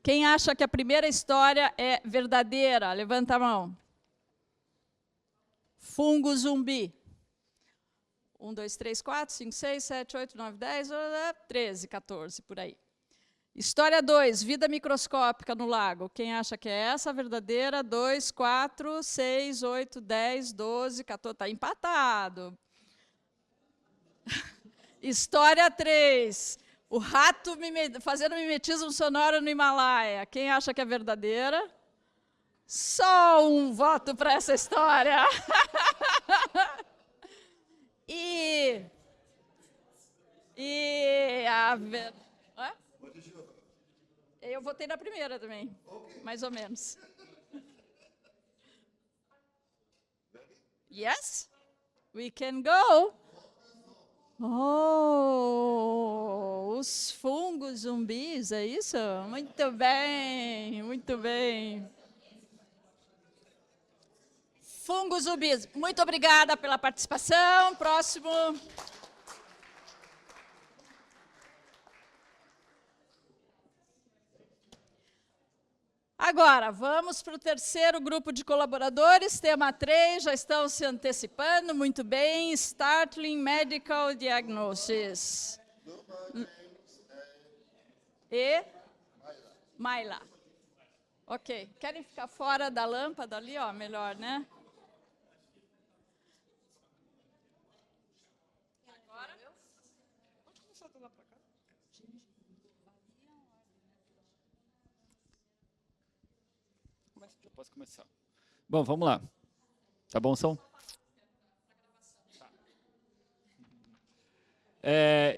Quem acha que a primeira história é verdadeira? Levanta a mão. Fungo zumbi. 1, 2, 3, 4, 5, 6, 7, 8, 9, 10, 13, 14, por aí. História 2, vida microscópica no lago. Quem acha que é essa a verdadeira? 2, 4, 6, 8, 10, 12, 14. Está empatado. História 3, o rato fazendo mimetismo sonoro no Himalaia. Quem acha que é verdadeira? Só um voto para essa história. E a eu votei na primeira também, mais ou menos. Yes? We can go. Oh, os fungos zumbis, é isso? Muito bem, muito bem. Fungos zumbis. Muito obrigada pela participação. Próximo. Agora, vamos para o terceiro grupo de colaboradores, tema 3, já estão se antecipando, muito bem, Startling Medical Diagnosis. E? Maila. Ok, querem ficar fora da lâmpada ali, ó, melhor, né? Agora? Pode começar do lado para cá. Já posso começar. Bom, vamos lá. Tá bom o som?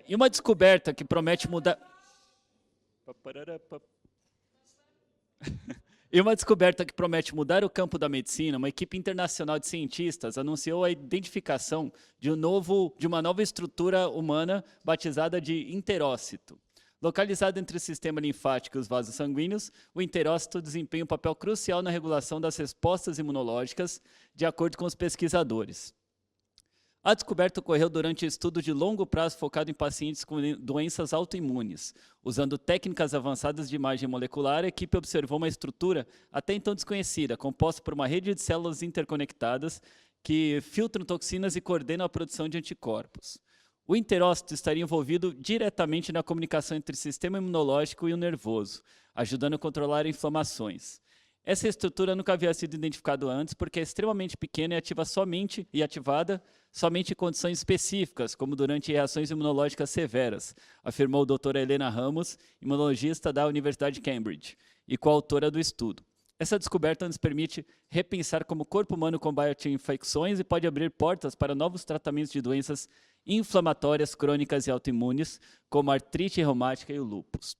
E uma descoberta que promete mudar... E uma descoberta que promete mudar o campo da medicina, uma equipe internacional de cientistas anunciou a identificação de uma nova estrutura humana batizada de enterócito. Localizado entre o sistema linfático e os vasos sanguíneos, o enterócito desempenha um papel crucial na regulação das respostas imunológicas, de acordo com os pesquisadores. A descoberta ocorreu durante estudo de longo prazo focado em pacientes com doenças autoimunes. Usando técnicas avançadas de imagem molecular, a equipe observou uma estrutura até então desconhecida, composta por uma rede de células interconectadas que filtram toxinas e coordenam a produção de anticorpos. O enterócito estaria envolvido diretamente na comunicação entre o sistema imunológico e o nervoso, ajudando a controlar inflamações. Essa estrutura nunca havia sido identificada antes porque é extremamente pequena e ativada somente em condições específicas, como durante reações imunológicas severas, afirmou a doutora Helena Ramos, imunologista da Universidade de Cambridge, e coautora do estudo. Essa descoberta nos permite repensar como o corpo humano combate infecções e pode abrir portas para novos tratamentos de doenças inflamatórias crônicas e autoimunes, como a artrite reumática e o lúpus.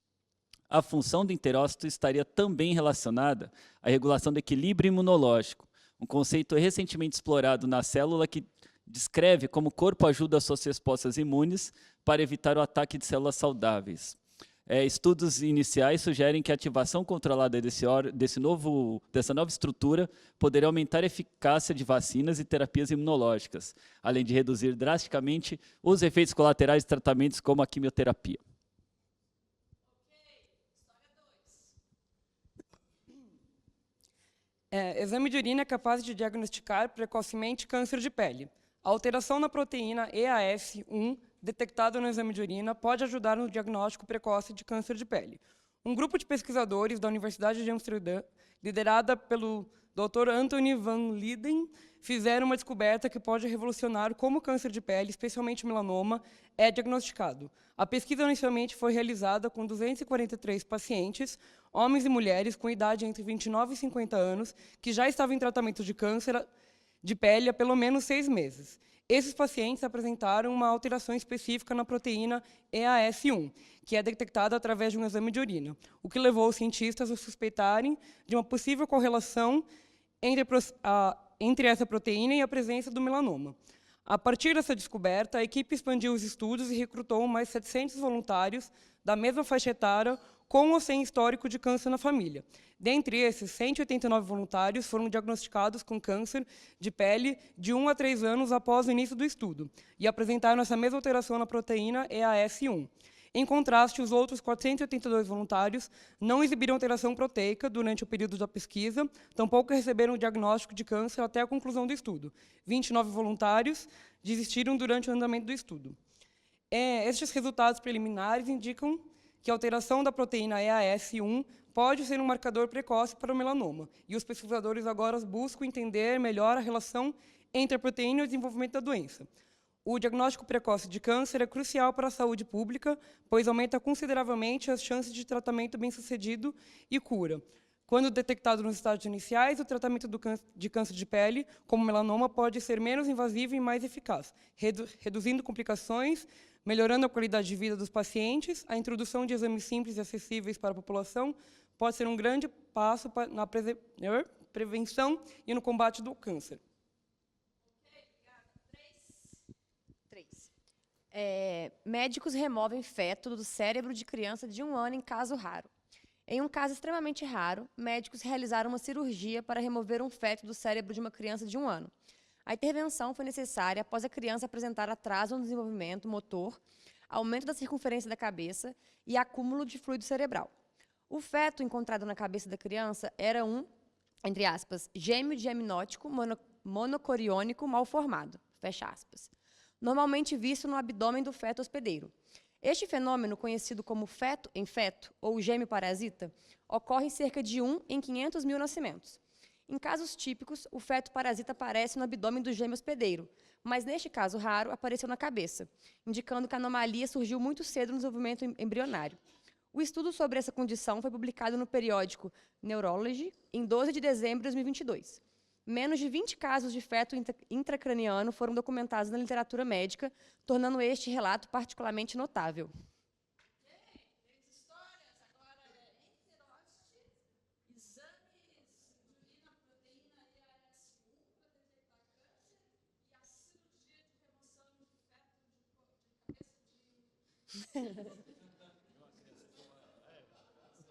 A função do enterócito estaria também relacionada à regulação do equilíbrio imunológico, um conceito recentemente explorado na célula que descreve como o corpo ajuda as suas respostas imunes para evitar o ataque de células saudáveis. Estudos iniciais sugerem que a ativação controlada dessa nova estrutura poderia aumentar a eficácia de vacinas e terapias imunológicas, além de reduzir drasticamente os efeitos colaterais de tratamentos como a quimioterapia. Exame de urina é capaz de diagnosticar precocemente câncer de pele. A alteração na proteína EAF1, detectada no exame de urina, pode ajudar no diagnóstico precoce de câncer de pele. Um grupo de pesquisadores da Universidade de Amsterdã, liderada pelo Dr. Anthony van Leeuwen, fizeram uma descoberta que pode revolucionar como o câncer de pele, especialmente melanoma, é diagnosticado. A pesquisa inicialmente foi realizada com 243 pacientes, homens e mulheres com idade entre 29 e 50 anos, que já estavam em tratamento de câncer de pele há pelo menos 6 meses. Esses pacientes apresentaram uma alteração específica na proteína EAF1, que é detectada através de um exame de urina, o que levou os cientistas a suspeitarem de uma possível correlação entre essa proteína e a presença do melanoma. A partir dessa descoberta, a equipe expandiu os estudos e recrutou mais 700 voluntários da mesma faixa etária com ou sem histórico de câncer na família. Dentre esses, 189 voluntários foram diagnosticados com câncer de pele de 1 a 3 anos após o início do estudo e apresentaram essa mesma alteração na proteína EAF1. Em contraste, os outros 482 voluntários não exibiram alteração proteica durante o período da pesquisa, tampouco receberam o diagnóstico de câncer até a conclusão do estudo. 29 voluntários desistiram durante o andamento do estudo. Estes resultados preliminares indicam que a alteração da proteína EAS1 pode ser um marcador precoce para o melanoma, e os pesquisadores agora buscam entender melhor a relação entre a proteína e o desenvolvimento da doença. O diagnóstico precoce de câncer é crucial para a saúde pública, pois aumenta consideravelmente as chances de tratamento bem-sucedido e cura. Quando detectado nos estágios iniciais, o tratamento de câncer de pele, como melanoma, pode ser menos invasivo e mais eficaz, reduzindo complicações, melhorando a qualidade de vida dos pacientes. A introdução de exames simples e acessíveis para a população pode ser um grande passo na prevenção e no combate do câncer. Médicos removem feto do cérebro de criança de 1 ano em caso raro. Em um caso extremamente raro, médicos realizaram uma cirurgia para remover um feto do cérebro de uma criança de 1 ano. A intervenção foi necessária após a criança apresentar atraso no desenvolvimento motor, aumento da circunferência da cabeça e acúmulo de fluido cerebral. O feto encontrado na cabeça da criança era um, entre aspas, gêmeo diamnótico monocoriônico mal formado, fecha aspas, normalmente visto no abdômen do feto hospedeiro. Este fenômeno, conhecido como feto em feto, ou gêmeo parasita, ocorre em cerca de 1 em 500 mil nascimentos. Em casos típicos, o feto parasita aparece no abdômen do gêmeo hospedeiro, mas neste caso raro, apareceu na cabeça, indicando que a anomalia surgiu muito cedo no desenvolvimento embrionário. O estudo sobre essa condição foi publicado no periódico Neurology em 12 de dezembro de 2022. Menos de 20 casos de feto intracraniano foram documentados na literatura médica, tornando este relato particularmente notável.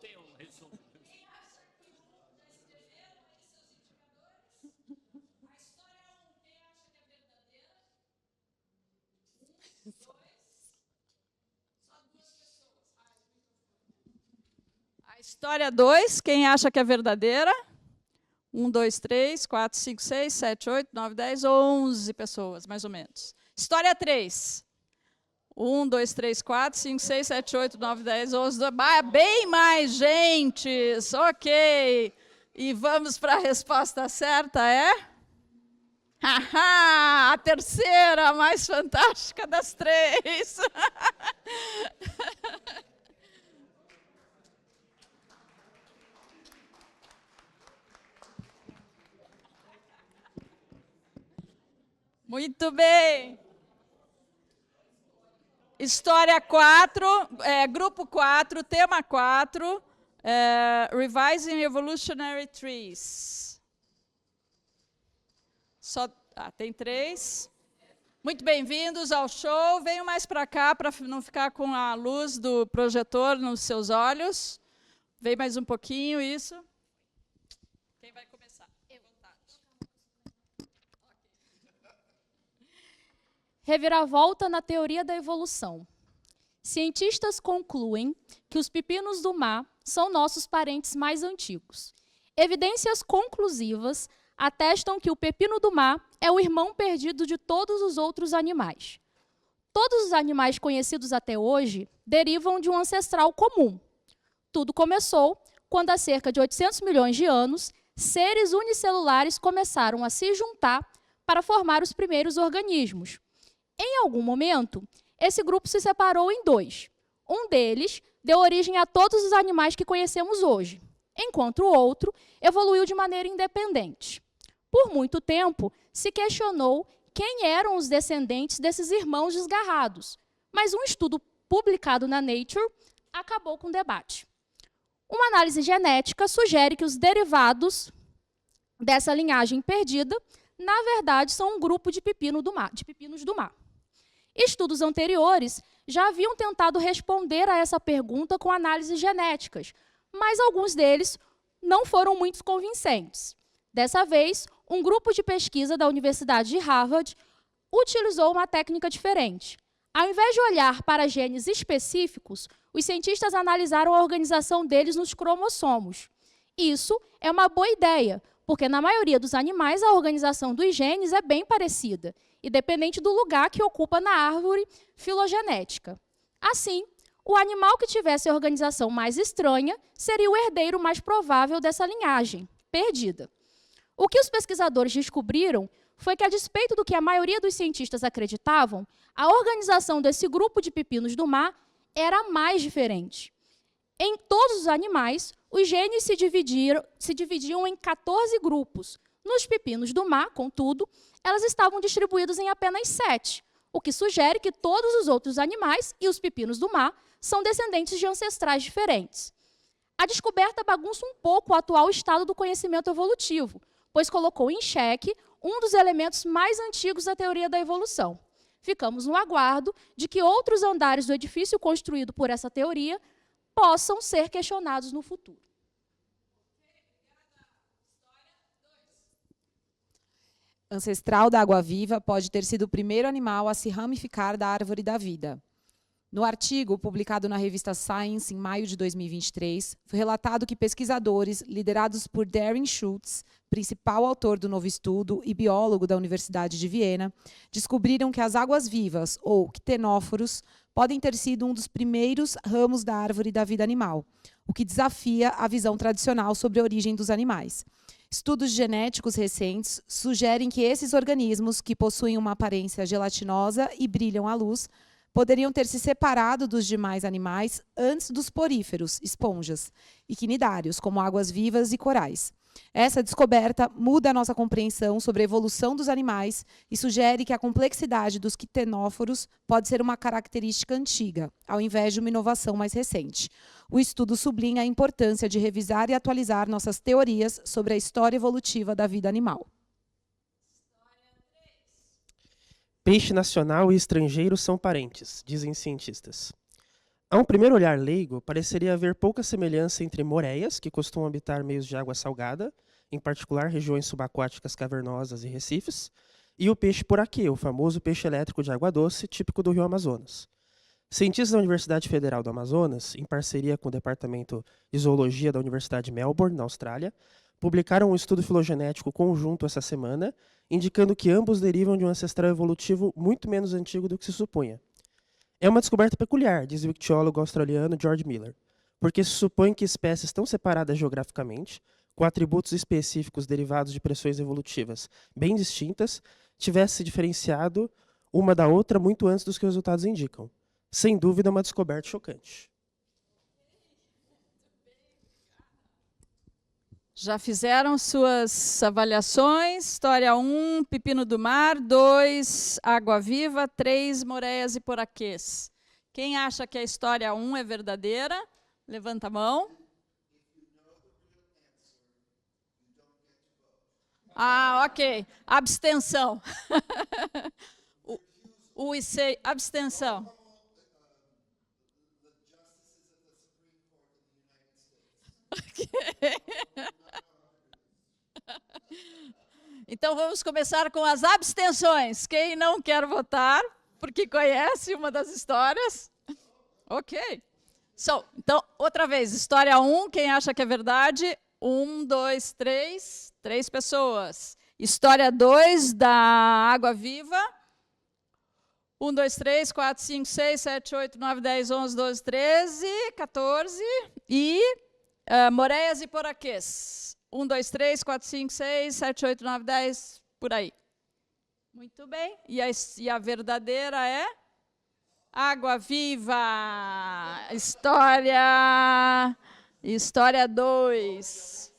Tem um resumo. A história 2, quem acha que é verdadeira? 1, 2, 3, 4, 5, 6, 7, 8, 9, 10, 11 pessoas, mais ou menos. História 3. 1, 2, 3, 4, 5, 6, 7, 8, 9, 10, 11, 12. Bem mais gentes. Ok. E vamos para a resposta certa, é? A terceira, a mais fantástica das 3. Muito bem. História 4, grupo 4, tema 4, Revising Evolutionary Trees. Tem 3. Muito bem-vindos ao show. Venham mais para cá para não ficar com a luz do projetor nos seus olhos. Vem mais um pouquinho, isso. Quem vai começar? Reviravolta na teoria da evolução. Cientistas concluem que os pepinos do mar são nossos parentes mais antigos. Evidências conclusivas atestam que o pepino do mar é o irmão perdido de todos os outros animais. Todos os animais conhecidos até hoje derivam de um ancestral comum. Tudo começou quando, há cerca de 800 milhões de anos, seres unicelulares começaram a se juntar para formar os primeiros organismos. Em algum momento, esse grupo se separou em 2. Um deles deu origem a todos os animais que conhecemos hoje, enquanto o outro evoluiu de maneira independente. Por muito tempo, se questionou quem eram os descendentes desses irmãos desgarrados, mas um estudo publicado na Nature acabou com o debate. Uma análise genética sugere que os derivados dessa linhagem perdida, na verdade, são um grupo de pepinos do mar. Estudos anteriores já haviam tentado responder a essa pergunta com análises genéticas, mas alguns deles não foram muito convincentes. Dessa vez, um grupo de pesquisa da Universidade de Harvard utilizou uma técnica diferente. Ao invés de olhar para genes específicos, os cientistas analisaram a organização deles nos cromossomos. Isso é uma boa ideia, porque na maioria dos animais a organização dos genes é bem parecida, independente do lugar que ocupa na árvore filogenética. Assim, o animal que tivesse a organização mais estranha seria o herdeiro mais provável dessa linhagem, perdida. O que os pesquisadores descobriram foi que, a despeito do que a maioria dos cientistas acreditavam, a organização desse grupo de pepinos do mar era mais diferente. Em todos os animais, os genes se dividiam em 14 grupos. Nos pepinos do mar, contudo, elas estavam distribuídos em apenas 7, o que sugere que todos os outros animais e os pepinos do mar são descendentes de ancestrais diferentes. A descoberta bagunça um pouco o atual estado do conhecimento evolutivo, pois colocou em xeque um dos elementos mais antigos da teoria da evolução. Ficamos no aguardo de que outros andares do edifício construído por essa teoria possam ser questionados no futuro. Ancestral da água-viva pode ter sido o primeiro animal a se ramificar da árvore da vida. No artigo publicado na revista Science em maio de 2023, foi relatado que pesquisadores liderados por Darren Schultz, principal autor do novo estudo e biólogo da Universidade de Viena, descobriram que as águas-vivas, ou ctenóforos, podem ter sido um dos primeiros ramos da árvore da vida animal, o que desafia a visão tradicional sobre a origem dos animais. Estudos genéticos recentes sugerem que esses organismos, que possuem uma aparência gelatinosa e brilham à luz, poderiam ter se separado dos demais animais antes dos poríferos, esponjas, e quinidários, como águas-vivas e corais. Essa descoberta muda a nossa compreensão sobre a evolução dos animais e sugere que a complexidade dos ctenóforos pode ser uma característica antiga, ao invés de uma inovação mais recente. O estudo sublinha a importância de revisar e atualizar nossas teorias sobre a história evolutiva da vida animal. Peixe nacional e estrangeiro são parentes, dizem cientistas. A um primeiro olhar leigo, pareceria haver pouca semelhança entre moreias, que costumam habitar meios de água salgada, em particular regiões subaquáticas cavernosas e recifes, e o peixe poraquê, o famoso peixe elétrico de água doce, típico do rio Amazonas. Cientistas da Universidade Federal do Amazonas, em parceria com o Departamento de Zoologia da Universidade de Melbourne, na Austrália, publicaram um estudo filogenético conjunto essa semana, indicando que ambos derivam de um ancestral evolutivo muito menos antigo do que se supunha. É uma descoberta peculiar, diz o ictiólogo australiano George Miller, porque se supõe que espécies tão separadas geograficamente, com atributos específicos derivados de pressões evolutivas bem distintas, tivessem se diferenciado uma da outra muito antes dos que os resultados indicam. Sem dúvida, uma descoberta chocante. Já fizeram suas avaliações? História 1, pepino do mar. 2, água-viva. 3, moreias e poraquês. Quem acha que a história 1 é verdadeira? Levanta a mão. Ah, ok. Abstenção. O IC, abstenção. Então, vamos começar com as abstenções. Quem não quer votar, porque conhece uma das histórias? Ok. Então, outra vez, história 1, quem acha que é verdade? 1, 2, 3, 3 pessoas. História 2, da água-viva. 1, 2, 3, 4, 5, 6, 7, 8, 9, 10, 11, 12, 13, 14 e moreias e poraquês. 1, 2, 3, 4, 5, 6, 7, 8, 9, 10, por aí. Muito bem. E a verdadeira é? Água-viva. História 2.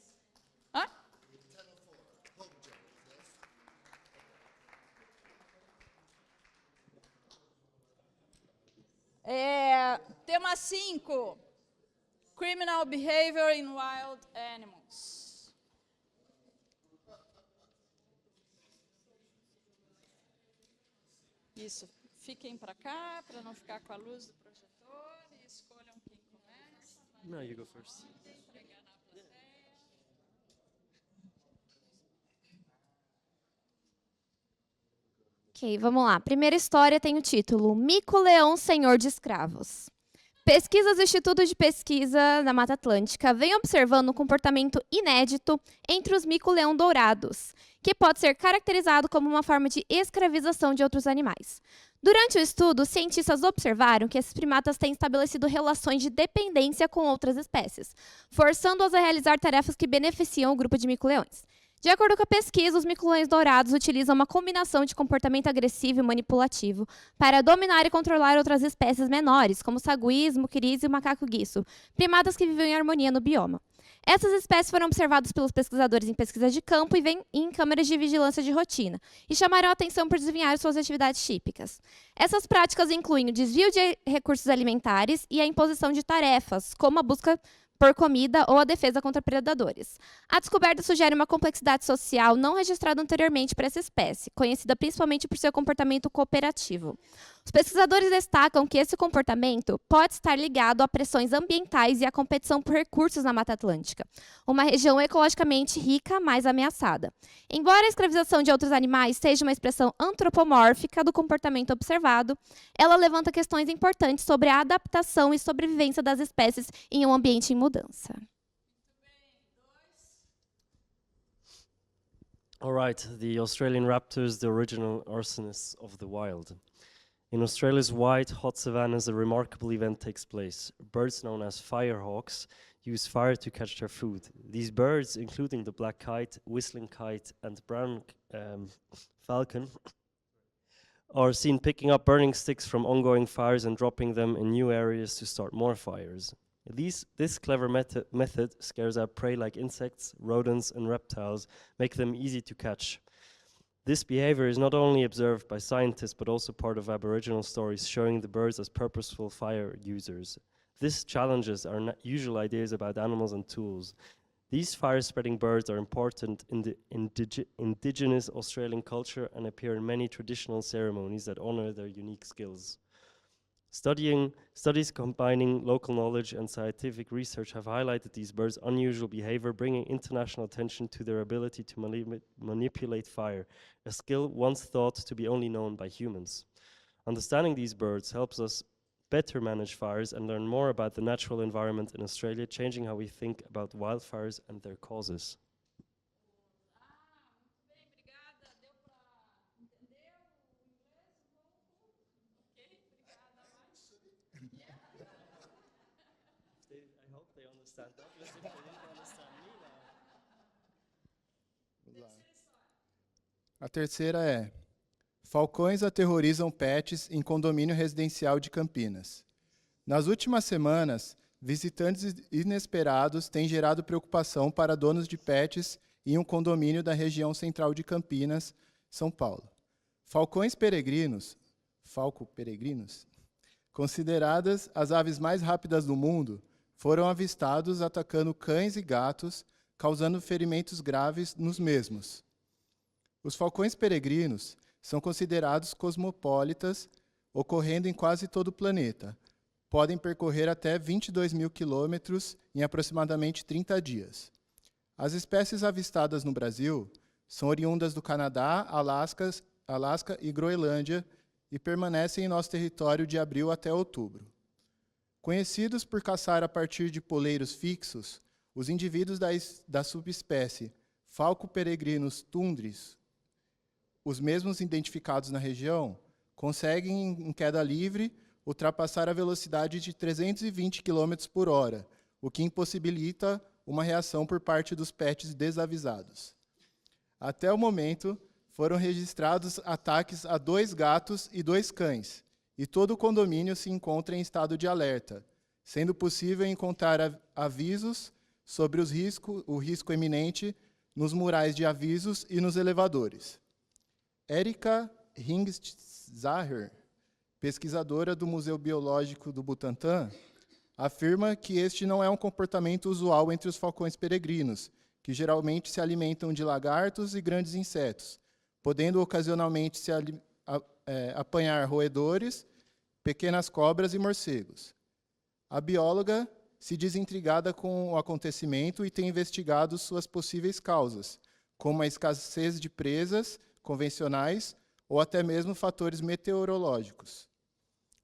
Hã? Tema 5. Criminal Behavior in Wild Animals. Isso. Fiquem para cá, para não ficar com a luz do projetor, e escolham quem começa. No, you go first. Entregar na plateia. Ok, vamos lá. Primeira história tem o título Mico-Leão Senhor de Escravos. Pesquisas do Instituto de Pesquisa da Mata Atlântica vêm observando um comportamento inédito entre os mico-leão dourados, que pode ser caracterizado como uma forma de escravização de outros animais. Durante o estudo, os cientistas observaram que esses primatas têm estabelecido relações de dependência com outras espécies, forçando-as a realizar tarefas que beneficiam o grupo de mico-leões. De acordo com a pesquisa, os mico-leões dourados utilizam uma combinação de comportamento agressivo e manipulativo para dominar e controlar outras espécies menores, como o saguis, muquiris e o macaco-guiço, primatas que vivem em harmonia no bioma. Essas espécies foram observadas pelos pesquisadores em pesquisas de campo e vêm em câmeras de vigilância de rotina, e chamaram a atenção por desviar suas atividades típicas. Essas práticas incluem o desvio de recursos alimentares e a imposição de tarefas, como a busca por comida ou a defesa contra predadores. A descoberta sugere uma complexidade social não registrada anteriormente para essa espécie, conhecida principalmente por seu comportamento cooperativo. Os pesquisadores destacam que esse comportamento pode estar ligado a pressões ambientais e à competição por recursos na Mata Atlântica, uma região ecologicamente rica, mas ameaçada. Embora a escravização de outros animais seja uma expressão antropomórfica do comportamento observado, ela levanta questões importantes sobre a adaptação e sobrevivência das espécies em um ambiente em mudança. All right, the Australian raptor is the original arsonist of the wild. In Australia's wide, hot savannas, a remarkable event takes place. Birds known as firehawks use fire to catch their food. These birds, including the black kite, whistling kite, and brown falcon, are seen picking up burning sticks from ongoing fires and dropping them in new areas to start more fires. This clever method scares out prey like insects, rodents, and reptiles, make them easy to catch. This behavior is not only observed by scientists, but also part of Aboriginal stories showing the birds as purposeful fire users. This challenges our usual ideas about animals and tools. These fire-spreading birds are important in the indigenous Australian culture and appear in many traditional ceremonies that honor their unique skills. Studies combining local knowledge and scientific research have highlighted these birds' unusual behavior, bringing international attention to their ability to manipulate fire, a skill once thought to be only known by humans. Understanding these birds helps us better manage fires and learn more about the natural environment in Australia, changing how we think about wildfires and their causes. A terceira é: falcões aterrorizam pets em condomínio residencial de Campinas. Nas últimas semanas, visitantes inesperados têm gerado preocupação para donos de pets em um condomínio da região central de Campinas, São Paulo. Falcões peregrinos, falco-peregrinos, consideradas as aves mais rápidas do mundo, foram avistados atacando cães e gatos, causando ferimentos graves nos mesmos. Os falcões peregrinos são considerados cosmopolitas, ocorrendo em quase todo o planeta. Podem percorrer até 22 mil quilômetros em aproximadamente 30 dias. As espécies avistadas no Brasil são oriundas do Canadá, Alasca e Groenlândia e permanecem em nosso território de abril até outubro. Conhecidos por caçar a partir de poleiros fixos, os indivíduos da subespécie Falco peregrinus tundris, os mesmos identificados na região, conseguem, em queda livre, ultrapassar a velocidade de 320 km por hora, o que impossibilita uma reação por parte dos pets desavisados. Até o momento, foram registrados ataques a 2 gatos e 2 cães, e todo o condomínio se encontra em estado de alerta, sendo possível encontrar avisos sobre o risco iminente nos murais de avisos e nos elevadores. Erika Ringzaher, pesquisadora do Museu Biológico do Butantã, afirma que este não é um comportamento usual entre os falcões peregrinos, que geralmente se alimentam de lagartos e grandes insetos, podendo ocasionalmente apanhar roedores, pequenas cobras e morcegos. A bióloga se diz intrigada com o acontecimento e tem investigado suas possíveis causas, como a escassez de presas convencionais ou até mesmo fatores meteorológicos.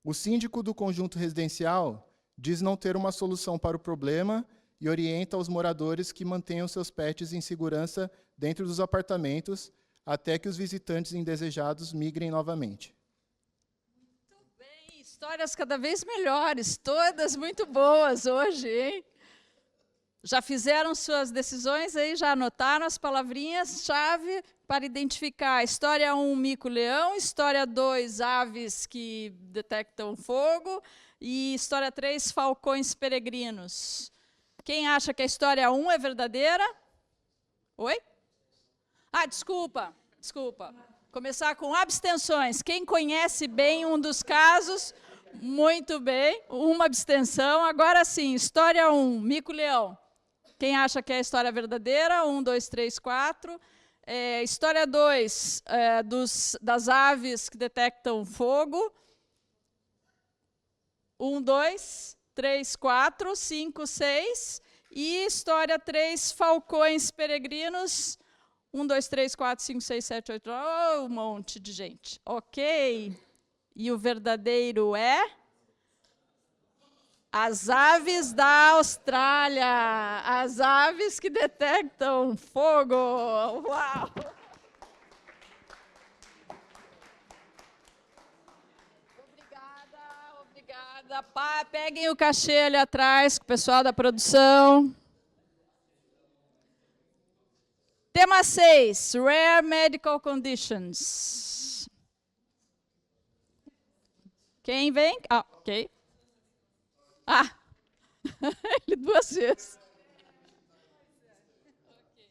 O síndico do conjunto residencial diz não ter uma solução para o problema e orienta os moradores que mantenham seus pets em segurança dentro dos apartamentos até que os visitantes indesejados migrem novamente. Muito bem, histórias cada vez melhores, todas muito boas hoje, hein? Já fizeram suas decisões aí, já anotaram as palavrinhas-chave para identificar. História 1, mico-leão. História 2, aves que detectam fogo. E história 3, falcões peregrinos. Quem acha que a história 1 é verdadeira? Oi? Ah, desculpa. Começar com abstenções. Quem conhece bem um dos casos, muito bem, uma abstenção. Agora sim, história 1, mico-leão. Quem acha que é a história verdadeira? 1, 2, 3, 4. História 2, das aves que detectam fogo. 1, 2, 3, 4, 5, 6. E história 3, falcões peregrinos. 1, 2, 3, 4, 5, 6, 7, 8, um monte de gente. Ok. E o verdadeiro é? As aves da Austrália. As aves que detectam fogo. Uau! Obrigada. Peguem o cachê ali atrás com o pessoal da produção. Tema 6, Rare Medical Conditions. Quem vem? Ah, ok. Ah, ele 2 vezes. Ok.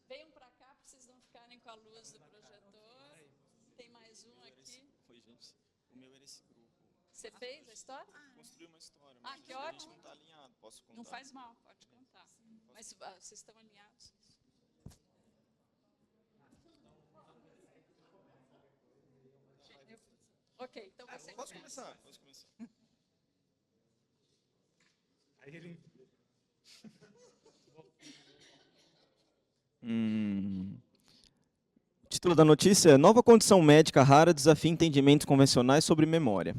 Venham para cá para vocês não ficarem com a luz do projetor. Tem mais um aqui. Foi, gente. O meu era esse grupo. Você fez a história? Construí uma história. Ah, que ótimo. A gente não está alinhado. Posso contar? Não faz mal, pode contar. Mas vocês estão alinhados? Ok, então você Posso começar? Posso começar. Aí ele... O título da notícia é Nova condição médica rara desafia entendimentos convencionais sobre memória.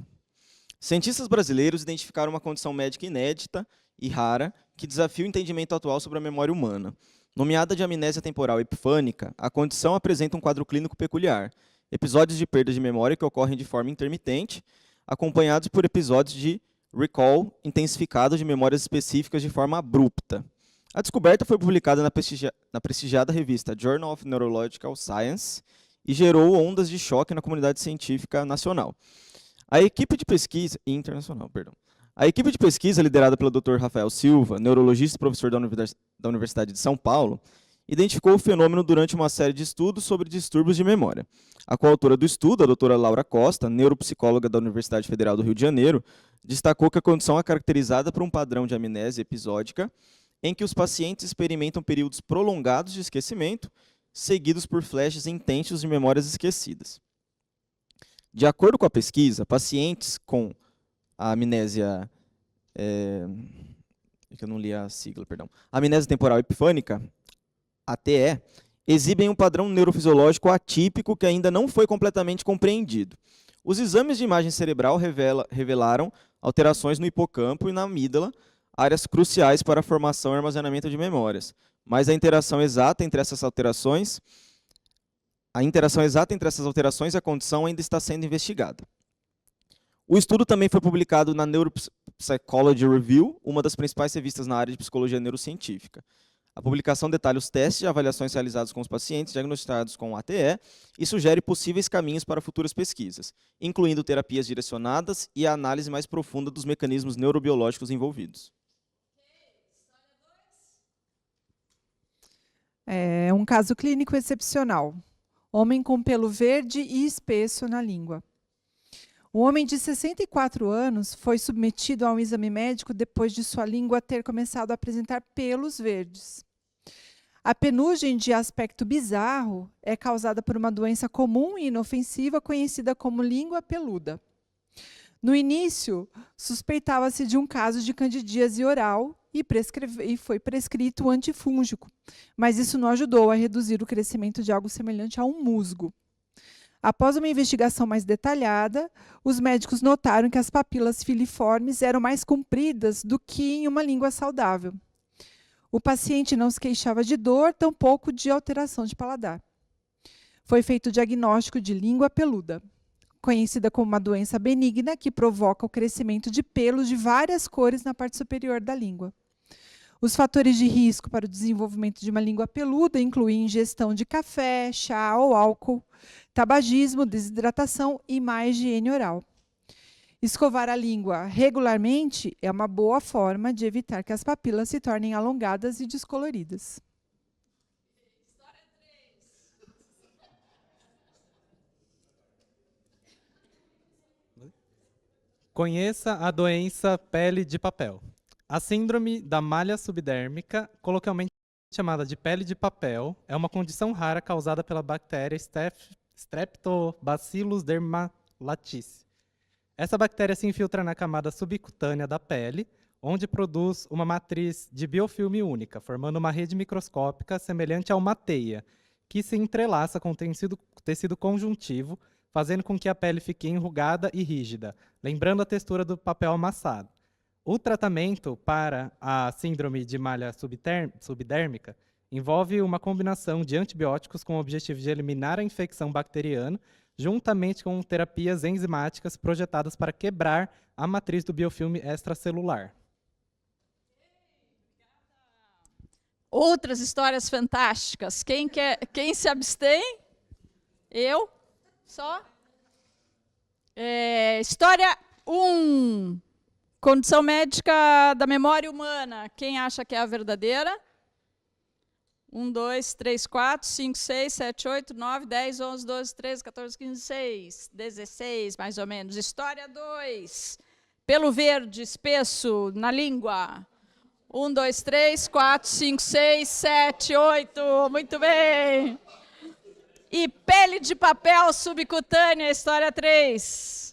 Cientistas brasileiros identificaram uma condição médica inédita e rara que desafia o entendimento atual sobre a memória humana. Nomeada de amnésia temporal epifânica, a condição apresenta um quadro clínico peculiar. Episódios de perda de memória que ocorrem de forma intermitente, acompanhados por episódios de recall intensificado de memórias específicas de forma abrupta. A descoberta foi publicada na prestigiada revista Journal of Neurological Science e gerou ondas de choque na comunidade científica nacional. A equipe de pesquisa internacional, A equipe de pesquisa liderada pelo Dr. Rafael Silva, neurologista e professor da Universidade de São Paulo, identificou o fenômeno durante uma série de estudos sobre distúrbios de memória. A coautora do estudo, a doutora Laura Costa, neuropsicóloga da Universidade Federal do Rio de Janeiro, destacou que a condição é caracterizada por um padrão de amnésia episódica, em que os pacientes experimentam períodos prolongados de esquecimento, seguidos por flashes intensos de memórias esquecidas. De acordo com a pesquisa, pacientes com a amnésia... eu não li a sigla, perdão. Amnésia temporal epifânica, ATE, exibem um padrão neurofisiológico atípico que ainda não foi completamente compreendido. Os exames de imagem cerebral revelaram alterações no hipocampo e na amígdala, áreas cruciais para a formação e armazenamento de memórias. Mas a interação exata entre essas alterações e a condição ainda está sendo investigada. O estudo também foi publicado na Neuropsychology Review, uma das principais revistas na área de psicologia neurocientífica. A publicação detalha os testes e avaliações realizados com os pacientes diagnosticados com ATE e sugere possíveis caminhos para futuras pesquisas, incluindo terapias direcionadas e a análise mais profunda dos mecanismos neurobiológicos envolvidos. É um caso clínico excepcional. Homem com pelo verde e espesso na língua. Um homem de 64 anos foi submetido a um exame médico depois de sua língua ter começado a apresentar pelos verdes. A penugem de aspecto bizarro é causada por uma doença comum e inofensiva conhecida como língua peluda. No início, suspeitava-se de um caso de candidíase oral e foi prescrito o antifúngico, mas isso não ajudou a reduzir o crescimento de algo semelhante a um musgo. Após uma investigação mais detalhada, os médicos notaram que as papilas filiformes eram mais compridas do que em uma língua saudável. O paciente não se queixava de dor, tampouco de alteração de paladar. Foi feito o diagnóstico de língua peluda, conhecida como uma doença benigna que provoca o crescimento de pelos de várias cores na parte superior da língua. Os fatores de risco para o desenvolvimento de uma língua peluda incluem ingestão de café, chá ou álcool, tabagismo, desidratação e má higiene oral. Escovar a língua regularmente é uma boa forma de evitar que as papilas se tornem alongadas e descoloridas. Conheça a doença pele de papel. A síndrome da malha subdérmica, coloquialmente chamada de pele de papel, é uma condição rara causada pela bactéria Streptobacillus dermatitis. Essa bactéria se infiltra na camada subcutânea da pele, onde produz uma matriz de biofilme única, formando uma rede microscópica semelhante a uma teia, que se entrelaça com o tecido conjuntivo, fazendo com que a pele fique enrugada e rígida, lembrando a textura do papel amassado. O tratamento para a síndrome de malha subdérmica envolve uma combinação de antibióticos com o objetivo de eliminar a infecção bacteriana, juntamente com terapias enzimáticas projetadas para quebrar a matriz do biofilme extracelular. Outras histórias fantásticas. Quem se abstém? Eu? Só? História 1. Condição médica da memória humana. Quem acha que é a verdadeira? 1, 2, 3, 4, 5, 6, 7, 8, 9, 10, 11, 12, 13, 14, 15, 16, 16, mais ou menos. História 2. Pelo verde, espesso, na língua. 1, 2, 3, 4, 5, 6, 7, 8. Muito bem. E pele de papel subcutânea, história 3.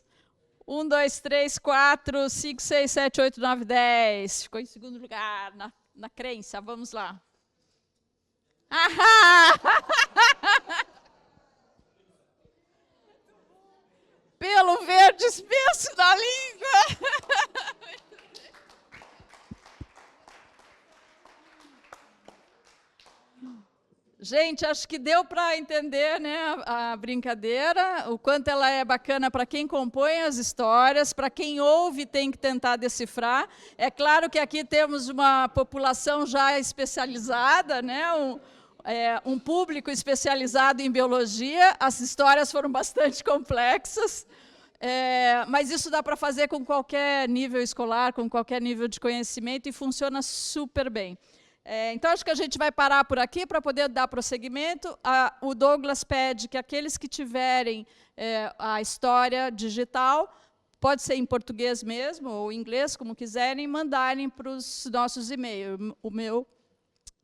1, 2, 3, 4, 5, 6, 7, 8, 9, 10. Ficou em segundo lugar na crença. Vamos lá. Ahá! Pelo verde espesso na língua. Gente, acho que deu para entender, né, a brincadeira, o quanto ela é bacana para quem compõe as histórias, para quem ouve tem que tentar decifrar. É claro que aqui temos uma população já especializada, né, um público especializado em biologia. As histórias foram bastante complexas, mas isso dá para fazer com qualquer nível escolar, com qualquer nível de conhecimento e funciona super bem. Então, acho que a gente vai parar por aqui para poder dar prosseguimento. O Douglas pede que aqueles que tiverem a história digital, pode ser em português mesmo, ou em inglês, como quiserem, mandarem para os nossos e-mails. O meu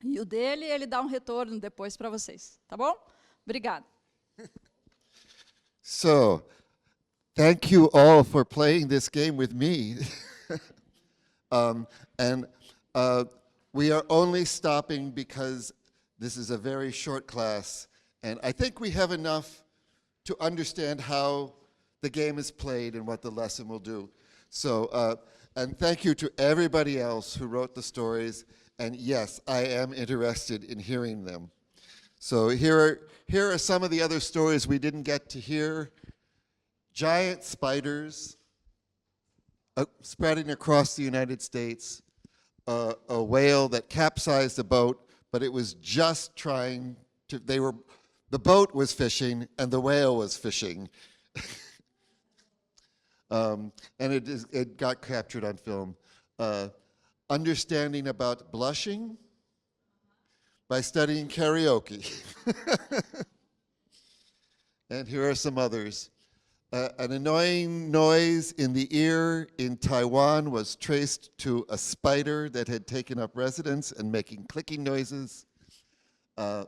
e o dele, ele dá um retorno depois para vocês. Tá bom? Obrigada. So, thank you all for playing this game with me. We are only stopping because this is a very short class, and I think we have enough to understand how the game is played and what the lesson will do. So, and thank you to everybody else who wrote the stories, and yes, I am interested in hearing them. So here are some of the other stories we didn't get to hear. Giant spiders spreading across the United States. A whale that capsized a boat, but it was just trying to, the boat was fishing and the whale was fishing. And it got captured on film. Understanding about blushing by studying karaoke. And here are some others. An annoying noise in the ear in Taiwan was traced to a spider that had taken up residence and making clicking noises. How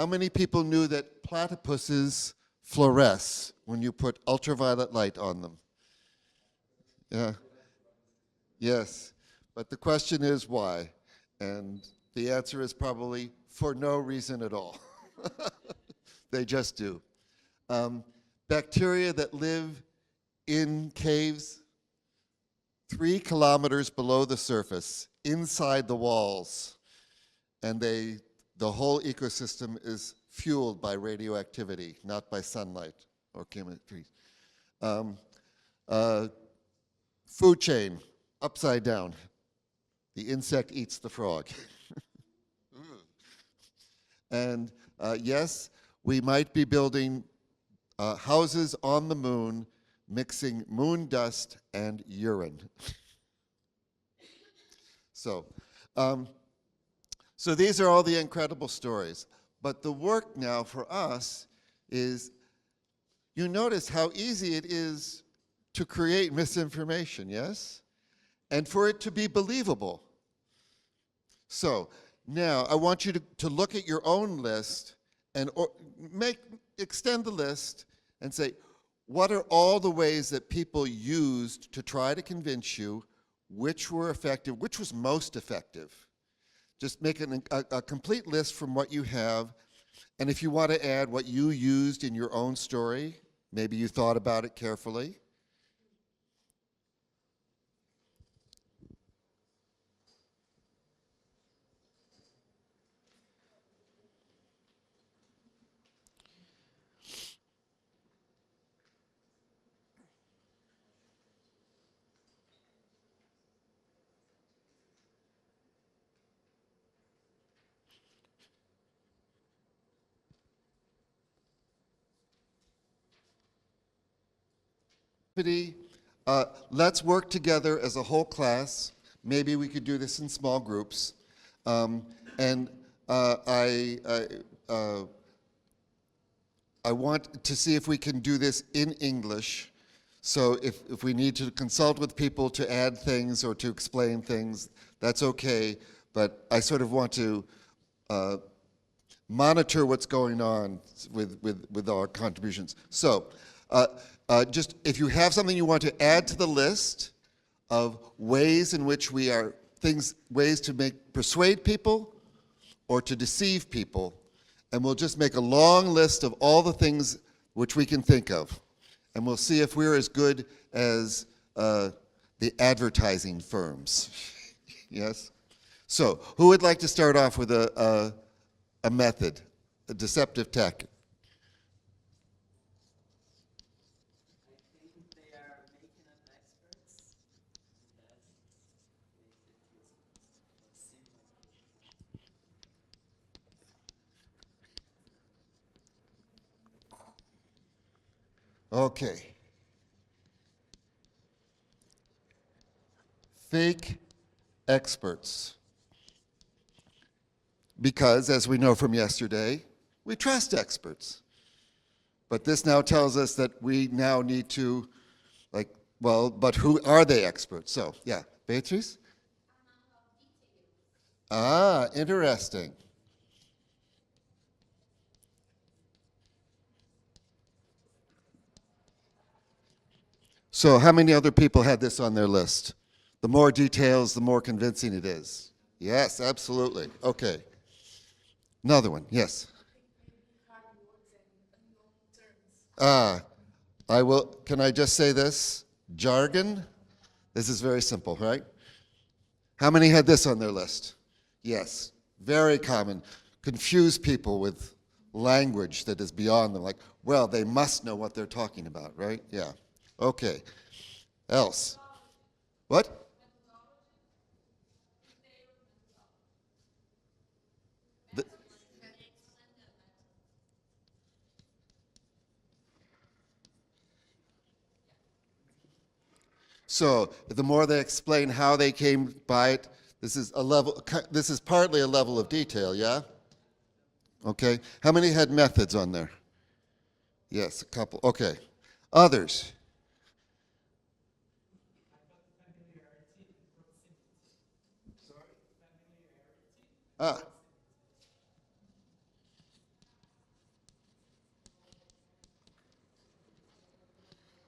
many people knew that platypuses fluoresce when you put ultraviolet light on them? Yeah. Yes. But the question is why? And the answer is probably for no reason at all. They just do. Bacteria that live in caves 3 kilometers below the surface, inside the walls, and the whole ecosystem is fueled by radioactivity, not by sunlight or chemistry. Food chain, upside down. The insect eats the frog. And yes, we might be building houses on the moon, mixing moon dust and urine. So these are all the incredible stories. But the work now for us is, you notice how easy it is to create misinformation, yes? And for it to be believable. So now I want you to look at your own list and extend the list and say, what are all the ways that people used to try to convince you which were effective, which was most effective? Just make a complete list from what you have. And if you want to add what you used in your own story, maybe you thought about it carefully. Let's work together as a whole class. Maybe we could do this in small groups. I want to see if we can do this in English. So if we need to consult with people to add things or to explain things, that's okay. But I sort of want to monitor what's going on with our contributions. So just if you have something you want to add to the list of ways in which we are ways to persuade people or to deceive people, and we'll just make a long list of all the things which we can think of, and we'll see if we're as good as the advertising firms. Yes. So who would like to start off with a method, a deceptive tactic? Okay. Fake experts. Because, as we know from yesterday, we trust experts. But this now tells us that we now need to, but who are they experts? So, yeah, Beatrice? Ah, interesting. So how many other people had this on their list? The more details, the more convincing it is. Yes, absolutely. Okay. Another one, yes. Can I just say this? Jargon. This is very simple, right? How many had this on their list? Yes, very common. Confuse people with language that is beyond them, like, well, they must know what they're talking about, right? Yeah. Okay. Else? What? So the more they explain how they came by it, this is partly a level of detail, yeah? Okay. How many had methods on there? Yes, a couple. Okay. Others? Ah.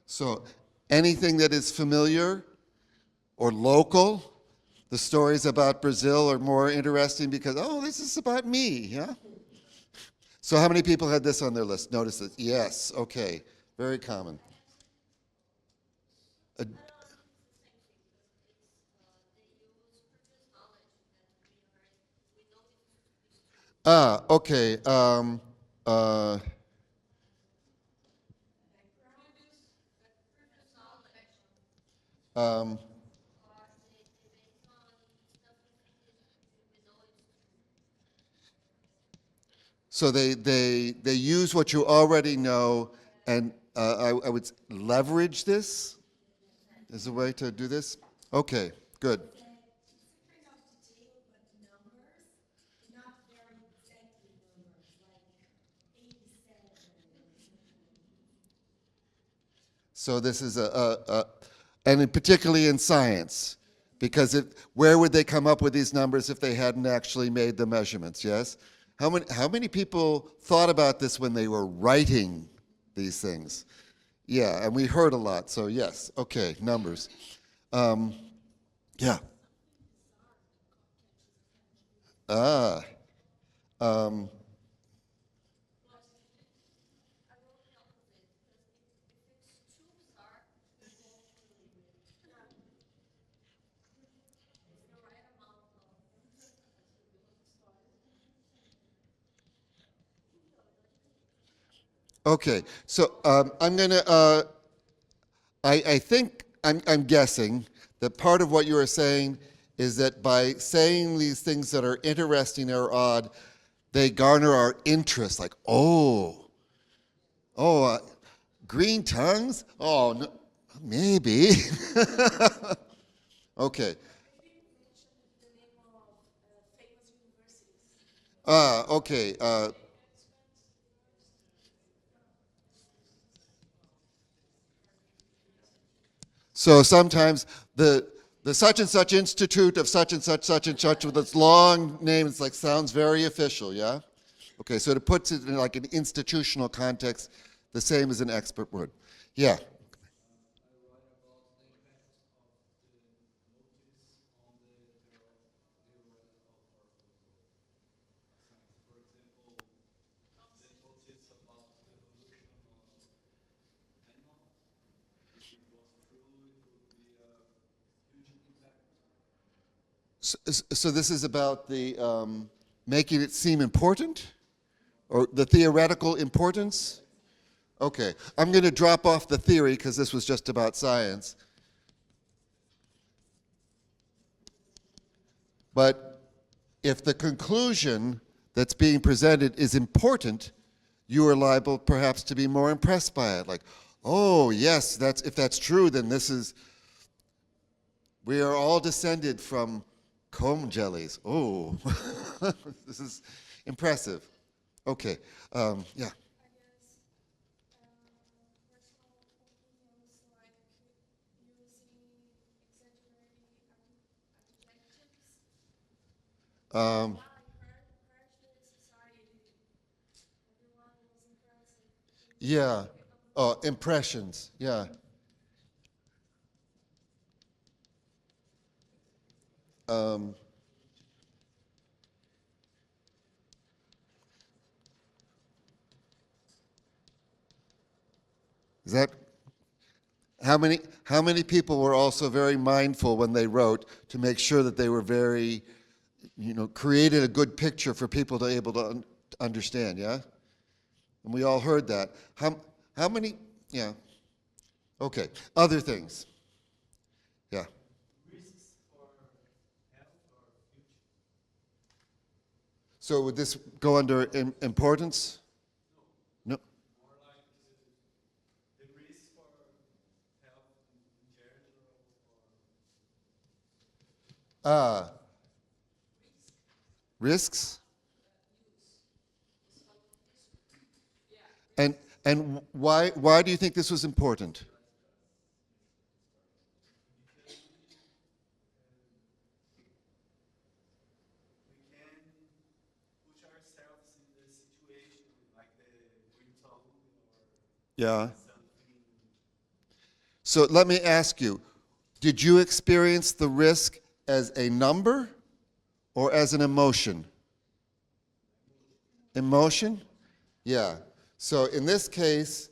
So anything that is familiar or local, the stories about Brazil are more interesting because, oh, this is about me, yeah? So how many people had this on their list? Notice this. Yes, okay. Very common. Okay. So they use what you already know, and I would leverage this is a way to do this. Okay, good. So this is and particularly in science, because where would they come up with these numbers if they hadn't actually made the measurements? Yes. How many people thought about this when they were writing these things? Yeah, and we heard a lot. So yes, okay, numbers. Yeah. Okay, so I'm gonna. I think I'm guessing that part of what you are saying is that by saying these things that are interesting or odd, they garner our interest. Like, green tongues? Oh, no, maybe. Okay. Okay. So sometimes the such and such institute of such and such with its long name, it's like sounds very official, yeah? Okay, so it puts it in like an institutional context, the same as an expert word. Yeah. So this is about the making it seem important, or the theoretical importance? Okay, I'm going to drop off the theory because this was just about science. But if the conclusion that's being presented is important, you are liable perhaps to be more impressed by it. Like, oh yes, if that's true, then we are all descended from comb jellies. Oh, this is impressive. Okay, yeah. Yeah. Oh, impressions. Yeah. Is that how many people were also very mindful when they wrote to make sure that they were very, created a good picture for people to able to understand, yeah? And we all heard that. How many, yeah. Okay, other things. Yeah. So would this go under importance? No. Risks? And why do you think this was important? Yeah. So let me ask you, did you experience the risk as a number or as an emotion? Emotion? Yeah. So in this case,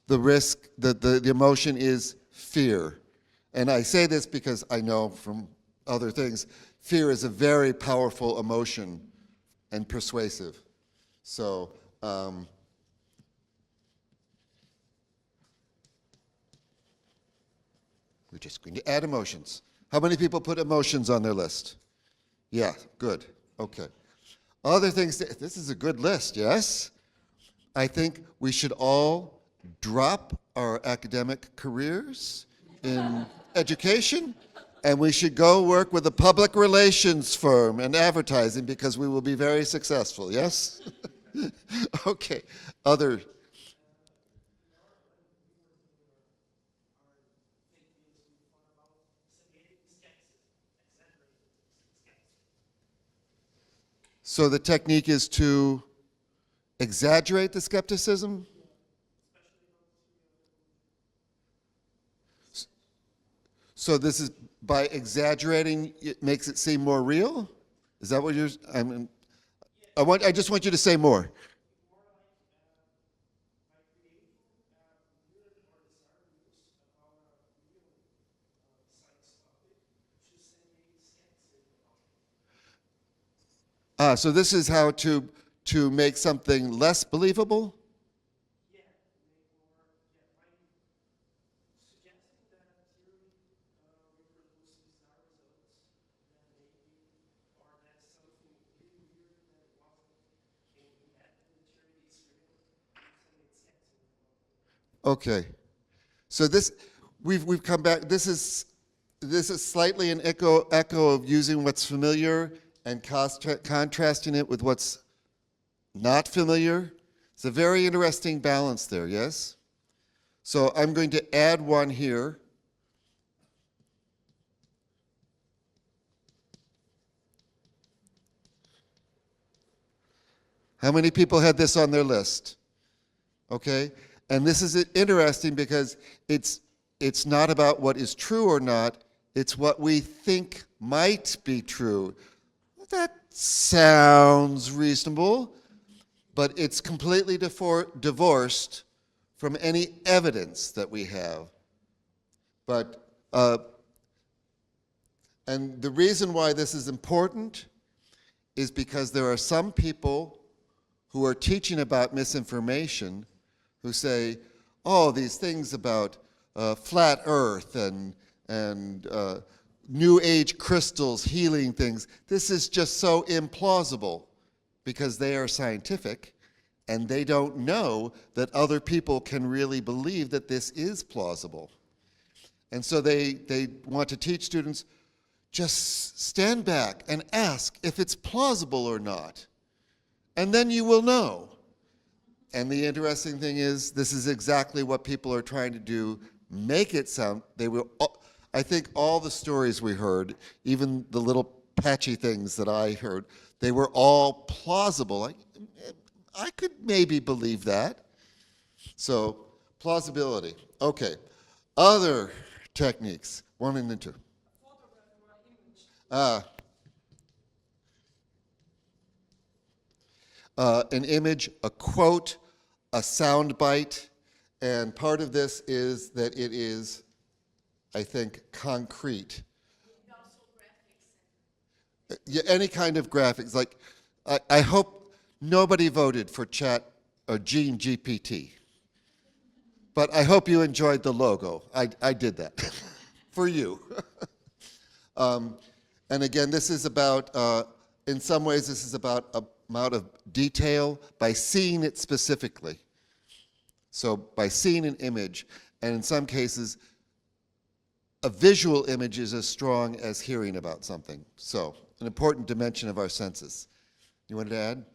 the risk, the emotion is fear. And I say this because I know from other things, fear is a very powerful emotion and persuasive. So, we're just going to add emotions. How many people put emotions on their list? Yeah, good. Okay. Other things, this is a good list, yes? I think we should all drop our academic careers in education, and we should go work with a public relations firm and advertising because we will be very successful, yes? Okay. Other. So the technique is to exaggerate the skepticism? So this is by exaggerating, it makes it seem more real? Is that what you're, I just want you to say more. So this is how to make something less believable? Okay. So this, we've come back, this is slightly an echo of using what's familiar and contrasting it with what's not familiar. It's a very interesting balance there, yes? So I'm going to add one here. How many people had this on their list? Okay? And this is interesting because it's not about what is true or not, it's what we think might be true. That sounds reasonable, but it's completely divorced from any evidence that we have. But, and the reason why this is important is because there are some people who are teaching about misinformation who say, oh, these things about flat earth and New Age crystals healing things, this is just so implausible because they are scientific and they don't know that other people can really believe that this is plausible. And so they want to teach students, just stand back and ask if it's plausible or not, and then you will know. And the interesting thing is, this is exactly what people are trying to do, make it sound, I think all the stories we heard, even the little patchy things that I heard, they were all plausible. I could maybe believe that. So, plausibility. Okay. Other techniques, 1 and 2. An image, a quote, a sound bite, and part of this is that it is, I think, concrete. Yeah, any kind of graphics. Like, I hope nobody voted for Chat or Gene GPT, but I hope you enjoyed the logo. I did that for you. And again, this is about, in some ways, this is about amount of detail by seeing it specifically. So by seeing an image, and in some cases, a visual image is as strong as hearing about something. So an important dimension of our senses. You wanted to add?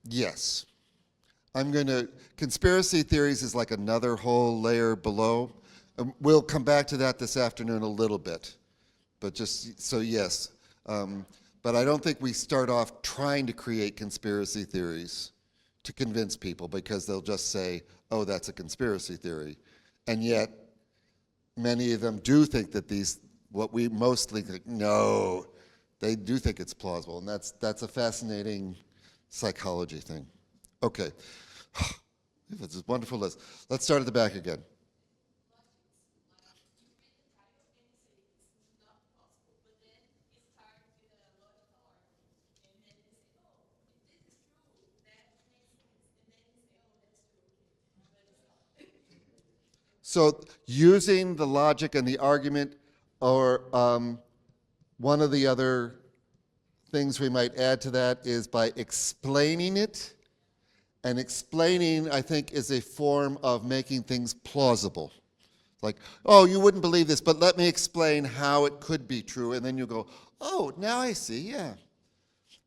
Yes. Conspiracy theories is like another whole layer below. We'll come back to that this afternoon a little bit. But just, so yes. But I don't think we start off trying to create conspiracy theories. to convince people because they'll just say, oh, that's a conspiracy theory. And yet, many of them do think that what we mostly think, no, they do think it's plausible. And that's a fascinating psychology thing. Okay. This is a wonderful list. Let's start at the back again. So using the logic and the argument, or one of the other things we might add to that is by explaining it. And explaining, I think, is a form of making things plausible. Like, oh, you wouldn't believe this, but let me explain how it could be true. And then you go, oh, now I see, yeah.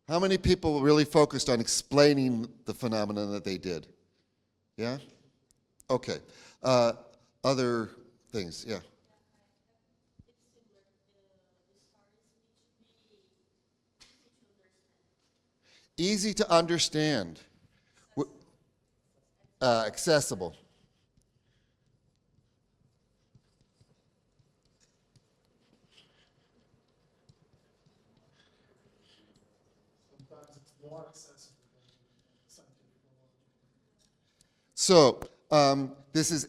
How many people really focused on explaining the phenomenon that they did? Yeah? Okay. Other things, yeah. Easy to understand. Accessible. Sometimes it's more accessible than scientific knowledge. So, this is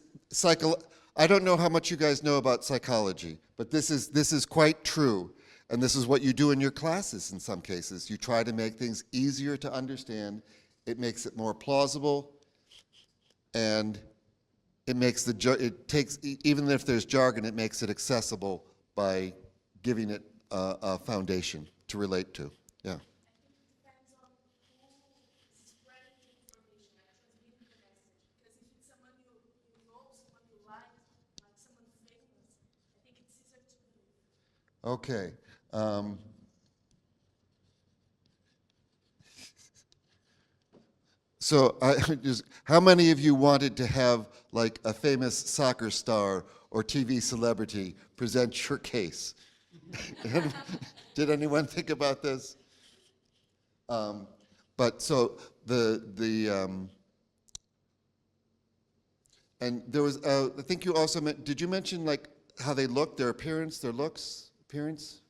I don't know how much you guys know about psychology, but this is quite true. And this is what you do in your classes in some cases. You try to make things easier to understand. It makes it more plausible. And it makes even if there's jargon, it makes it accessible by giving it a foundation to relate to. Yeah. Okay. So, how many of you wanted to have like a famous soccer star or TV celebrity present your case? Did anyone think about this? But so and there was I think you also did you mention like how they look, their appearance, their looks? Appearance?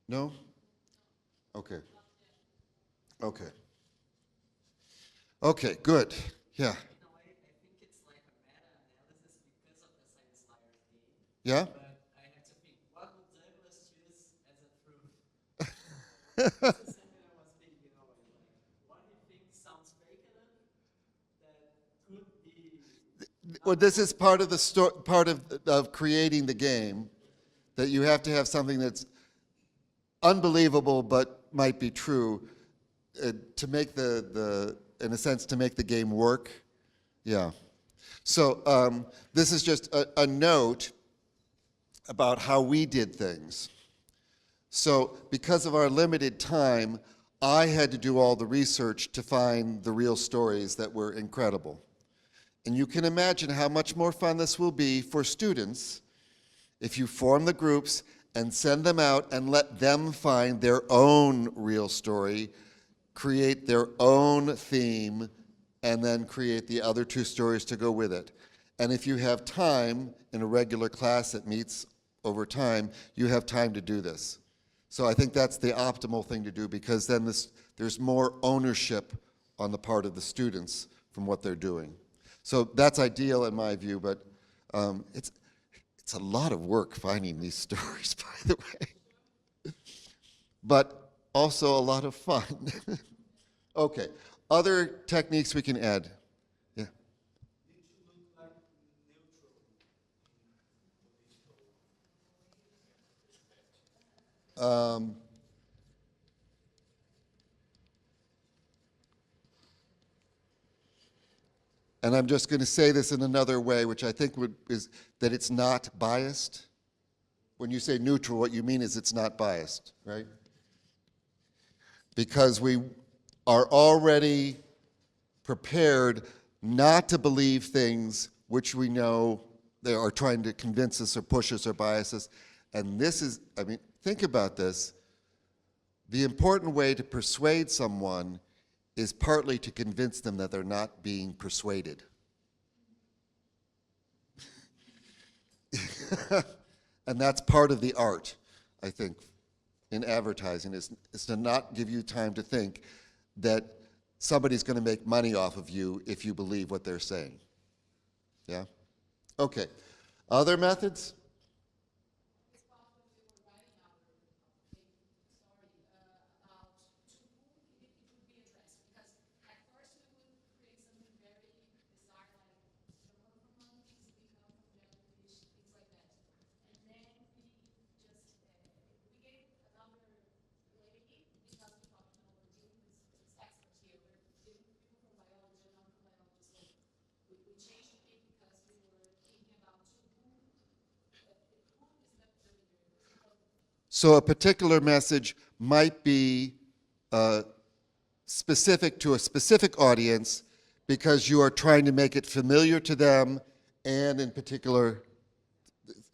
No? Okay. Okay. Okay, good. Yeah. Yeah? But I have to think, what would Douglas choose as a proof? This is something I was thinking always, like, what do you think sounds fake enough that could be... Well, this is part of the part of creating the game, that you have to have something that's unbelievable but might be true to make in a sense, to make the game work. Yeah. So this is just a note about how we did things. So because of our limited time, I had to do all the research to find the real stories that were incredible. And you can imagine how much more fun this will be for students if you form the groups and send them out and let them find their own real story, create their own theme, and then create the other two stories to go with it. And if you have time in a regular class that meets over time, you have time to do this. So I think that's the optimal thing to do, because then there's more ownership on the part of the students from what they're doing. So that's ideal in my view, but it's a lot of work finding these stories, by the way. But also a lot of fun. Okay, other techniques we can add. Yeah. And I'm just going to say this in another way, which I think is that it's not biased. When you say neutral, what you mean is it's not biased, right? Because we are already prepared not to believe things which we know they are trying to convince us or push us or bias us. And this is, I mean, think about this. The important way to persuade someone is partly to convince them that they're not being persuaded. And that's part of the art, I think, in advertising, is to not give you time to think that somebody's going to make money off of you if you believe what they're saying. Yeah? Okay. Other methods? So a particular message might be specific to a specific audience because you are trying to make it familiar to them, and in particular,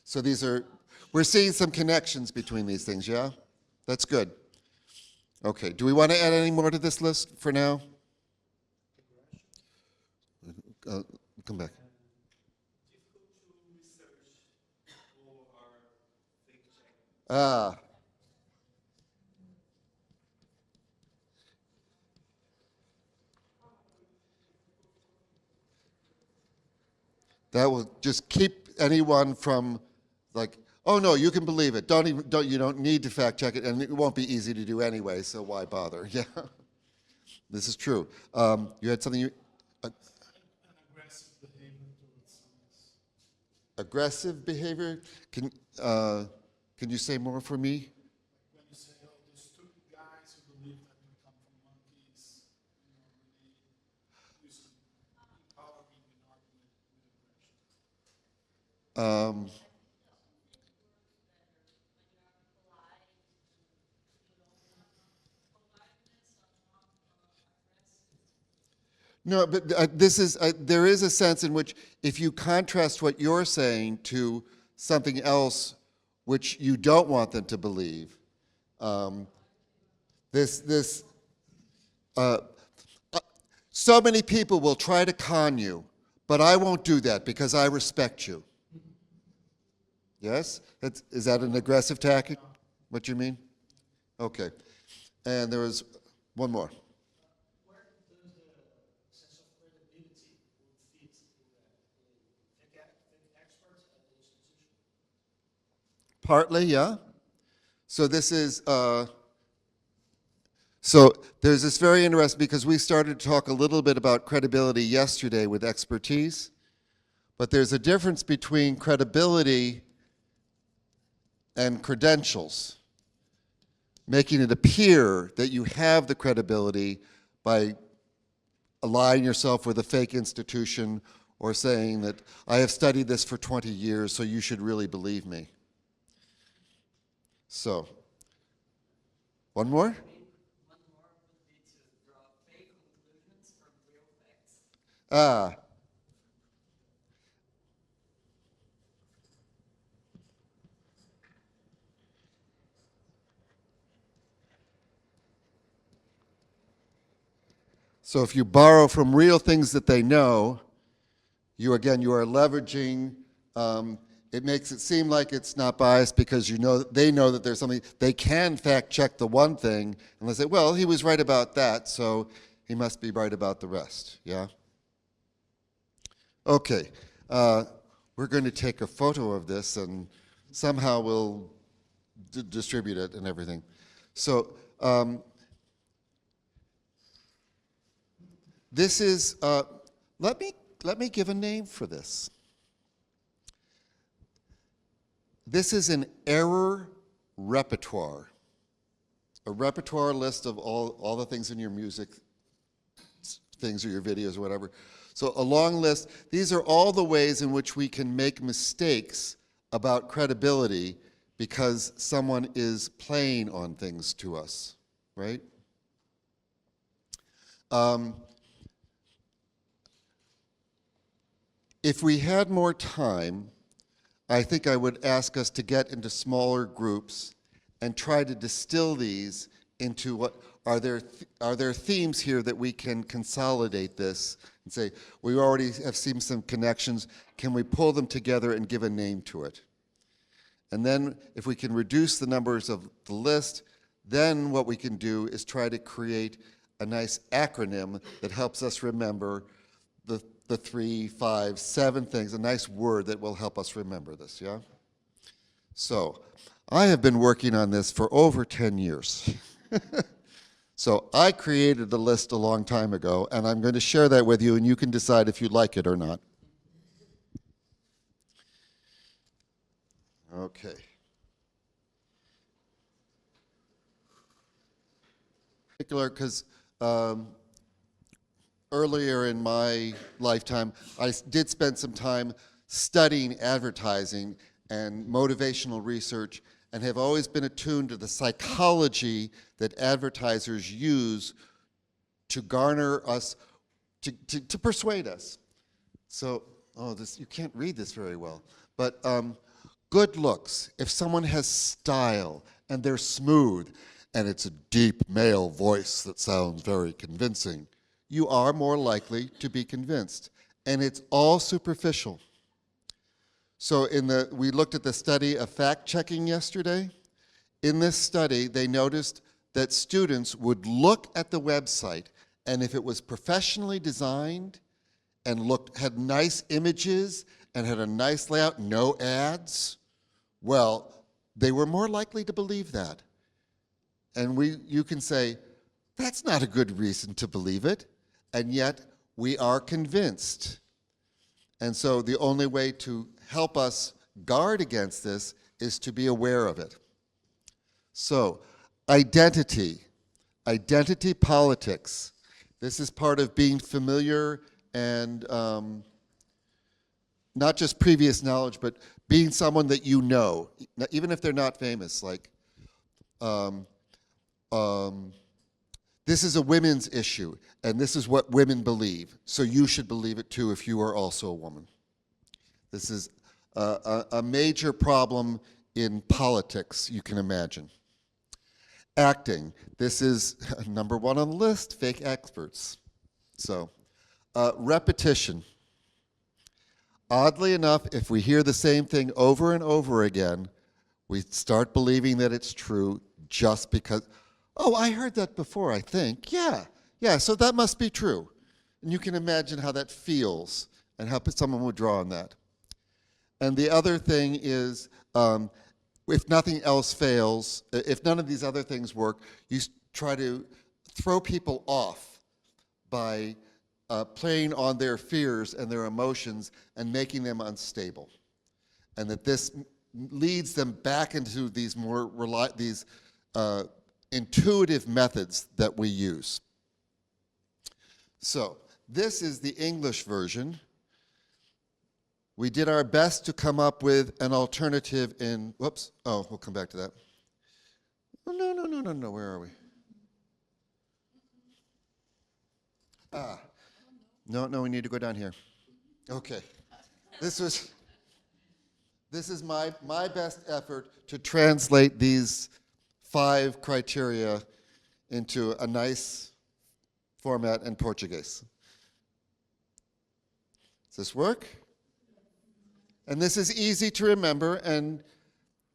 so these are, we're seeing some connections between these things, yeah? That's good. Okay, do we want to add any more to this list for now? Come back. That will just keep anyone from, like, oh no, you can believe it. You don't need to fact check it, and it won't be easy to do anyway, so why bother? Yeah, this is true. You had something you. Aggressive behavior? Can you say more for me? When you say, oh, those two guys who believe that we come from monkeys, really using empowering an argument with aggression. No, but this is, there is a sense in which if you contrast what you're saying to something else which you don't want them to believe, so many people will try to con you, but I won't do that because I respect you. Yes? Is that an aggressive tactic? What you mean? Okay. And there was one more. Partly, yeah. So this is, so there's this very interesting, because we started to talk a little bit about credibility yesterday with expertise, but there's a difference between credibility and credentials, making it appear that you have the credibility by allying yourself with a fake institution or saying that I have studied this for 20 years, so you should really believe me. So, one more? One more would be to draw fake conclusions from real facts. So if you borrow from real things that they know, you are leveraging, it makes it seem like it's not biased because they know that there's something, they can fact check the one thing, and they say, well, he was right about that, so he must be right about the rest, yeah? Okay, we're going to take a photo of this and somehow we'll distribute it and everything. So, this is, let me give a name for this. This is an error repertoire, a repertoire list of all the things in your music, things or your videos or whatever. So a long list. These are all the ways in which we can make mistakes about credibility because someone is playing on things to us, right? If we had more time, I think I would ask us to get into smaller groups and try to distill these into what are there themes here that we can consolidate this and say, we already have seen some connections, can we pull them together and give a name to it? And then if we can reduce the numbers of the list, then what we can do is try to create a nice acronym that helps us remember the 3, 5, 7 things, a nice word that will help us remember this, yeah? So, I have been working on this for over 10 years. So I created a list a long time ago, and I'm going to share that with you, and you can decide if you like it or not. Okay. Particular, because earlier in my lifetime, I did spend some time studying advertising and motivational research, and have always been attuned to the psychology that advertisers use to garner us, to persuade us. So, you can't read this very well, but good looks, if someone has style and they're smooth and it's a deep male voice that sounds very convincing, you are more likely to be convinced. And it's all superficial. So we looked at the study of fact-checking yesterday. In this study, they noticed that students would look at the website, and if it was professionally designed and had nice images and had a nice layout, no ads, well, they were more likely to believe that. And you can say, that's not a good reason to believe it, and yet we are convinced. And so the only way to help us guard against this is to be aware of it. So, identity politics. This is part of being familiar and not just previous knowledge, but being someone that you know, even if they're not famous, like this is a women's issue, and this is what women believe, so you should believe it too if you are also a woman. This is a major problem in politics, you can imagine. Acting, this is number 1 on the list, fake experts. So, repetition. Oddly enough, if we hear the same thing over and over again, we start believing that it's true just because, oh, I heard that before, I think. Yeah, so that must be true. And you can imagine how that feels and how someone would draw on that. And the other thing is, if nothing else fails, if none of these other things work, you try to throw people off by playing on their fears and their emotions and making them unstable. And that this leads them back into these intuitive methods that we use. So, this is the English version. We did our best to come up with an alternative in, whoops, oh, we'll come back to that. No, where are we? No, we need to go down here. Okay. This is my best effort to translate these 5 criteria into a nice format in Portuguese. Does this work? And this is easy to remember and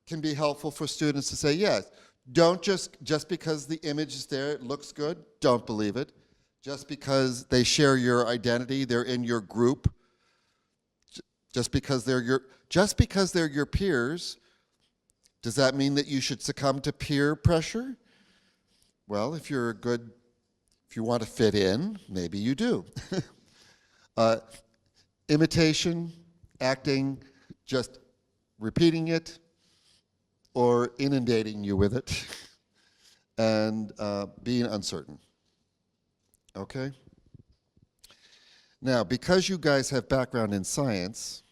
can be helpful for students to say, yes, don't just because the image is there, it looks good, don't believe it. Just because they share your identity, they're in your group, just because they're your peers, does that mean that you should succumb to peer pressure? Well, if you want to fit in, maybe you do. Imitation, acting, just repeating it or inundating you with it, and being uncertain. Okay? Now, because you guys have background in science,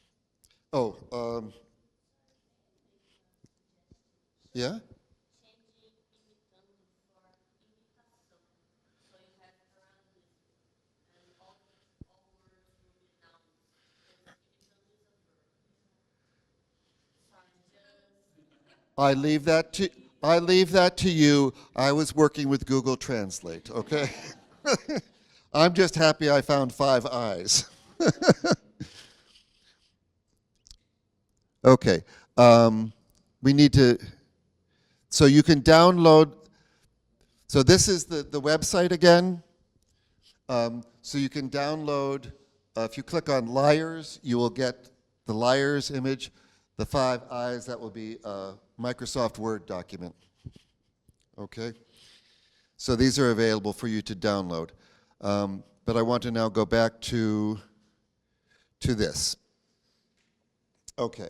yeah? I leave that I leave that to you. I was working with Google Translate, okay? I'm just happy I found 5 eyes. Okay. We need to, so you can download, so this is the website again. So you can download, if you click on liars, you will get the liars image. The 5 eyes, that will be a Microsoft Word document. Okay? So these are available for you to download. But I want to now go back to this. Okay.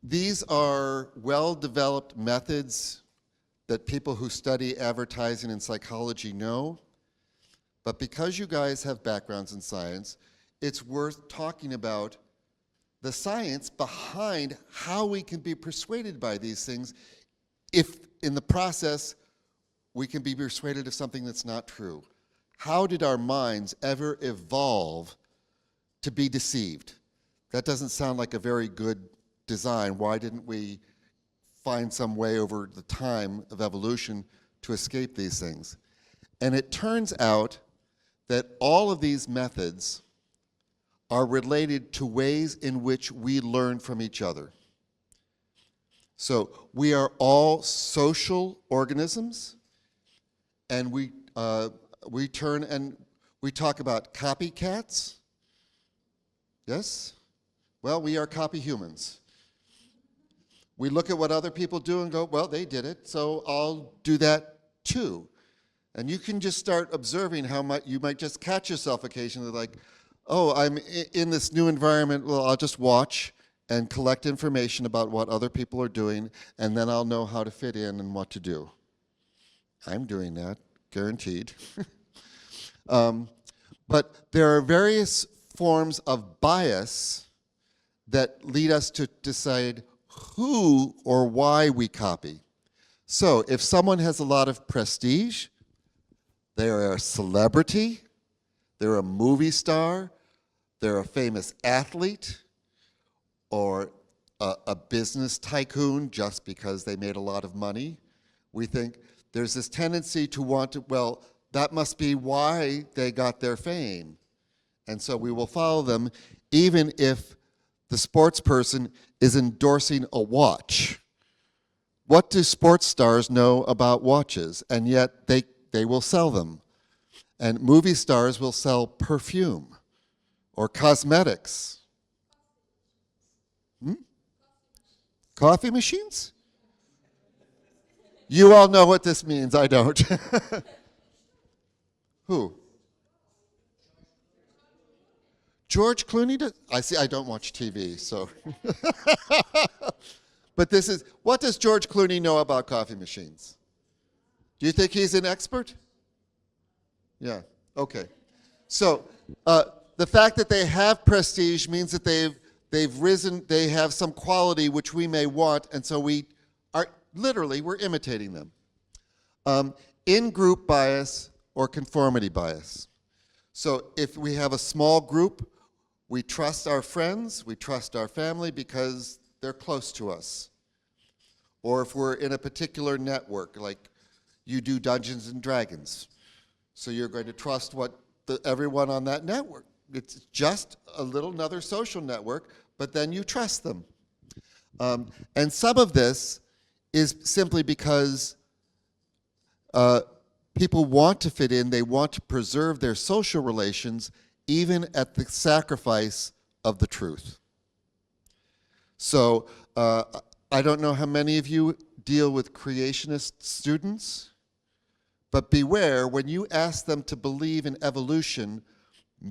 These are well-developed methods that people who study advertising and psychology know. But because you guys have backgrounds in science, it's worth talking about the science behind how we can be persuaded by these things if in the process we can be persuaded of something that's not true. How did our minds ever evolve to be deceived? That doesn't sound like a very good design. Why didn't we find some way over the time of evolution to escape these things? And it turns out that all of these methods are related to ways in which we learn from each other. So we are all social organisms, and we turn and we talk about copycats. Yes? Well, we are copy humans. We look at what other people do and go, well, they did it, so I'll do that too. And you can just start observing how much you might just catch yourself occasionally like, oh, I'm in this new environment, well, I'll just watch and collect information about what other people are doing, and then I'll know how to fit in and what to do. I'm doing that, guaranteed. But there are various forms of bias that lead us to decide who or why we copy. So if someone has a lot of prestige, they are a celebrity, they're a movie star, they're a famous athlete, or a business tycoon just because they made a lot of money, we think there's this tendency to want to, well, that must be why they got their fame. And so we will follow them even if the sports person is endorsing a watch. What do sports stars know about watches? And yet they will sell them. And movie stars will sell perfume or cosmetics. Coffee machines? You all know what this means, I don't. Who? George Clooney does? I see, I don't watch TV, so. But this is, what does George Clooney know about coffee machines? Do you think he's an expert? Yeah, okay. So the fact that they have prestige means that they've risen, they have some quality which we may want, and so we are, literally, we're imitating them. In-group bias or conformity bias. So if we have a small group, we trust our friends, we trust our family because they're close to us. Or if we're in a particular network, like you do Dungeons and Dragons, so you're going to trust what everyone on that network. It's just another social network, but then you trust them. And some of this is simply because people want to fit in, they want to preserve their social relations, even at the sacrifice of the truth. So I don't know how many of you deal with creationist students, but beware, when you ask them to believe in evolution,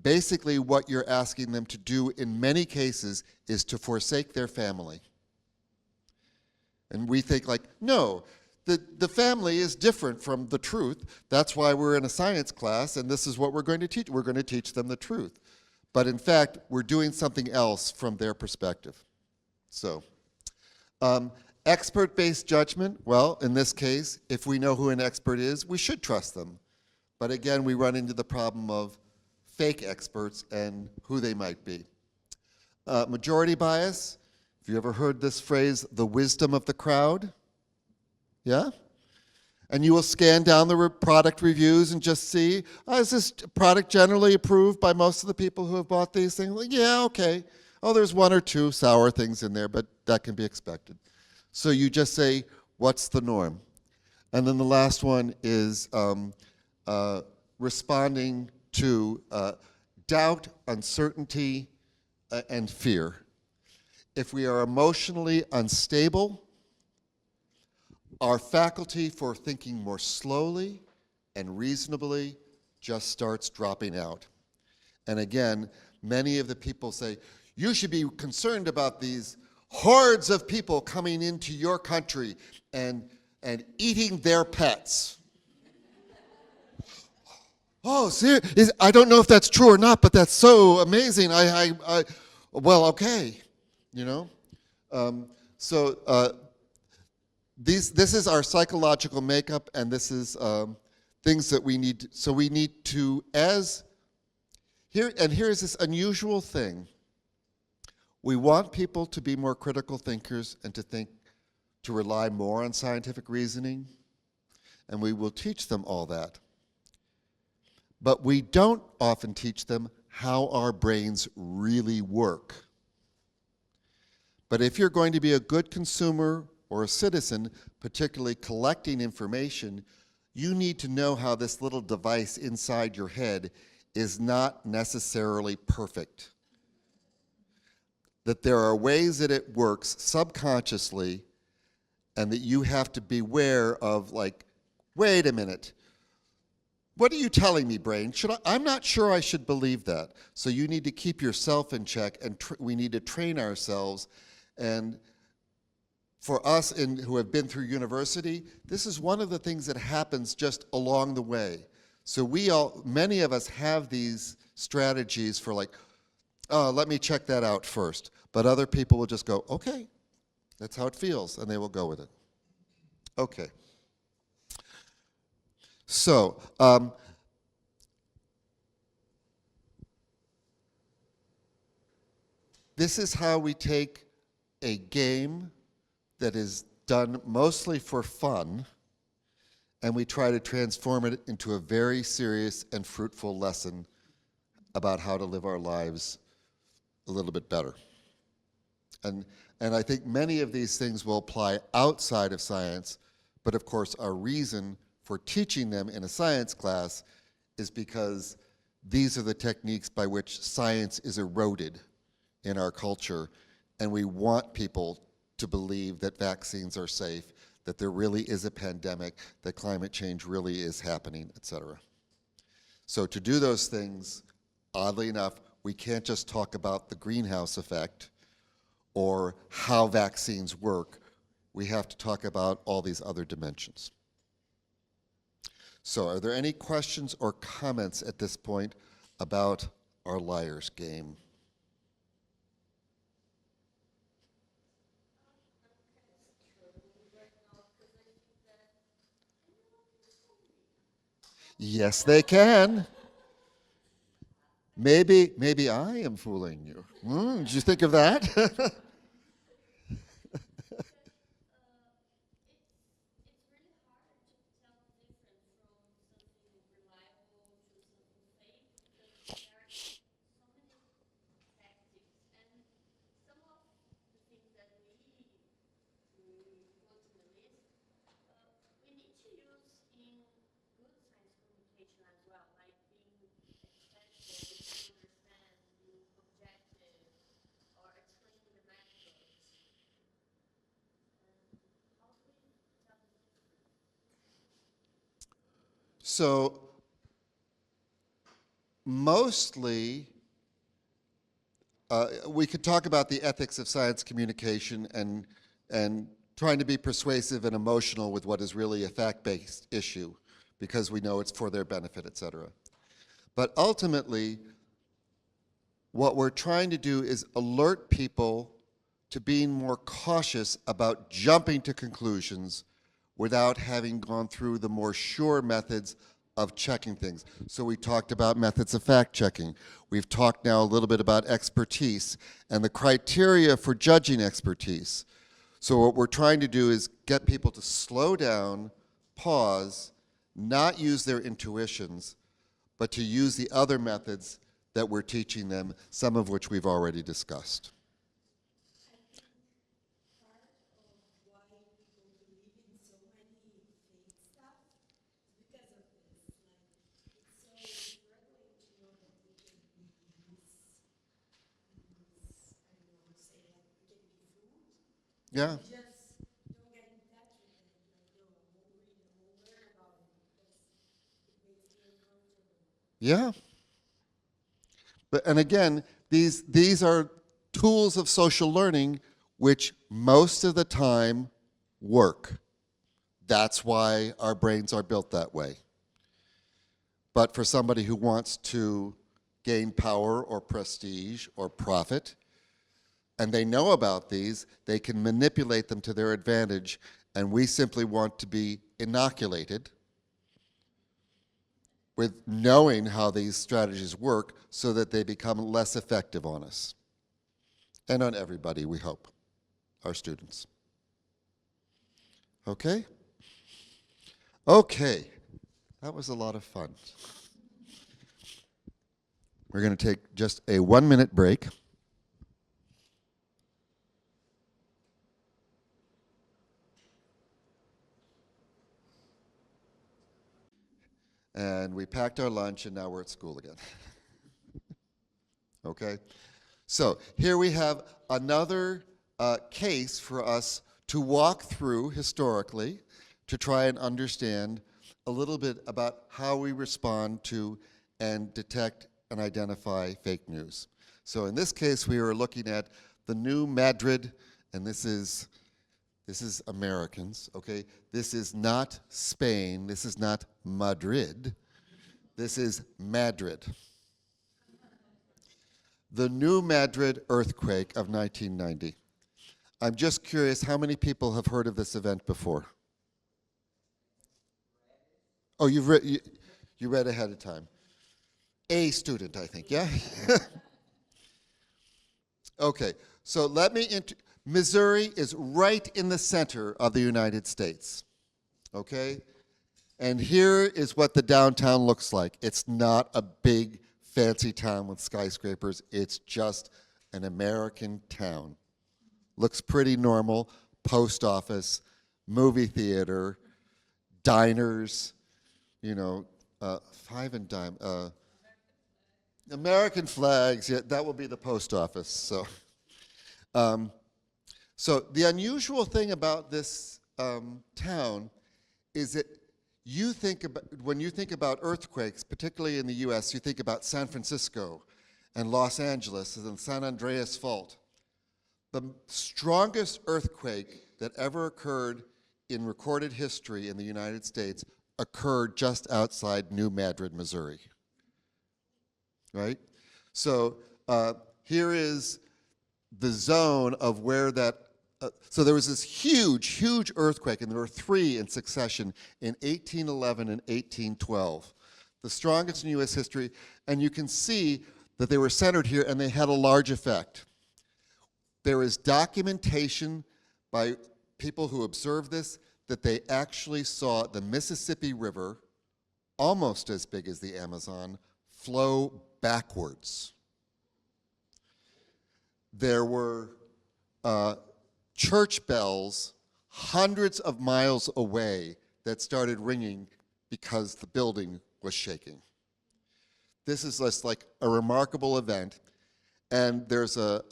basically what you're asking them to do in many cases is to forsake their family. And we think like, no, the family is different from the truth. That's why we're in a science class, and this is what we're going to teach. We're going to teach them the truth. But in fact, we're doing something else from their perspective. So, expert-based judgment, well, in this case, if we know who an expert is, we should trust them. But again, we run into the problem of fake experts and who they might be. Majority bias, Have you ever heard this phrase, the wisdom of the crowd? Yeah? And you will scan down the product reviews and just see, is this product generally approved by most of the people who have bought these things? Like, yeah, okay. Oh, there's one or two sour things in there, but that can be expected. So you just say, what's the norm? And then the last one is responding to doubt, uncertainty, and fear. If we are emotionally unstable, our faculty for thinking more slowly and reasonably just starts dropping out. And again, many of the people say, you should be concerned about these hordes of people coming into your country and eating their pets. Oh, I don't know if that's true or not, but that's so amazing. Well, okay, you know. This is our psychological makeup, and this is things that we need. So we need to, here is this unusual thing. We want people to be more critical thinkers and to rely more on scientific reasoning, and we will teach them all that. But we don't often teach them how our brains really work. But if you're going to be a good consumer or a citizen, particularly collecting information, you need to know how this little device inside your head is not necessarily perfect. That there are ways that it works subconsciously, and that you have to beware of, like, wait a minute, what are you telling me, brain? I'm not sure I should believe that. So you need to keep yourself in check, and we need to train ourselves. And for us who have been through university, this is one of the things that happens just along the way. So many of us have these strategies for, like, oh, let me check that out first. But other people will just go, okay, that's how it feels, and they will go with it. Okay. So, this is how we take a game that is done mostly for fun, and we try to transform it into a very serious and fruitful lesson about how to live our lives a little bit better. And I think many of these things will apply outside of science, but of course our reason for teaching them in a science class is because these are the techniques by which science is eroded in our culture, and we want people to believe that vaccines are safe, that there really is a pandemic, that climate change really is happening, etc. So to do those things, oddly enough, we can't just talk about the greenhouse effect or how vaccines work. We have to talk about all these other dimensions. So are there any questions or comments at this point about our liar's game? Yes, they can. Maybe I am fooling you. Did you think of that? So mostly, we could talk about the ethics of science communication and trying to be persuasive and emotional with what is really a fact-based issue, because we know it's for their benefit, et cetera. But ultimately, what we're trying to do is alert people to being more cautious about jumping to conclusions without having gone through the more sure methods of checking things. So we talked about methods of fact checking. We've talked now a little bit about expertise and the criteria for judging expertise. So what we're trying to do is get people to slow down, pause, not use their intuitions, but to use the other methods that we're teaching them, some of which we've already discussed. Yeah. Yeah. But, and again, these are tools of social learning which most of the time work. That's why our brains are built that way. But for somebody who wants to gain power or prestige or profit, and they know about these, they can manipulate them to their advantage, and we simply want to be inoculated with knowing how these strategies work so that they become less effective on us. And on everybody, we hope, our students. Okay? Okay, that was a lot of fun. We're going to take just a 1-minute break. And we packed our lunch, and now we're at school again. Okay? So here we have another case for us to walk through historically to try and understand a little bit about how we respond to and detect and identify fake news. So in this case, we are looking at the New Madrid, and this is Americans, okay? This is not Spain, this is not Madrid, this is Madrid. The New Madrid earthquake of 1990. I'm just curious, how many people have heard of this event before? Oh, you read ahead of time. A student, I think, yeah? Okay, so let me Missouri is right in the center of the United States, okay? And here is what the downtown looks like. It's not a big, fancy town with skyscrapers. It's just an American town. Looks pretty normal. Post office, movie theater, diners, you know, five and dime. American flags, yeah, that will be the post office, so. So the unusual thing about this town is that when you think about earthquakes, particularly in the US, you think about San Francisco and Los Angeles and San Andreas Fault. The strongest earthquake that ever occurred in recorded history in the United States occurred just outside New Madrid, Missouri. Right? So here is the zone of where that, so there was this huge earthquake, and there were 3 in succession in 1811 and 1812. The strongest in US history, and you can see that they were centered here and they had a large effect. There is documentation by people who observed this that they actually saw the Mississippi River, almost as big as the Amazon, flow backwards. There were church bells hundreds of miles away that started ringing because the building was shaking. This is just like a remarkable event, and there's a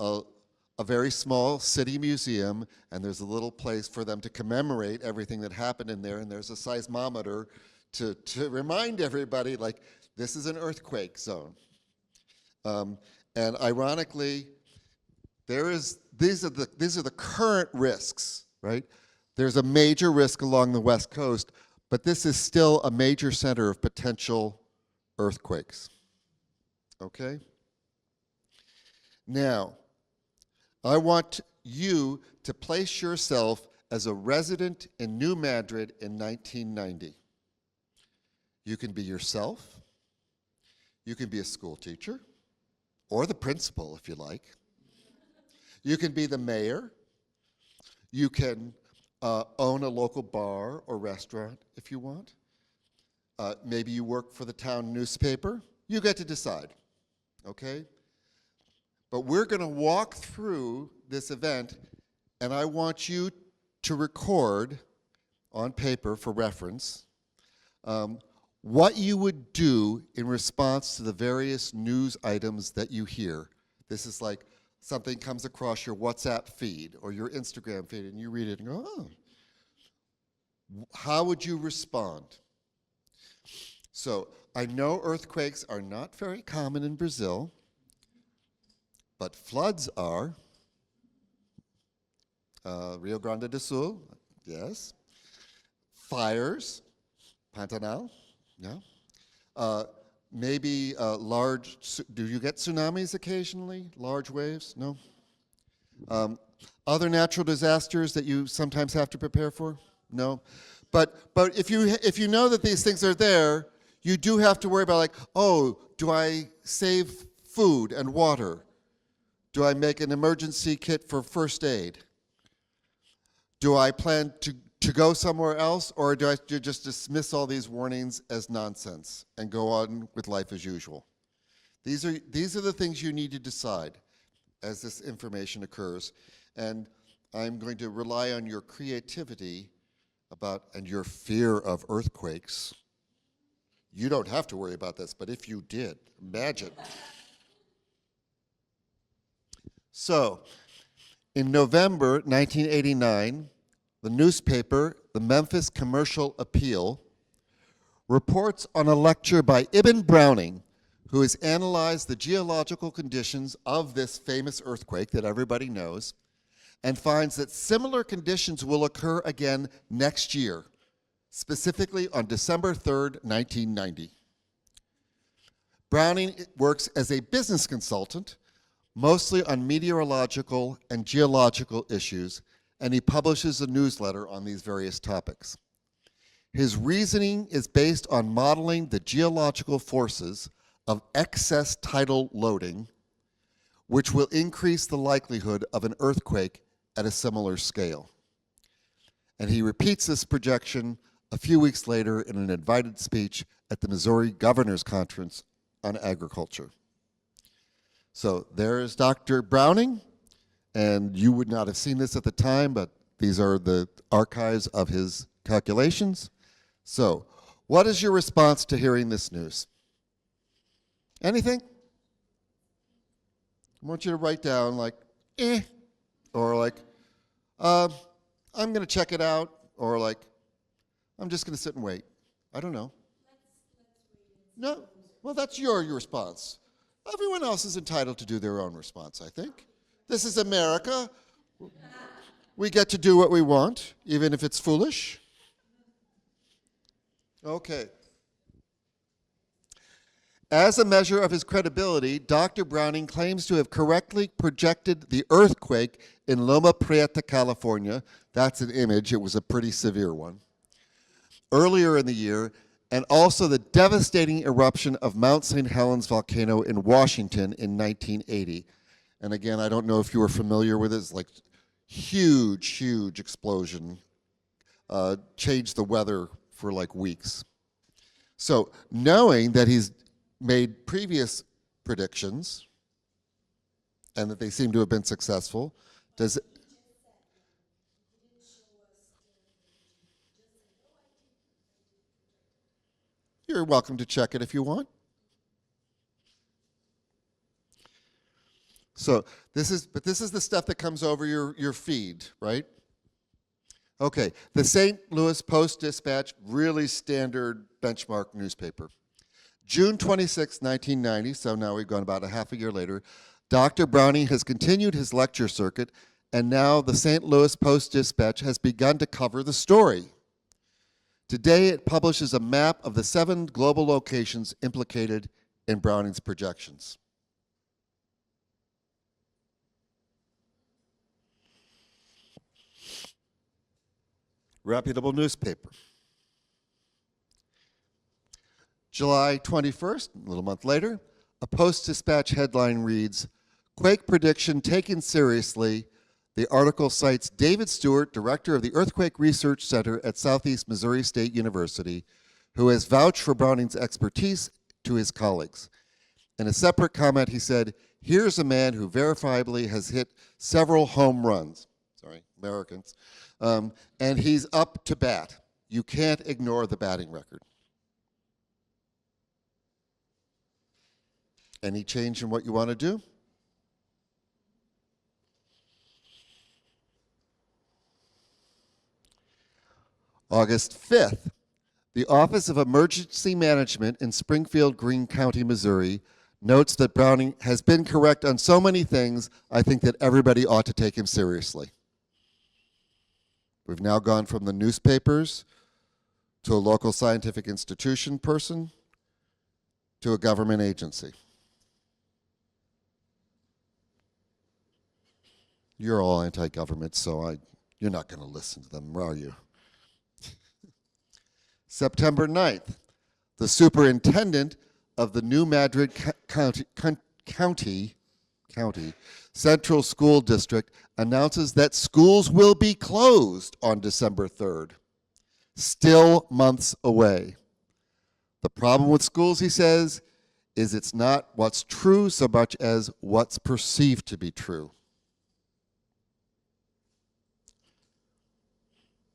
very small city museum, and there's a little place for them to commemorate everything that happened in there, and there's a seismometer to remind everybody, like, this is an earthquake zone. And ironically, these are the current risks, right? There's a major risk along the West Coast, but this is still a major center of potential earthquakes. Okay? Now, I want you to place yourself as a resident in New Madrid in 1990. You can be yourself. You can be a school teacher, or the principal if you like. You can be the mayor. You can own a local bar or restaurant if you want. Maybe you work for the town newspaper. You get to decide, okay? But we're going to walk through this event, and I want you to record on paper for reference what you would do in response to the various news items that you hear. This is like something comes across your WhatsApp feed or your Instagram feed, and you read it and go, oh. How would you respond? So I know earthquakes are not very common in Brazil, but floods are. Rio Grande do Sul, yes. Fires, Pantanal, yeah. Maybe large, do you get tsunamis occasionally? Large waves? No? Other natural disasters that you sometimes have to prepare for? No? But if you know that these things are there, you do have to worry about, like, oh, do I save food and water? Do I make an emergency kit for first aid? Do I plan to go somewhere else, or do I just dismiss all these warnings as nonsense and go on with life as usual? These are the things you need to decide as this information occurs, and I'm going to rely on your creativity and your fear of earthquakes. You don't have to worry about this, but if you did, imagine. So, in November 1989, the newspaper, the Memphis Commercial Appeal, reports on a lecture by Ibn Browning, who has analyzed the geological conditions of this famous earthquake that everybody knows, and finds that similar conditions will occur again next year, specifically on December 3rd, 1990. Browning works as a business consultant, mostly on meteorological and geological issues, and he publishes a newsletter on these various topics. His reasoning is based on modeling the geological forces of excess tidal loading, which will increase the likelihood of an earthquake at a similar scale. And he repeats this projection a few weeks later in an invited speech at the Missouri Governor's Conference on Agriculture. So there is Dr. Browning, and you would not have seen this at the time, but these are the archives of his calculations. So, what is your response to hearing this news? Anything? I want you to write down like, or like, I'm going to check it out, or like, I'm just going to sit and wait. I don't know. No, well, that's your response. Everyone else is entitled to do their own response, I think. This is America. We get to do what we want, even if it's foolish. Okay. As a measure of his credibility, Dr. Browning claims to have correctly projected the earthquake in Loma Prieta, California. That's an image. It was a pretty severe one. Earlier in the year, and also the devastating eruption of Mount St. Helens volcano in Washington in 1980. And again, I don't know if you were familiar with it. It's like huge, huge explosion. Changed the weather for like weeks. So knowing that he's made previous predictions and that they seem to have been successful, does it? You're welcome to check it if you want. So this is the stuff that comes over your feed, right? Okay, the St. Louis Post-Dispatch, really standard benchmark newspaper. June 26, 1990, so now we've gone about a half a year later, Dr. Browning has continued his lecture circuit, and now the St. Louis Post-Dispatch has begun to cover the story. Today, it publishes a map of the 7 global locations implicated in Browning's projections. Reputable newspaper. July 21st, a little month later, a Post-Dispatch headline reads, "Quake prediction taken seriously." The article cites David Stewart, director of the Earthquake Research Center at Southeast Missouri State University, who has vouched for Browning's expertise to his colleagues. In a separate comment, he said, "Here's a man who verifiably has hit several home runs," sorry, Americans, "and he's up to bat. You can't ignore the batting record." Any change in what you want to do? August 5th, the Office of Emergency Management in Springfield, Greene County, Missouri, notes that Browning has been correct on so many things, I think that everybody ought to take him seriously. We've now gone from the newspapers to a local scientific institution person to a government agency. You're all anti-government, so you're not going to listen to them, are you? September 9th, the superintendent of the New Madrid County Central School District announces that schools will be closed on December 3rd. Still months away. The problem with schools, he says, is it's not what's true so much as what's perceived to be true.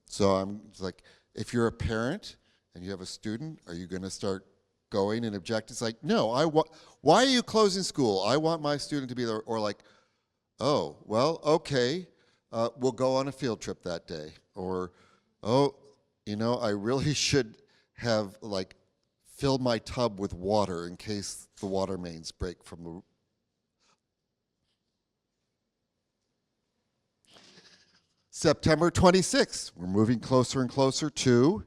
So I'm like, if you're a parent and you have a student, are you going to start going and object? It's like, no, why are you closing school? I want my student to be there. Or like, oh, well, okay, we'll go on a field trip that day. Or, oh, you know, I really should have like filled my tub with water in case the water mains break from the. September 26th, we're moving closer and closer to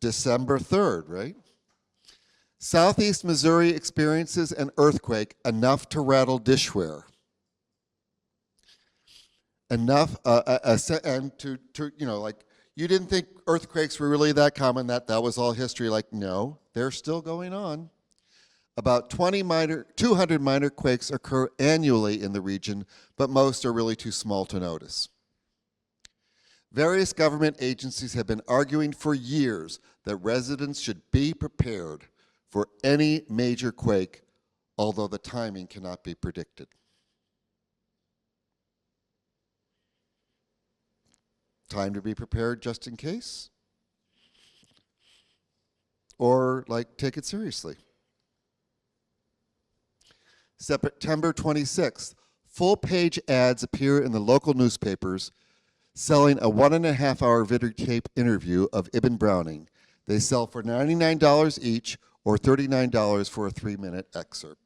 December 3rd, right? Southeast Missouri experiences an earthquake enough to rattle dishware. Enough, and to you know, like, you didn't think earthquakes were really that common, that was all history. Like, no, they're still going on. About 200 minor quakes occur annually in the region, but most are really too small to notice. Various government agencies have been arguing for years that residents should be prepared for any major quake, although the timing cannot be predicted. Time to be prepared just in case? Or, like, take it seriously? September 26th, full-page ads appear in the local newspapers selling a 1.5-hour videotape interview of Ibn Browning. They sell for $99 each or $39 for a 3-minute excerpt.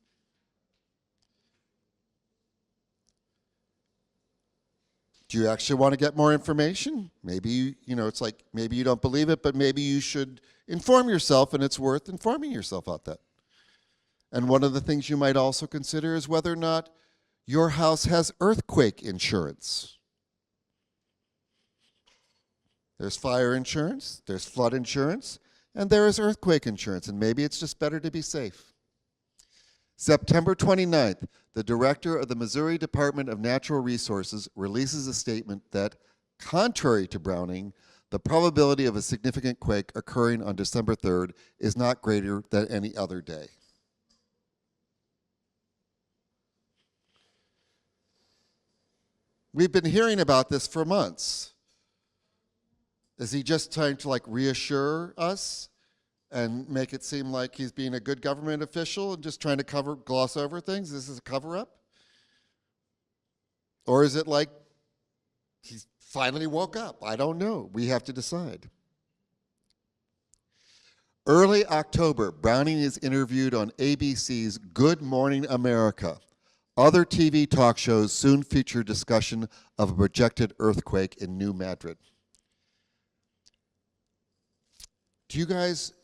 Do you actually want to get more information? Maybe, you know, it's like, maybe you don't believe it, but maybe you should inform yourself, and it's worth informing yourself about that. And one of the things you might also consider is whether or not your house has earthquake insurance. There's fire insurance, there's flood insurance, and there is earthquake insurance, and maybe it's just better to be safe. September 29th, the director of the Missouri Department of Natural Resources releases a statement that, contrary to Browning, the probability of a significant quake occurring on December 3rd is not greater than any other day. We've been hearing about this for months. Is he just trying to like reassure us and make it seem like he's being a good government official and just trying to gloss over things? This is a cover-up? Or is it like he's finally woke up? I don't know. We have to decide. Early October, Browning is interviewed on ABC's Good Morning America. Other TV talk shows soon feature discussion of a projected earthquake in New Madrid. Do you guys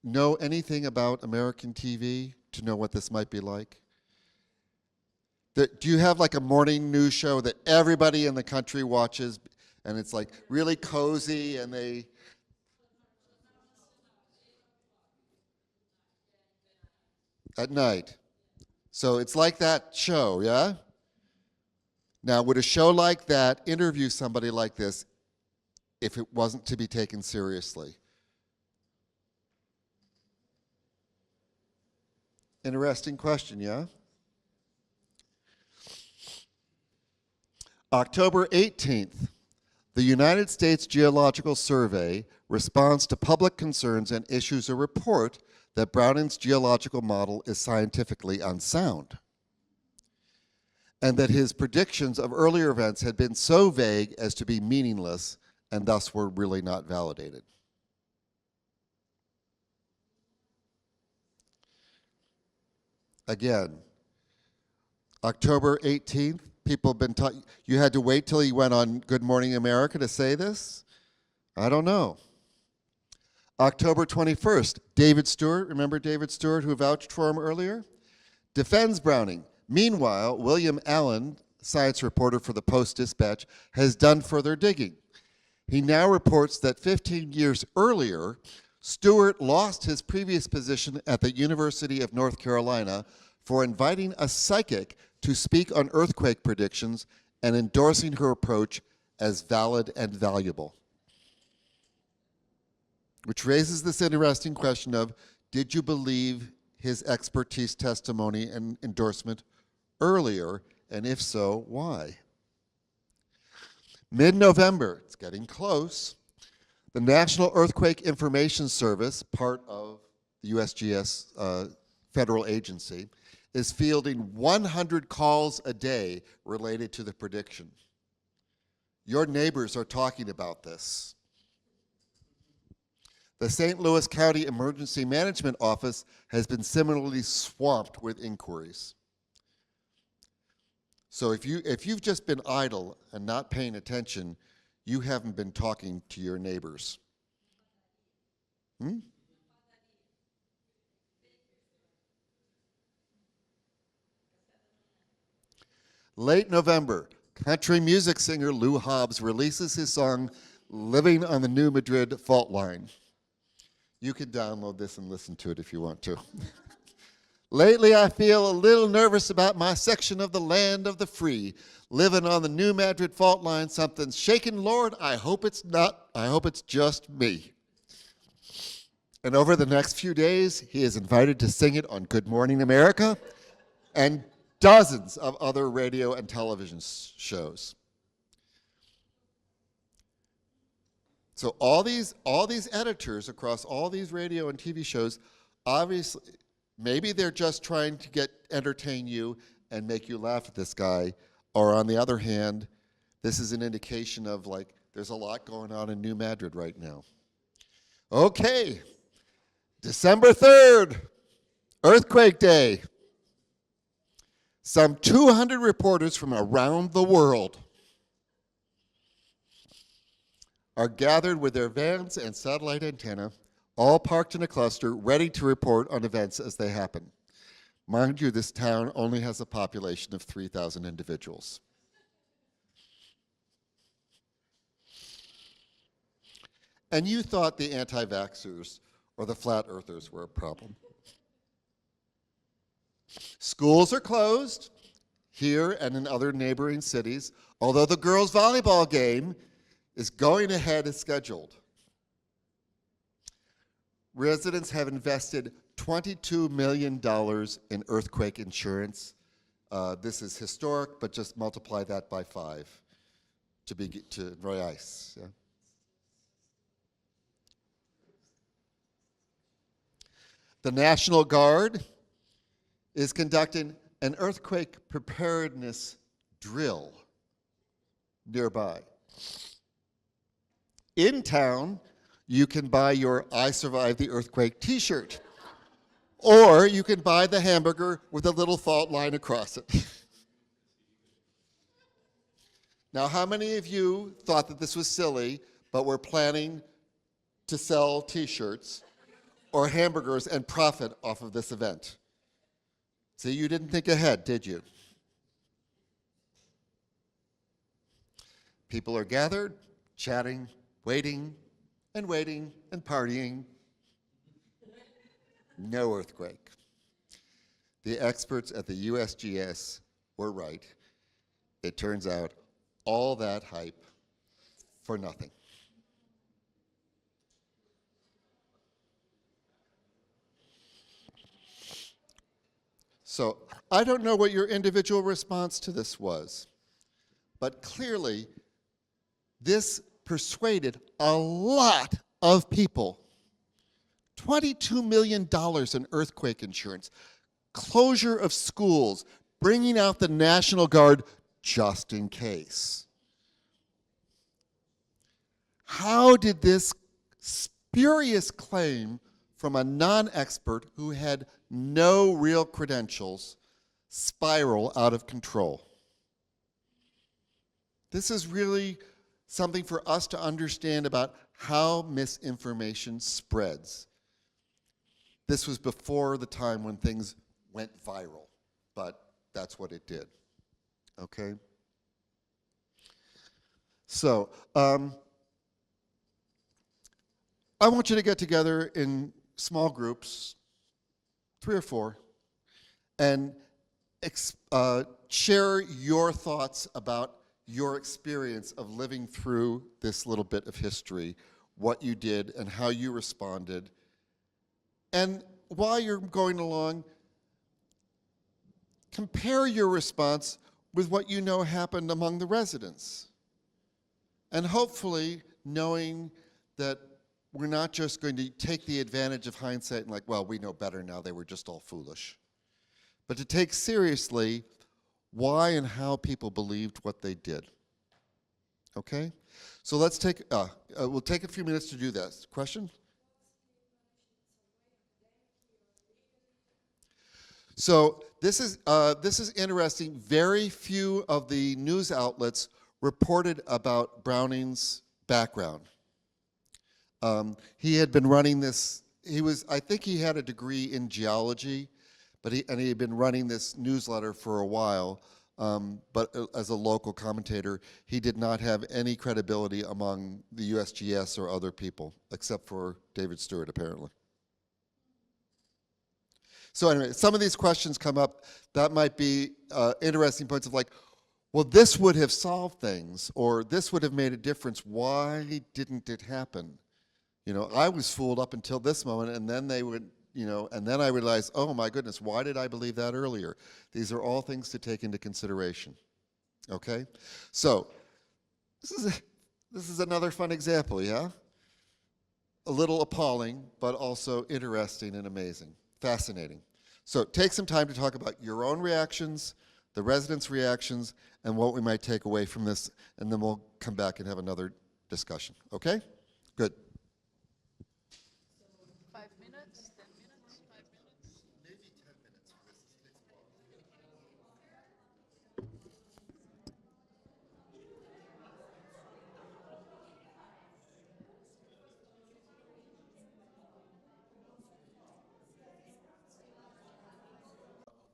know anything about American TV to know what this might be like? Do you have like a morning news show that everybody in the country watches, and it's like really cozy, and they... at night. So it's like that show, yeah? Now, would a show like that interview somebody like this if it wasn't to be taken seriously? Interesting question, yeah? October 18th, the United States Geological Survey responds to public concerns and issues a report that Browning's geological model is scientifically unsound, and that his predictions of earlier events had been so vague as to be meaningless and thus were really not validated. Again, October 18th, people have been talking. You had to wait till he went on Good Morning America to say this? I don't know. October 21st, David Stewart, remember David Stewart who vouched for him earlier? Defends Browning. Meanwhile, William Allen, science reporter for the Post-Dispatch, has done further digging. He now reports that 15 years earlier, Stewart lost his previous position at the University of North Carolina for inviting a psychic to speak on earthquake predictions and endorsing her approach as valid and valuable. Which raises this interesting question of, did you believe his expertise, testimony, and endorsement earlier, and if so, why? Mid-November, it's getting close, the National Earthquake Information Service, part of the USGS federal agency, is fielding 100 calls a day related to the prediction. Your neighbors are talking about this. The St. Louis County Emergency Management Office has been similarly swamped with inquiries. So if you've just been idle and not paying attention, you haven't been talking to your neighbors. Late November, country music singer Lou Hobbs releases his song, Living on the New Madrid Fault Line. You can download this and listen to it if you want to. Lately, I feel a little nervous about my section of the land of the free. Living on the New Madrid Fault Line, something's shaking, Lord. I hope it's not. I hope it's just me. And over the next few days, he is invited to sing it on Good Morning America and dozens of other radio and television shows. So all these editors across all these radio and TV shows, obviously, maybe they're just trying to entertain you and make you laugh at this guy, or on the other hand, this is an indication of like, there's a lot going on in New Madrid right now. Okay, December 3rd, Earthquake Day. Some 200 reporters from around the world are gathered with their vans and satellite antenna, all parked in a cluster, ready to report on events as they happen. Mind you, this town only has a population of 3,000 individuals. And you thought the anti-vaxxers or the flat earthers were a problem. Schools are closed here and in other neighboring cities, although the girls' volleyball game is going ahead as scheduled. Residents have invested $22 million in earthquake insurance. This is historic, but just multiply that by 5 to reais. Yeah. The National Guard is conducting an earthquake preparedness drill nearby. In town, you can buy your I Survived the Earthquake t-shirt, or you can buy the hamburger with a little fault line across it. Now, how many of you thought that this was silly, but were planning to sell t-shirts or hamburgers and profit off of this event? See, you didn't think ahead, did you? People are gathered, chatting, waiting and partying. No earthquake. the experts at the USGS were right. It turns out all that hype for nothing. So I don't know what your individual response to this was, but clearly this persuaded a lot of people. $22 million in earthquake insurance, closure of schools, bringing out the National Guard just in case. How did this spurious claim from a non-expert who had no real credentials spiral out of control? This is really something for us to understand about how misinformation spreads. This was before the time when things went viral, but that's what it did. Okay? So, I want you to get together in small groups, 3 or 4, and share your thoughts about your experience of living through this little bit of history, what you did and how you responded. And while you're going along, compare your response with what you know happened among the residents. And hopefully knowing that we're not just going to take the advantage of hindsight and like, well, we know better now, they were just all foolish. But to take seriously why and how people believed what they did. Okay? So let's take, we'll take a few minutes to do this. Question? So this is interesting. Very few of the news outlets reported about Browning's background. He had been running this, I think he had a degree in geology, but he had been running this newsletter for a while, but as a local commentator, he did not have any credibility among the USGS or other people, except for David Stewart, apparently. So anyway, some of these questions come up that might be interesting points of like, well, this would have solved things, or this would have made a difference. Why didn't it happen? You know, I was fooled up until this moment, and then they would, you know, and then I realized, oh my goodness, why did I believe that earlier? These are all things to take into consideration. Okay? So, this is another fun example, yeah? A little appalling, but also interesting and amazing. Fascinating. So take some time to talk about your own reactions, the residents' reactions, and what we might take away from this, and then we'll come back and have another discussion. Okay? Good. 5 minutes, 10 minutes, 5 minutes? Maybe 10 minutes for this.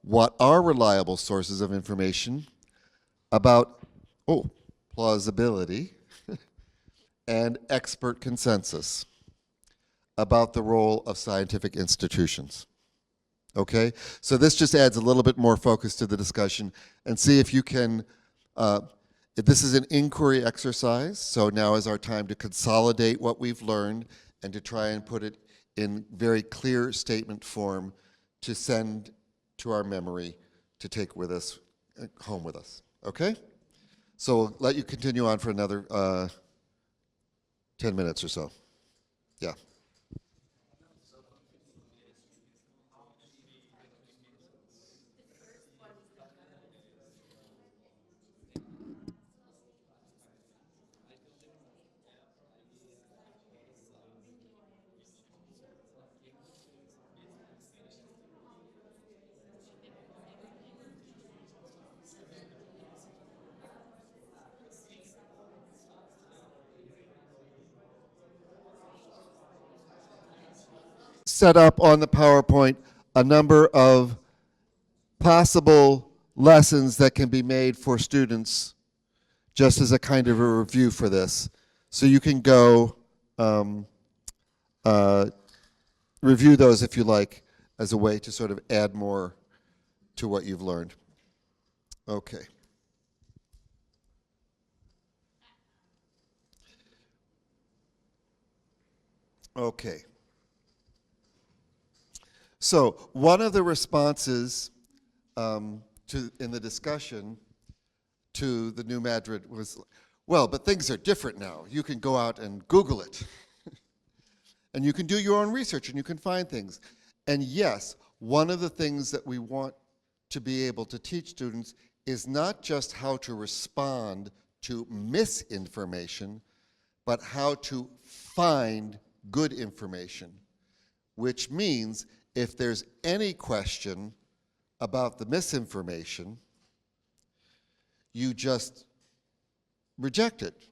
What are reliable sources of information about, plausibility and expert consensus about the role of scientific institutions? Okay, so this just adds a little bit more focus to the discussion, and see if you can, if this is an inquiry exercise, so now is our time to consolidate what we've learned and to try and put it in very clear statement form to send to our memory to take with us, home with us, okay? So we'll let you continue on for another 10 minutes or so. Yeah. Set up on the PowerPoint a number of possible lessons that can be made for students just as a kind of a review for this. So you can go review those if you like as a way to sort of add more to what you've learned. Okay. Okay. So one of the responses in the discussion to the New Madrid was, well, but things are different now. You can go out and Google it. And you can do your own research and you can find things. And yes, one of the things that we want to be able to teach students is not just how to respond to misinformation, but how to find good information, which means if there's any question about the misinformation, you just reject it,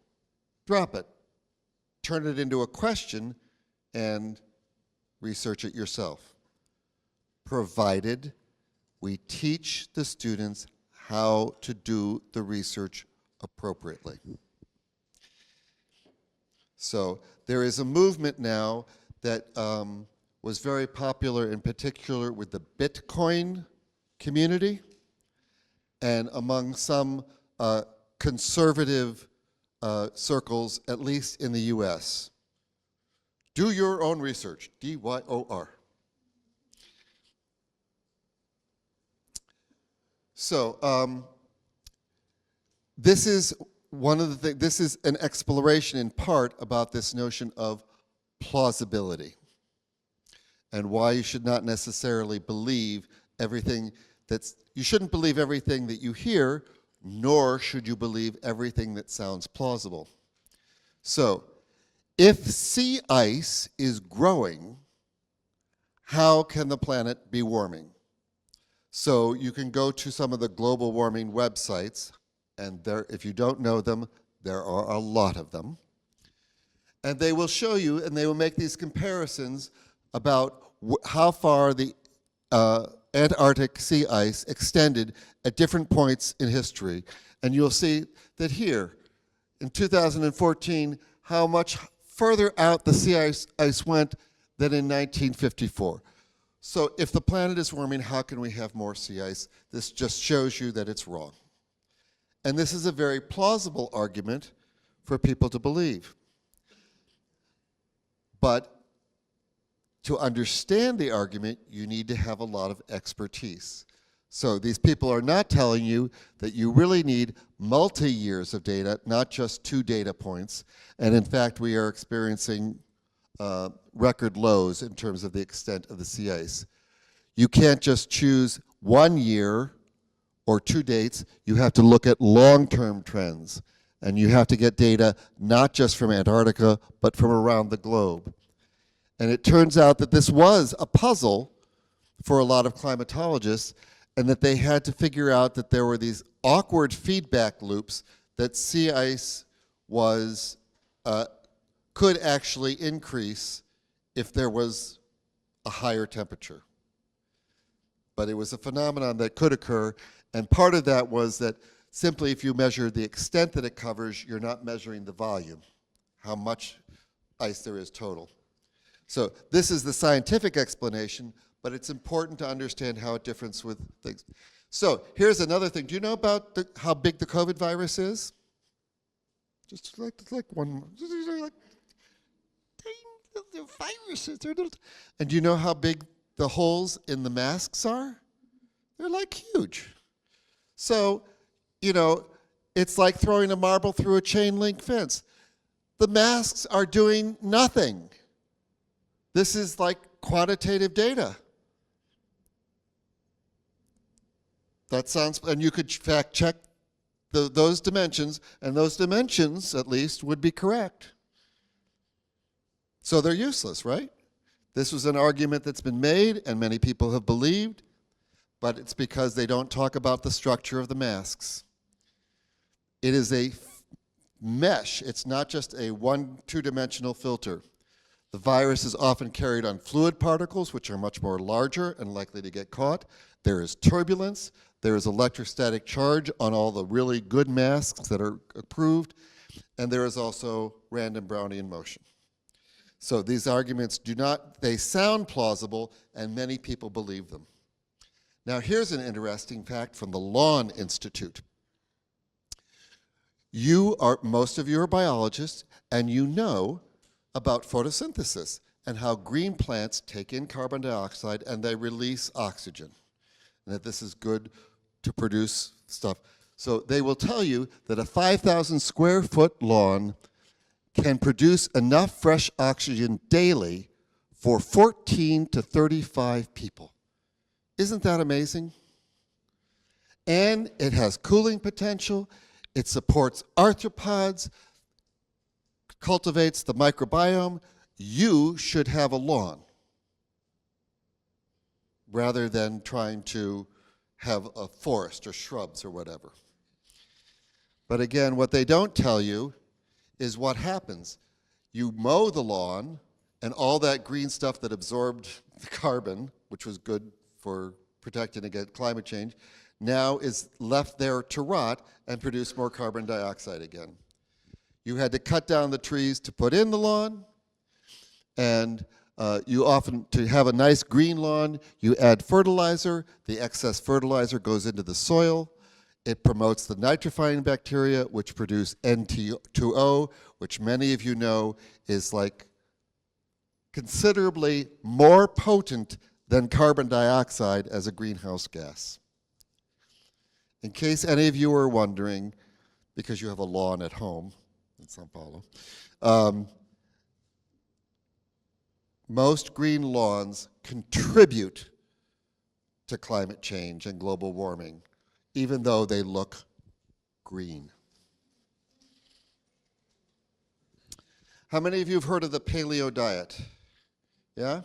drop it, turn it into a question, and research it yourself, provided we teach the students how to do the research appropriately. So there is a movement now that was very popular, in particular with the Bitcoin community and among some conservative circles, at least in the US. Do your own research, DYOR. So this is one of the things, this is an exploration in part about this notion of plausibility and why you should not necessarily believe everything you shouldn't believe everything that you hear, nor should you believe everything that sounds plausible. So, if sea ice is growing, how can the planet be warming? So you can go to some of the global warming websites, and there, if you don't know them, there are a lot of them. And they will show you, and they will make these comparisons about how far the Antarctic sea ice extended at different points in history. And you'll see that here, in 2014, how much further out the sea ice went than in 1954. So if the planet is warming, how can we have more sea ice? This just shows you that it's wrong. And this is a very plausible argument for people to believe. But to understand the argument, you need to have a lot of expertise. So these people are not telling you that you really need multi-years of data, not just 2 data points. And in fact, we are experiencing record lows in terms of the extent of the sea ice. You can't just choose 1 year or 2 dates. You have to look at long-term trends. And you have to get data not just from Antarctica, but from around the globe. And it turns out that this was a puzzle for a lot of climatologists, and that they had to figure out that there were these awkward feedback loops that sea ice was, could actually increase if there was a higher temperature. But it was a phenomenon that could occur, and part of that was that simply if you measure the extent that it covers, you're not measuring the volume, how much ice there is total. So this is the scientific explanation, but it's important to understand how it differs with things. So here's another thing. Do you know about how big the COVID virus is? Just like one, like the viruses. And do you know how big the holes in the masks are? They're like huge. So, you know, it's like throwing a marble through a chain link fence. The masks are doing nothing. This is like quantitative data. That sounds, and you could fact check those dimensions, and those dimensions, at least, would be correct. So they're useless, right? This was an argument that's been made, and many people have believed, but it's because they don't talk about the structure of the masks. It is a mesh. It's not just a two-dimensional filter. The virus is often carried on fluid particles, which are much more larger and likely to get caught. There is turbulence. There is electrostatic charge on all the really good masks that are approved. And there is also random Brownian motion. So these arguments they sound plausible, and many people believe them. Now here's an interesting fact from the Lawn Institute. Most of you are biologists, and you know about photosynthesis and how green plants take in carbon dioxide and they release oxygen, and that this is good to produce stuff. So they will tell you that a 5,000 square foot lawn can produce enough fresh oxygen daily for 14 to 35 people. Isn't that amazing? And it has cooling potential. It supports arthropods, cultivates the microbiome. You should have a lawn rather than trying to have a forest or shrubs or whatever. But again, what they don't tell you is what happens. You mow the lawn, and all that green stuff that absorbed the carbon, which was good for protecting against climate change, now is left there to rot and produce more carbon dioxide again. You had to cut down the trees to put in the lawn, and you often, to have a nice green lawn, you add fertilizer. The excess fertilizer goes into the soil. It promotes the nitrifying bacteria, which produce N2O, which many of you know is like considerably more potent than carbon dioxide as a greenhouse gas. In case any of you are wondering, because you have a lawn at home in Sao Paulo, most green lawns contribute to climate change and global warming, even though they look green. How many of you have heard of the paleo diet? Yeah?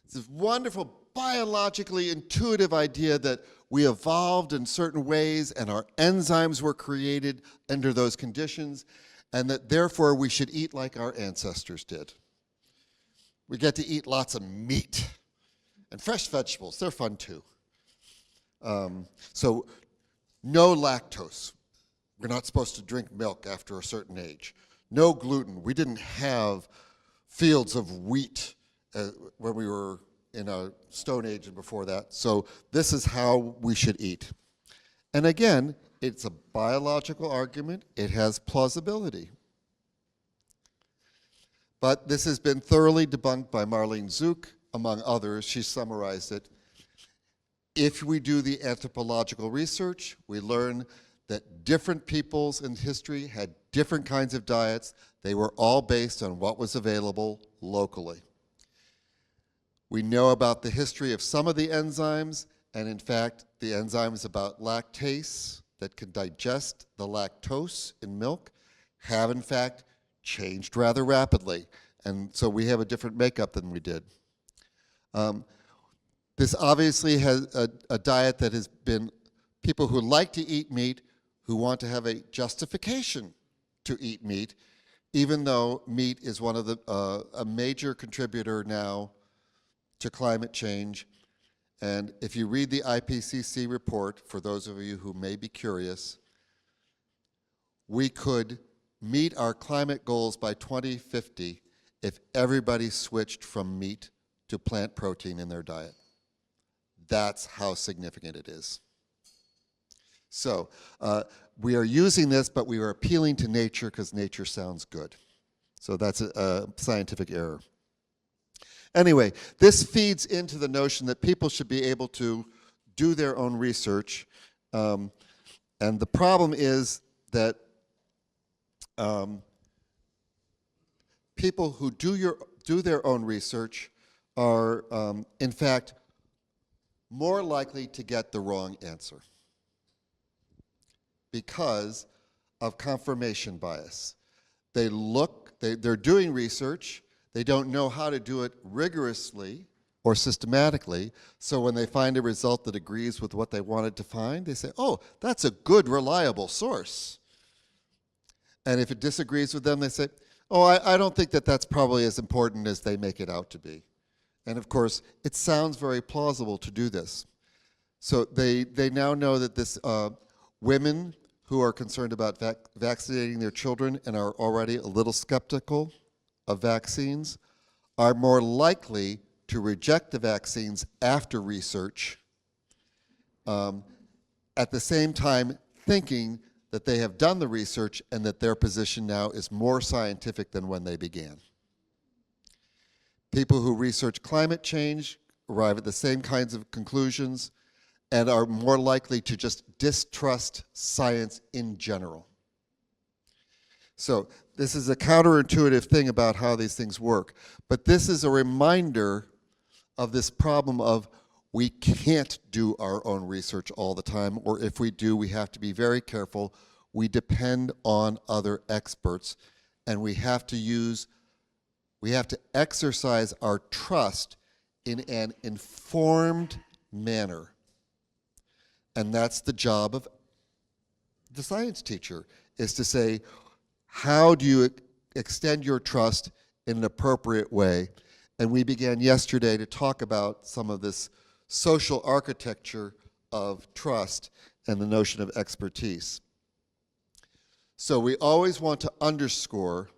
It's this wonderful, biologically intuitive idea that we evolved in certain ways and our enzymes were created under those conditions, and that therefore we should eat like our ancestors did. We get to eat lots of meat and fresh vegetables. They're fun too. So no lactose. We're not supposed to drink milk after a certain age. No gluten. We didn't have fields of wheat when we were in a Stone Age and before that. So this is how we should eat. And again, it's a biological argument. It has plausibility. But this has been thoroughly debunked by Marlene Zook, among others. She summarized it. If we do the anthropological research, we learn that different peoples in history had different kinds of diets. They were all based on what was available locally. We know about the history of some of the enzymes, and in fact, the enzymes about lactase that can digest the lactose in milk have in fact changed rather rapidly. And so we have a different makeup than we did. This obviously has a diet that has been people who like to eat meat, who want to have a justification to eat meat, even though meat is one of the a major contributor now to climate change. And if you read the IPCC report, for those of you who may be curious, we could meet our climate goals by 2050 if everybody switched from meat to plant protein in their diet. That's how significant it is. So we are using this, but we are appealing to nature because nature sounds good. So that's a scientific error. Anyway, this feeds into the notion that people should be able to do their own research. And the problem is that people who do their own research are, in fact, more likely to get the wrong answer because of confirmation bias. They're doing research, they don't know how to do it rigorously or systematically, so when they find a result that agrees with what they wanted to find, they say, oh, that's a good, reliable source. And if it disagrees with them, they say, oh, I don't think that that's probably as important as they make it out to be. And of course, it sounds very plausible to do this. So they now know that this women who are concerned about vaccinating their children and are already a little skeptical of vaccines are more likely to reject the vaccines after research at the same time thinking that they have done the research and that their position now is more scientific than when they began. People who research climate change arrive at the same kinds of conclusions and are more likely to just distrust science in general. So this is a counterintuitive thing about how these things work. But this is a reminder of this problem of we can't do our own research all the time, or if we do, we have to be very careful. We depend on other experts, and we have to exercise our trust in an informed manner. And that's the job of the science teacher, is to say, how do you extend your trust in an appropriate way? And we began yesterday to talk about some of this social architecture of trust and the notion of expertise. So we always want to underscore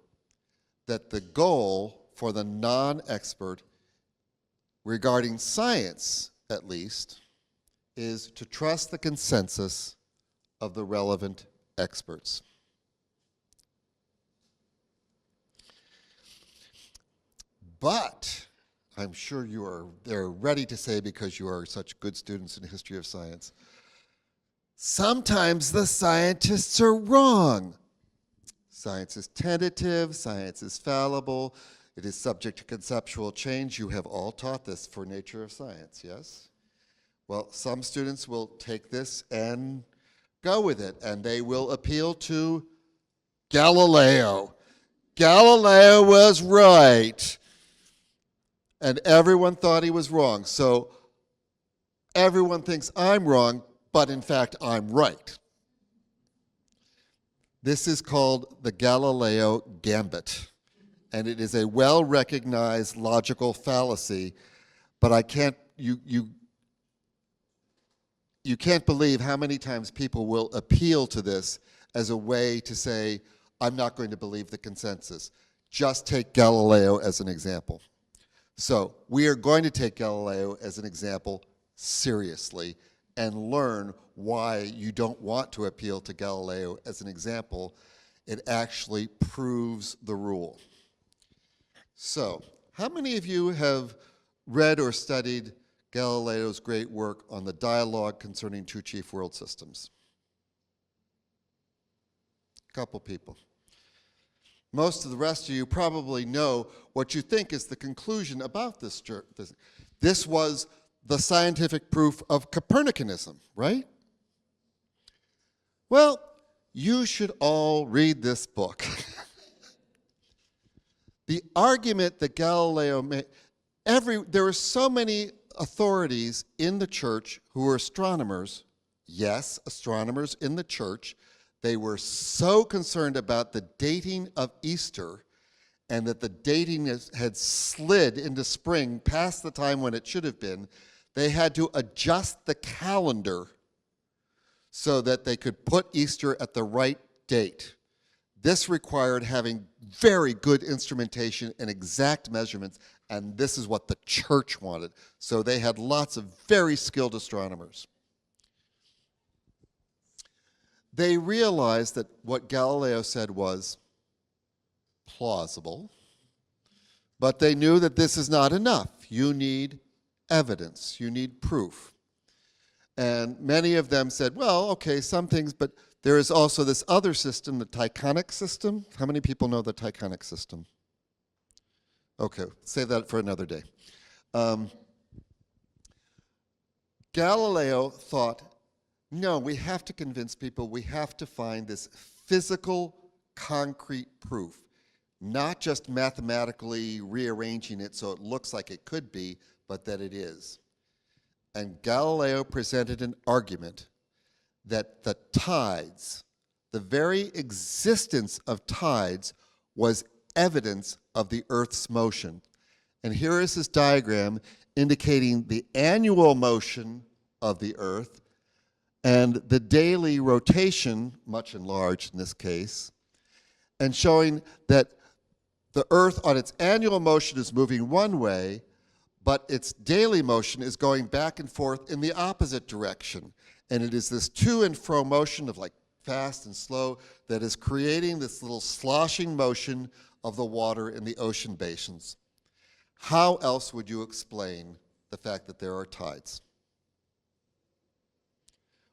that the goal for the non-expert, regarding science at least, is to trust the consensus of the relevant experts. But I'm sure they're ready to say, because you are such good students in the history of science, sometimes the scientists are wrong. Science is tentative, science is fallible, it is subject to conceptual change. You have all taught this for Nature of Science, yes? Well, some students will take this and go with it, and they will appeal to Galileo. Galileo was right. And everyone thought he was wrong. So everyone thinks I'm wrong, but in fact I'm right. This is called the Galileo gambit. And it is a well-recognized logical fallacy, but you can't believe how many times people will appeal to this as a way to say, I'm not going to believe the consensus. Just take Galileo as an example. So we are going to take Galileo as an example seriously and learn why you don't want to appeal to Galileo as an example. It actually proves the rule. So how many of you have read or studied Galileo's great work on the dialogue concerning two chief world systems? A couple people. Most of the rest of you probably know what you think is the conclusion about this. This was the scientific proof of Copernicanism, right? Well, you should all read this book. The argument that Galileo made, there were so many authorities in the church who were astronomers, yes, astronomers in the church. They were so concerned about the dating of Easter and that the dating had slid into spring past the time when it should have been, they had to adjust the calendar so that they could put Easter at the right date. This required having very good instrumentation and exact measurements, and this is what the church wanted. So they had lots of very skilled astronomers. They realized that what Galileo said was plausible, but they knew that this is not enough. You need evidence, you need proof. And many of them said, well, okay, some things, but there is also this other system, the Tychonic system. How many people know the Tychonic system? Okay, save that for another day. Galileo thought, no, we have to convince people, we have to find this physical, concrete proof, not just mathematically rearranging it so it looks like it could be, but that it is. And Galileo presented an argument that the tides, the very existence of tides, was evidence of the Earth's motion. And here is this diagram indicating the annual motion of the Earth and the daily rotation, much enlarged in this case, and showing that the Earth on its annual motion is moving one way, but its daily motion is going back and forth in the opposite direction. And it is this to and fro motion of like fast and slow that is creating this little sloshing motion of the water in the ocean basins. How else would you explain the fact that there are tides?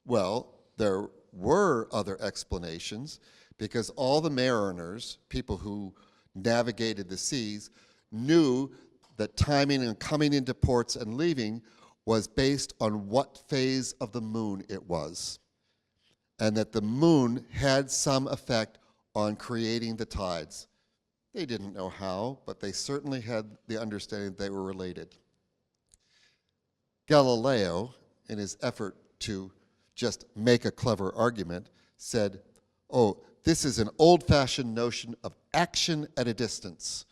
Well, there were other explanations, because all the mariners, people who navigated the seas, knew that timing and coming into ports and leaving was based on what phase of the moon it was, and that the moon had some effect on creating the tides. They didn't know how, but they certainly had the understanding that they were related. Galileo, in his effort to just make a clever argument, said, oh, this is an old-fashioned notion of action at a distance.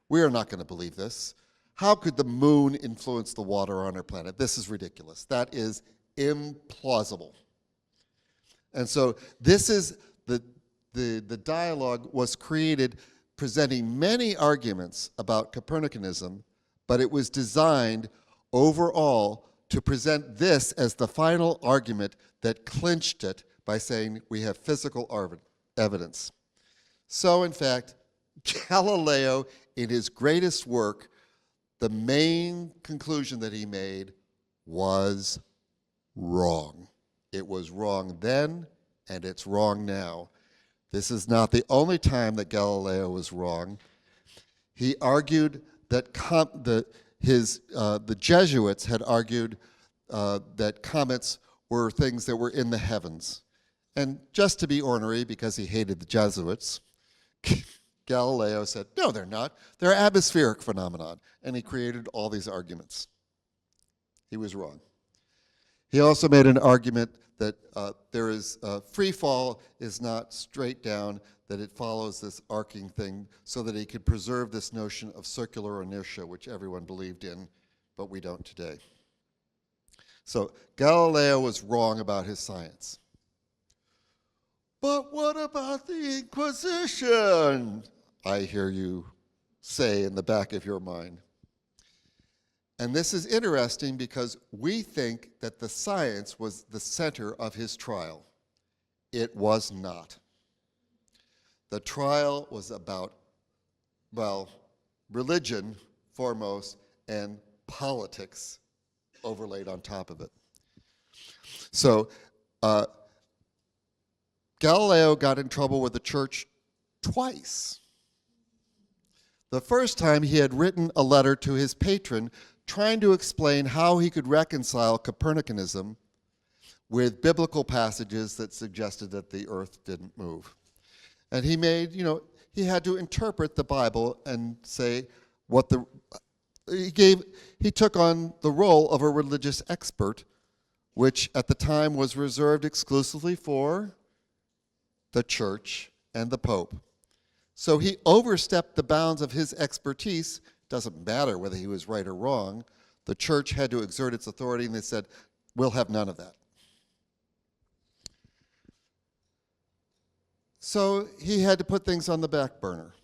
We are not going to believe this. How could the moon influence the water on our planet? This is ridiculous. That is implausible. And so this is the dialogue was created presenting many arguments about Copernicanism, but it was designed overall to present this as the final argument that clinched it by saying we have physical evidence. So in fact, Galileo, in his greatest work, the main conclusion that he made was wrong. It was wrong then, and it's wrong now. This is not the only time that Galileo was wrong. He argued that the Jesuits had argued that comets were things that were in the heavens. And just to be ornery, because he hated the Jesuits, Galileo said, no, they're not. They're atmospheric phenomenon. And he created all these arguments. He was wrong. He also made an argument that free fall is not straight down, that it follows this arcing thing, so that he could preserve this notion of circular inertia, which everyone believed in, but we don't today. So Galileo was wrong about his science. But what about the Inquisition? I hear you say in the back of your mind. And this is interesting because we think that the science was the center of his trial. It was not. The trial was about, well, religion foremost and politics overlaid on top of it. So Galileo got in trouble with the church twice. The first time he had written a letter to his patron trying to explain how he could reconcile Copernicanism with biblical passages that suggested that the earth didn't move. And he made, he had to interpret the Bible and say what he took on the role of a religious expert, which at the time was reserved exclusively for the church and the Pope. So he overstepped the bounds of his expertise. Doesn't matter whether he was right or wrong. The church had to exert its authority, and they said, we'll have none of that. So he had to put things on the back burner.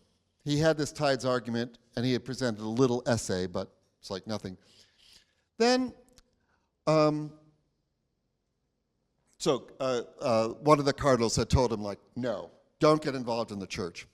He had this tides argument, and he had presented a little essay, but it's like nothing. Then, one of the cardinals had told him, like, no, don't get involved in the church.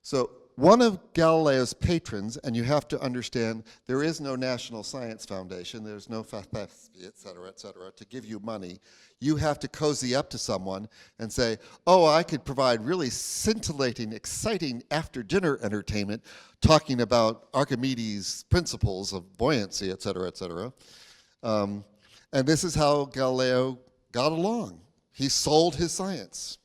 So one of Galileo's patrons, and you have to understand, there is no National Science Foundation, there's no FAFSB, et cetera, to give you money. You have to cozy up to someone and say, oh, I could provide really scintillating, exciting after-dinner entertainment talking about Archimedes' principles of buoyancy, et cetera, et cetera. And this is how Galileo got along. He sold his science.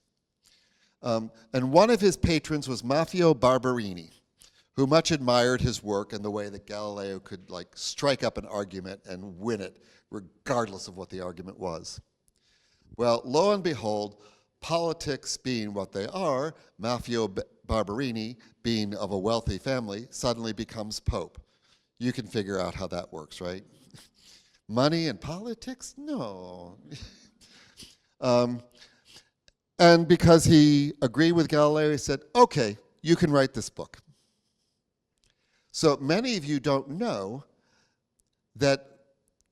And one of his patrons was Maffeo Barberini, who much admired his work and the way that Galileo could strike up an argument and win it, regardless of what the argument was. Well, lo and behold, politics being what they are, Maffeo Barberini, being of a wealthy family, suddenly becomes Pope. You can figure out how that works, right? Money and politics? No. And because he agreed with Galileo, he said, okay, you can write this book. So many of you don't know that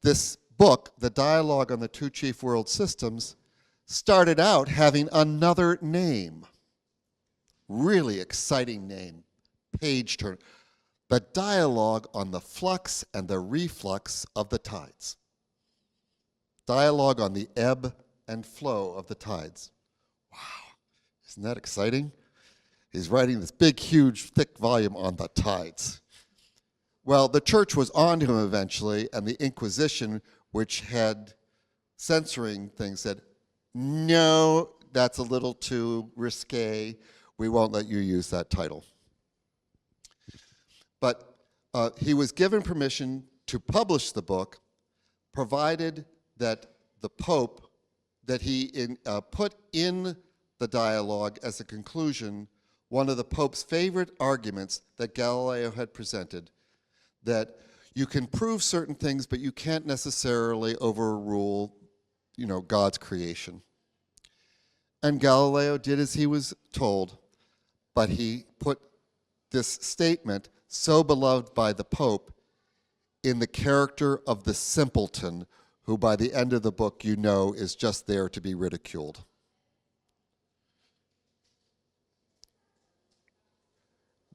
this book, The Dialogue on the Two Chief World Systems, started out having another name. Really exciting name, page turn. The Dialogue on the Flux and the Reflux of the Tides. Dialogue on the ebb and flow of the tides. Wow, isn't that exciting? He's writing this big, huge, thick volume on the tides. Well, the church was on to him eventually, and the Inquisition, which had censoring things, said, no, that's a little too risque. We won't let you use that title. But he was given permission to publish the book, provided that the Pope, that he put in the dialogue as a conclusion one of the Pope's favorite arguments that Galileo had presented, that you can prove certain things, but you can't necessarily overrule, God's creation. And Galileo did as he was told, but he put this statement, so beloved by the Pope, in the character of the simpleton, who by the end of the book is just there to be ridiculed.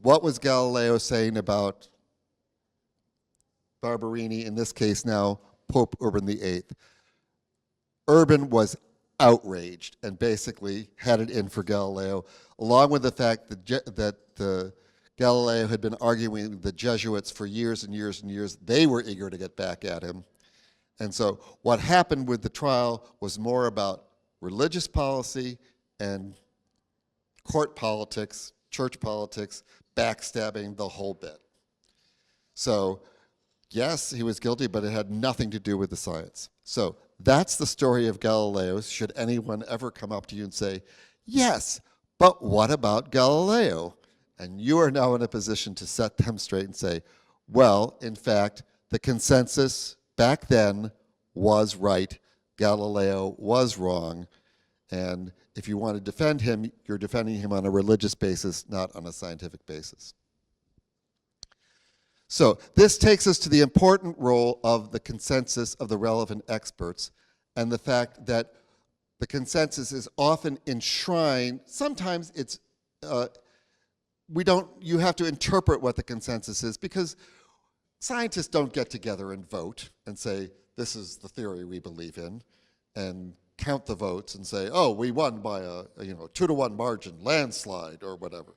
What was Galileo saying about Barberini, in this case now Pope Urban VIII? Urban was outraged and basically had it in for Galileo, along with the fact that Galileo had been arguing with the Jesuits for years and years and years. They were eager to get back at him. And so what happened with the trial was more about religious policy and court politics, church politics, backstabbing, the whole bit. So yes, he was guilty, but it had nothing to do with the science. So that's the story of Galileo, should anyone ever come up to you and say, yes, but what about Galileo? And you are now in a position to set them straight and say, well, in fact, the consensus back then was right. Galileo was wrong. And if you want to defend him, you're defending him on a religious basis, not on a scientific basis. So this takes us to the important role of the consensus of the relevant experts, and the fact that the consensus is often enshrined. Sometimes it's, you have to interpret what the consensus is, because scientists don't get together and vote and say, this is the theory we believe in, and count the votes and say, oh, we won by a 2-to-1 margin, landslide, or whatever.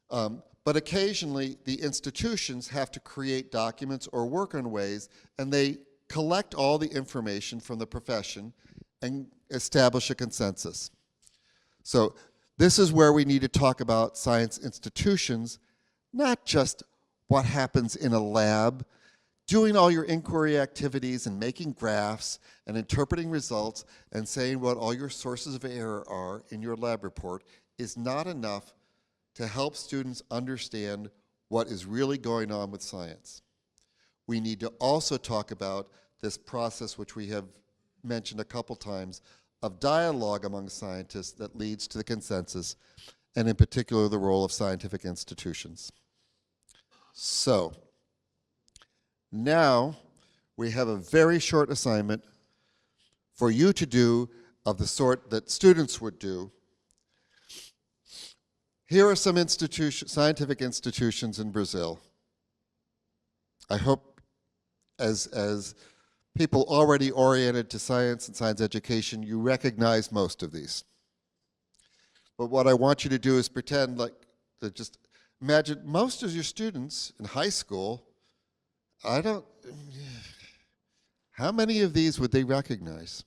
But occasionally, the institutions have to create documents or work in ways, and they collect all the information from the profession and establish a consensus. So this is where we need to talk about science institutions, not just what happens in a lab. Doing all your inquiry activities and making graphs and interpreting results and saying what all your sources of error are in your lab report is not enough to help students understand what is really going on with science. We need to also talk about this process, which we have mentioned a couple times, of dialogue among scientists that leads to the consensus, and in particular the role of scientific institutions. So now we have a very short assignment for you to do of the sort that students would do. Here are some scientific institutions in Brazil. I hope as people already oriented to science and science education, you recognize most of these. But what I want you to do is pretend like, just imagine most of your students in high school, how many of these would they recognize?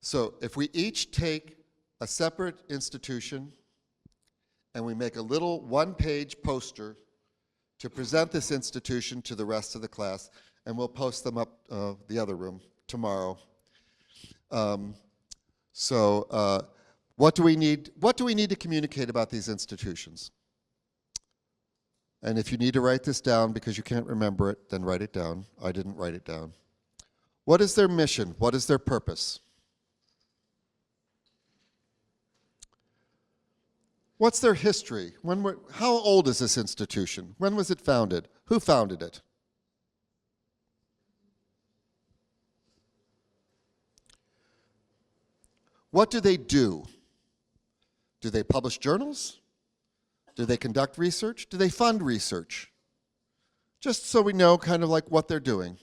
So if we each take a separate institution and we make a little one-page poster to present this institution to the rest of the class, and we'll post them up the other room tomorrow. What do we need to communicate about these institutions? And if you need to write this down because you can't remember it, then write it down. I didn't write it down. What is their mission? What is their purpose? What's their history? How old is this institution? When was it founded? Who founded it? What do they do? Do they publish journals? Do they conduct research? Do they fund research? Just so we know kind of like what they're doing.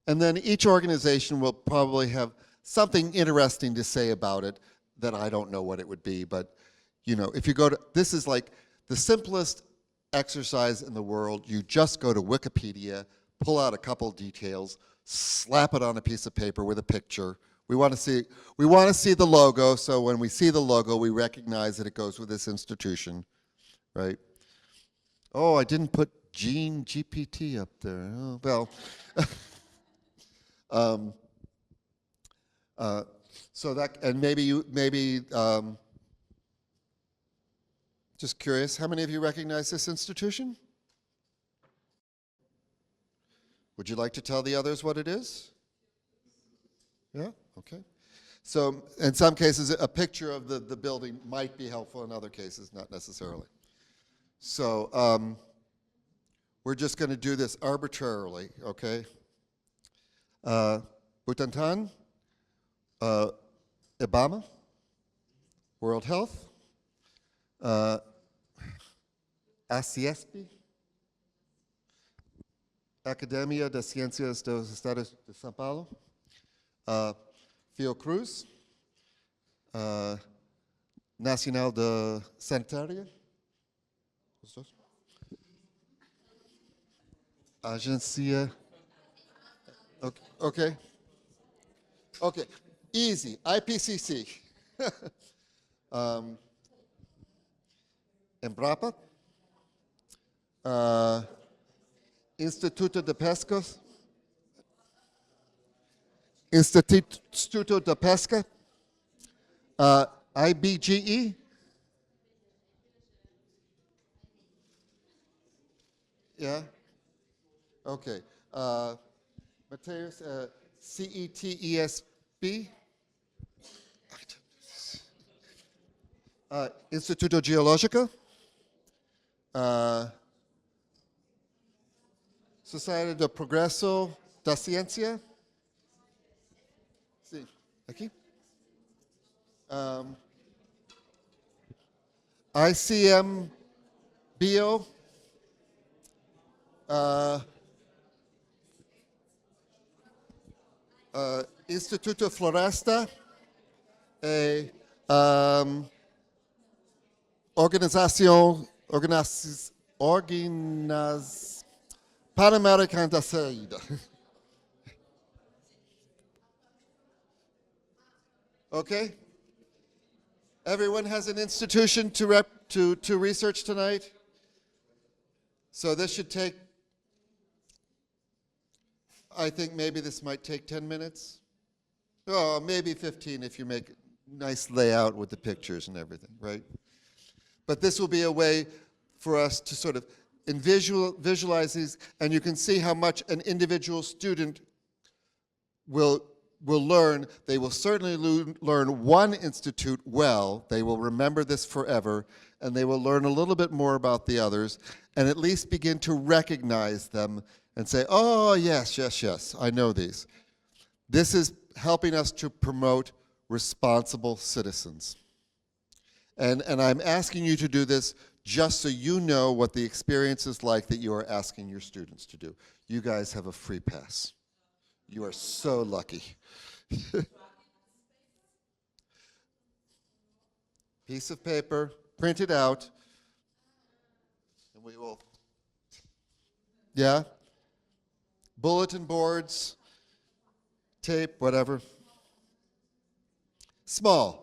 And then each organization will probably have something interesting to say about it that I don't know what it would be, but you know, if you go to, this is like the simplest exercise in the world. You just go to Wikipedia, pull out a couple details, slap it on a piece of paper with a picture. We want to see the logo, so when we see the logo, we recognize that it goes with this institution, right? Oh, I didn't put Gene GPT up there. Oh, well. So that, and maybe just curious, how many of you recognize this institution? Would you like to tell the others what it is? Yeah, okay. So in some cases, a picture of the building might be helpful, in other cases, not necessarily. So we're just going to do this arbitrarily, okay? Butantan, Obama, World Health, ACIESP, Academia de Ciências dos Estados de São Paulo, Fiocruz, Nacional de Sanitária, Agência, okay. Okay, easy, IPCC. Embrapa, Instituto de Pesca, Instituto de Pesca, IBGE, yeah, okay, Mateus, CETESB, Instituto Geológico, Sociedade do Progresso da Ciência, sim, aqui, ICM Bio, Instituto Floresta, Organização Pan-Americana da Saúde. Okay? Everyone has an institution to research tonight? So this should take, I think maybe this might take 10 minutes. Oh, maybe 15 if you make a nice layout with the pictures and everything, right? But this will be a way for us to sort of visualize these, and you can see how much an individual student will learn. They will certainly learn one institute well. They will remember this forever, and they will learn a little bit more about the others, and at least begin to recognize them and say, oh, yes, yes, yes, I know these. This is helping us to promote responsible citizens. And I'm asking you to do this just so you know what the experience is like that you are asking your students to do. You guys have a free pass. You are so lucky. Piece of paper, print it out, and we will, yeah? Bulletin boards, tape, whatever. Small.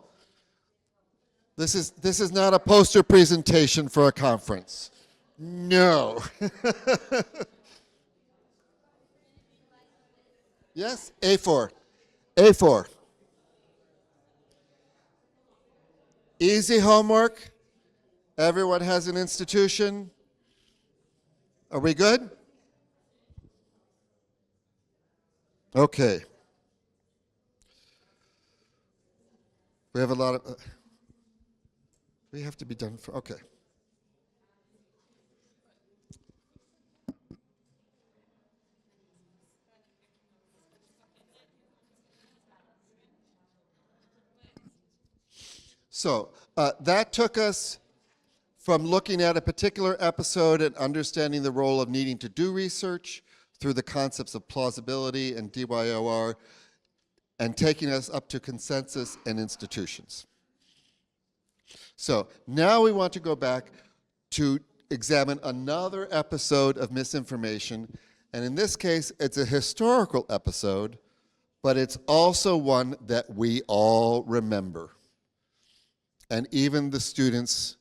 This is not a poster presentation for a conference. No. Yes, A4. A4. Easy homework. Everyone has an institution. Are we good? Okay. We have a lot of... we have to be done for... okay. So that took us from looking at a particular episode and understanding the role of needing to do research through the concepts of plausibility and DYOR, and taking us up to consensus and institutions. So now we want to go back to examine another episode of misinformation, and in this case, it's a historical episode, but it's also one that we all remember. And even the students,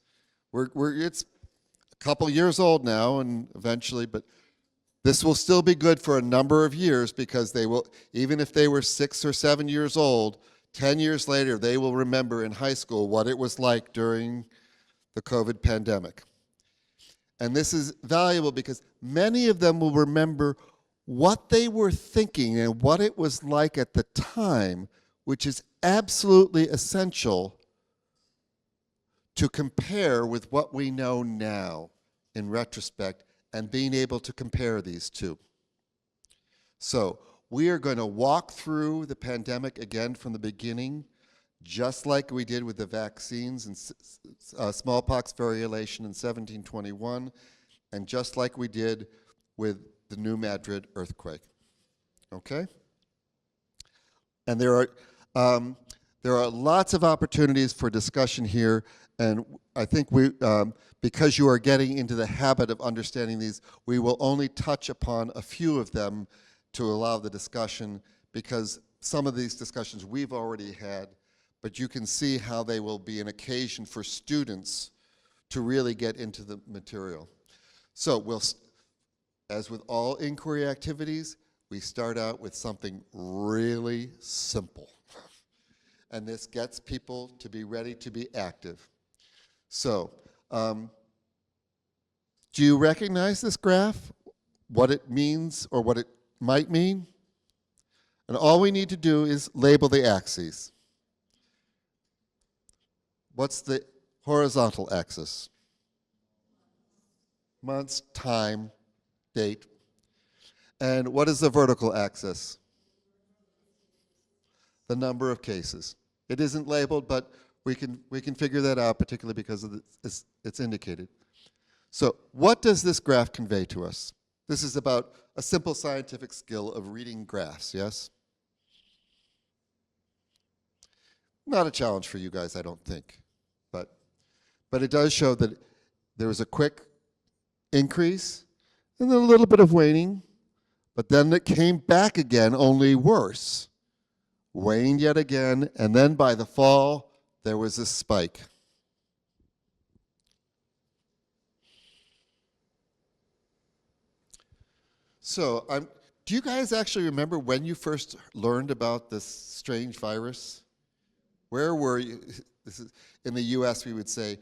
it's a couple years old now, and eventually, but this will still be good for a number of years, because they will, even if they were 6 or 7 years old, 10 years later, they will remember in high school what it was like during the COVID pandemic. And this is valuable because many of them will remember what they were thinking and what it was like at the time, which is absolutely essential to compare with what we know now in retrospect, and being able to compare these two. So we are going to walk through the pandemic again from the beginning, just like we did with the vaccines and smallpox variolation in 1721, and just like we did with the New Madrid earthquake. Okay? And there are lots of opportunities for discussion here, and I think because you are getting into the habit of understanding these, we will only touch upon a few of them to allow the discussion, because some of these discussions we've already had, but you can see how they will be an occasion for students to really get into the material. So as with all inquiry activities, we start out with something really simple. And this gets people to be ready to be active. So, do you recognize this graph? What it means or what it might mean? And all we need to do is label the axes. What's the horizontal axis? Months, time, date. And what is the vertical axis? The number of cases. It isn't labeled, but we can figure that out, particularly because of it's indicated. So what does this graph convey to us? This is about a simple scientific skill of reading graphs, yes? Not a challenge for you guys, I don't think. But it does show that there was a quick increase and then a little bit of waning, but then it came back again, only worse. Waned yet again, and then by the fall, there was a spike. So, do you guys actually remember when you first learned about this strange virus? Where were you? This is, in the US, we would say,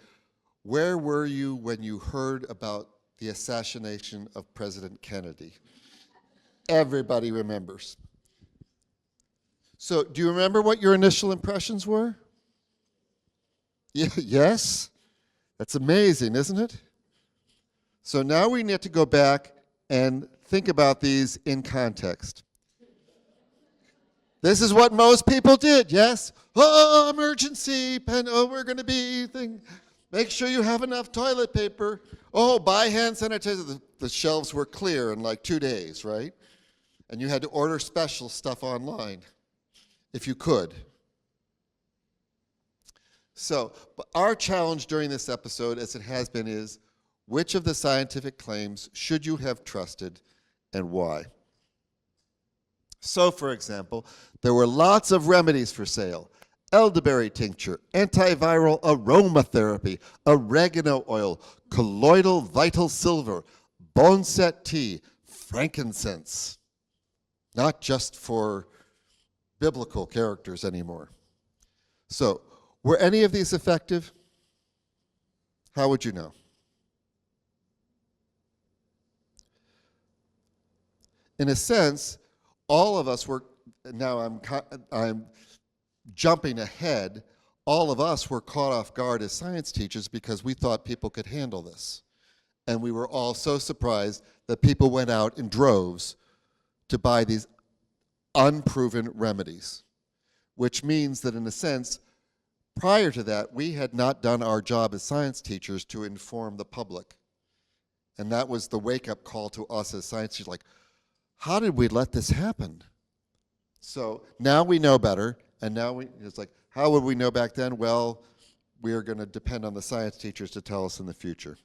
where were you when you heard about the assassination of President Kennedy? Everybody remembers. So, do you remember what your initial impressions were? Yes? That's amazing, isn't it? So now we need to go back and think about these in context. This is what most people did, yes? Oh, emergency, we're going to be make sure you have enough toilet paper. Oh, buy hand sanitizer. The shelves were clear in like 2 days, right? And you had to order special stuff online, if you could. So, but our challenge during this episode, as it has been, is which of the scientific claims should you have trusted and why? So, for example, there were lots of remedies for sale. Elderberry tincture, antiviral aromatherapy, oregano oil, colloidal vital silver, boneset tea, frankincense. Not just for biblical characters anymore. So, were any of these effective? How would you know? In a sense, all of us were, now I'm jumping ahead, all of us were caught off guard as science teachers because we thought people could handle this. And we were all so surprised that people went out in droves to buy these unproven remedies, which means that in a sense, prior to that, we had not done our job as science teachers to inform the public. And that was the wake-up call to us as science teachers, like, how did we let this happen? So now we know better, and now it's like, how would we know back then? Well, we are going to depend on the science teachers to tell us in the future.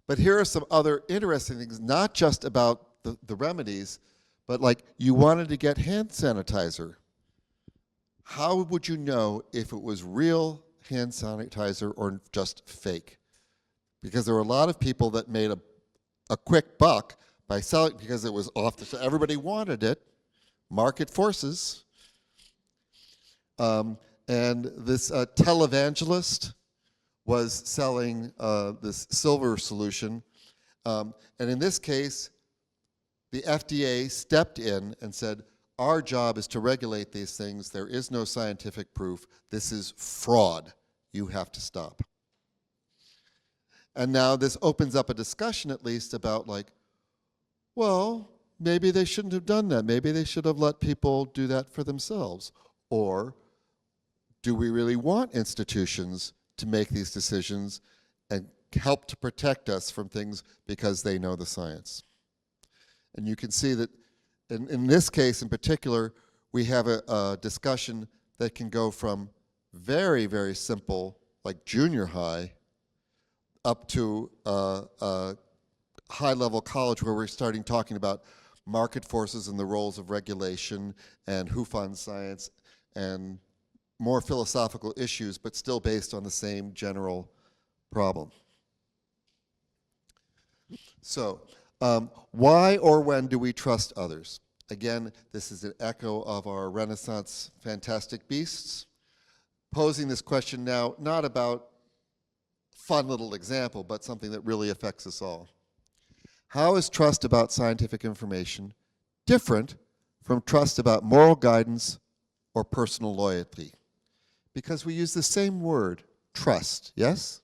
But here are some other interesting things, not just about the remedies, but like you wanted to get hand sanitizer. How would you know if it was real hand sanitizer or just fake? Because there were a lot of people that made a quick buck by selling because it was off the shelf. Everybody wanted it, market forces. And this televangelist was selling this silver solution. And in this case, the FDA stepped in and said, our job is to regulate these things. There is no scientific proof. This is fraud. You have to stop. And now this opens up a discussion, at least, about like, well, maybe they shouldn't have done that. Maybe they should have let people do that for themselves. Or do we really want institutions to make these decisions and help to protect us from things because they know the science? And you can see that in this case in particular, we have a discussion that can go from very, very simple, like junior high, up to high-level college where we're starting talking about market forces and the roles of regulation and who funds science and more philosophical issues, but still based on the same general problem. So, why or when do we trust others? Again, this is an echo of our Renaissance fantastic beasts. Posing this question now, not about fun little example, but something that really affects us all. How is trust about scientific information different from trust about moral guidance or personal loyalty? Because we use the same word, trust, yes?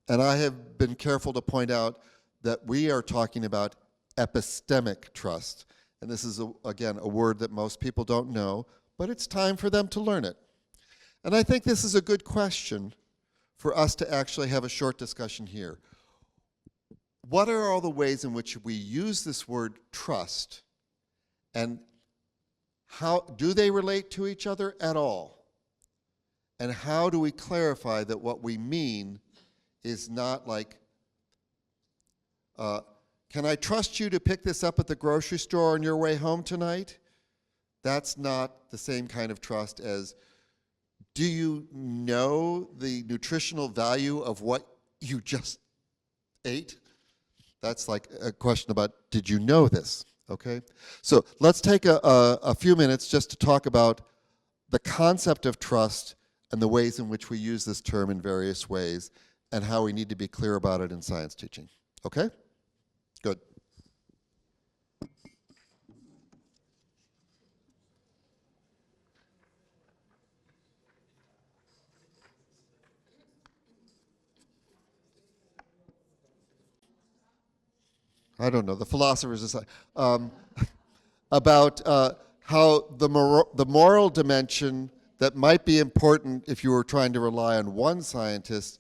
And I have been careful to point out that we are talking about epistemic trust. And this is, again, a word that most people don't know, but it's time for them to learn it. And I think this is a good question for us to actually have a short discussion here. What are all the ways in which we use this word trust, and how do they relate to each other at all? And how do we clarify that what we mean is not like, can I trust you to pick this up at the grocery store on your way home tonight? That's not the same kind of trust as, do you know the nutritional value of what you just ate? That's like a question about, did you know this? Okay? So let's take a few minutes just to talk about the concept of trust and the ways in which we use this term in various ways and how we need to be clear about it in science teaching. Okay? Good. I don't know, the philosophers decide, about how the moral dimension that might be important if you were trying to rely on one scientist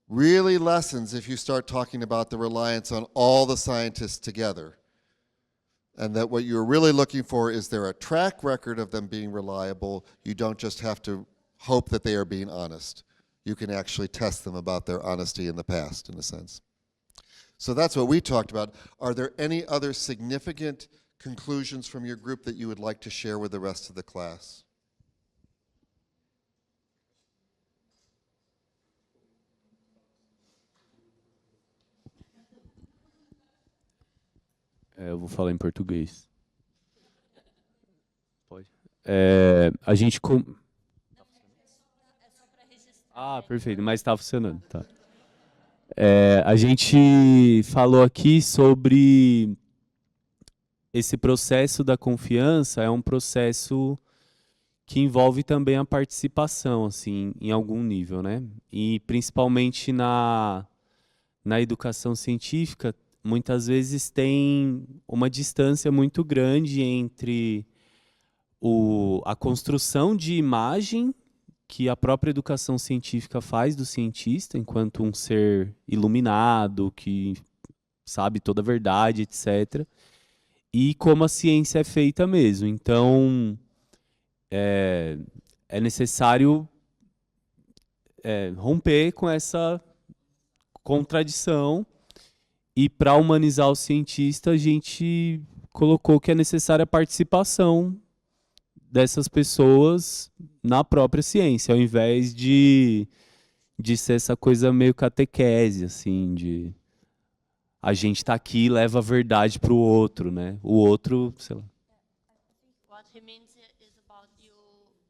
really lessens if you start talking about the reliance on all the scientists together. And that what you're really looking for is there a track record of them being reliable. You don't just have to hope that they are being honest. You can actually test them about their honesty in the past, in a sense. So that's what we talked about. Are there any other significant conclusions from your group that you would like to share with the rest of the class? Eu vou falar em português. Pode. A gente... Ah, perfeito, mas está funcionando. Tá. A gente falou aqui sobre esse processo da confiança, é um processo que envolve também a participação, assim, em algum nível, né? E principalmente na educação científica, muitas vezes tem uma distância muito grande entre a construção de imagem que a própria educação científica faz do cientista enquanto um ser iluminado, que sabe toda a verdade, etc. E como a ciência é feita mesmo. Então, é necessário romper com essa contradição, e para humanizar o cientista, a gente colocou que é necessária a participação dessas pessoas na própria ciência, ao invés de ser essa coisa meio catequese, assim, de a gente está aqui e leva a verdade para o outro, né? O outro, sei lá. What he means is about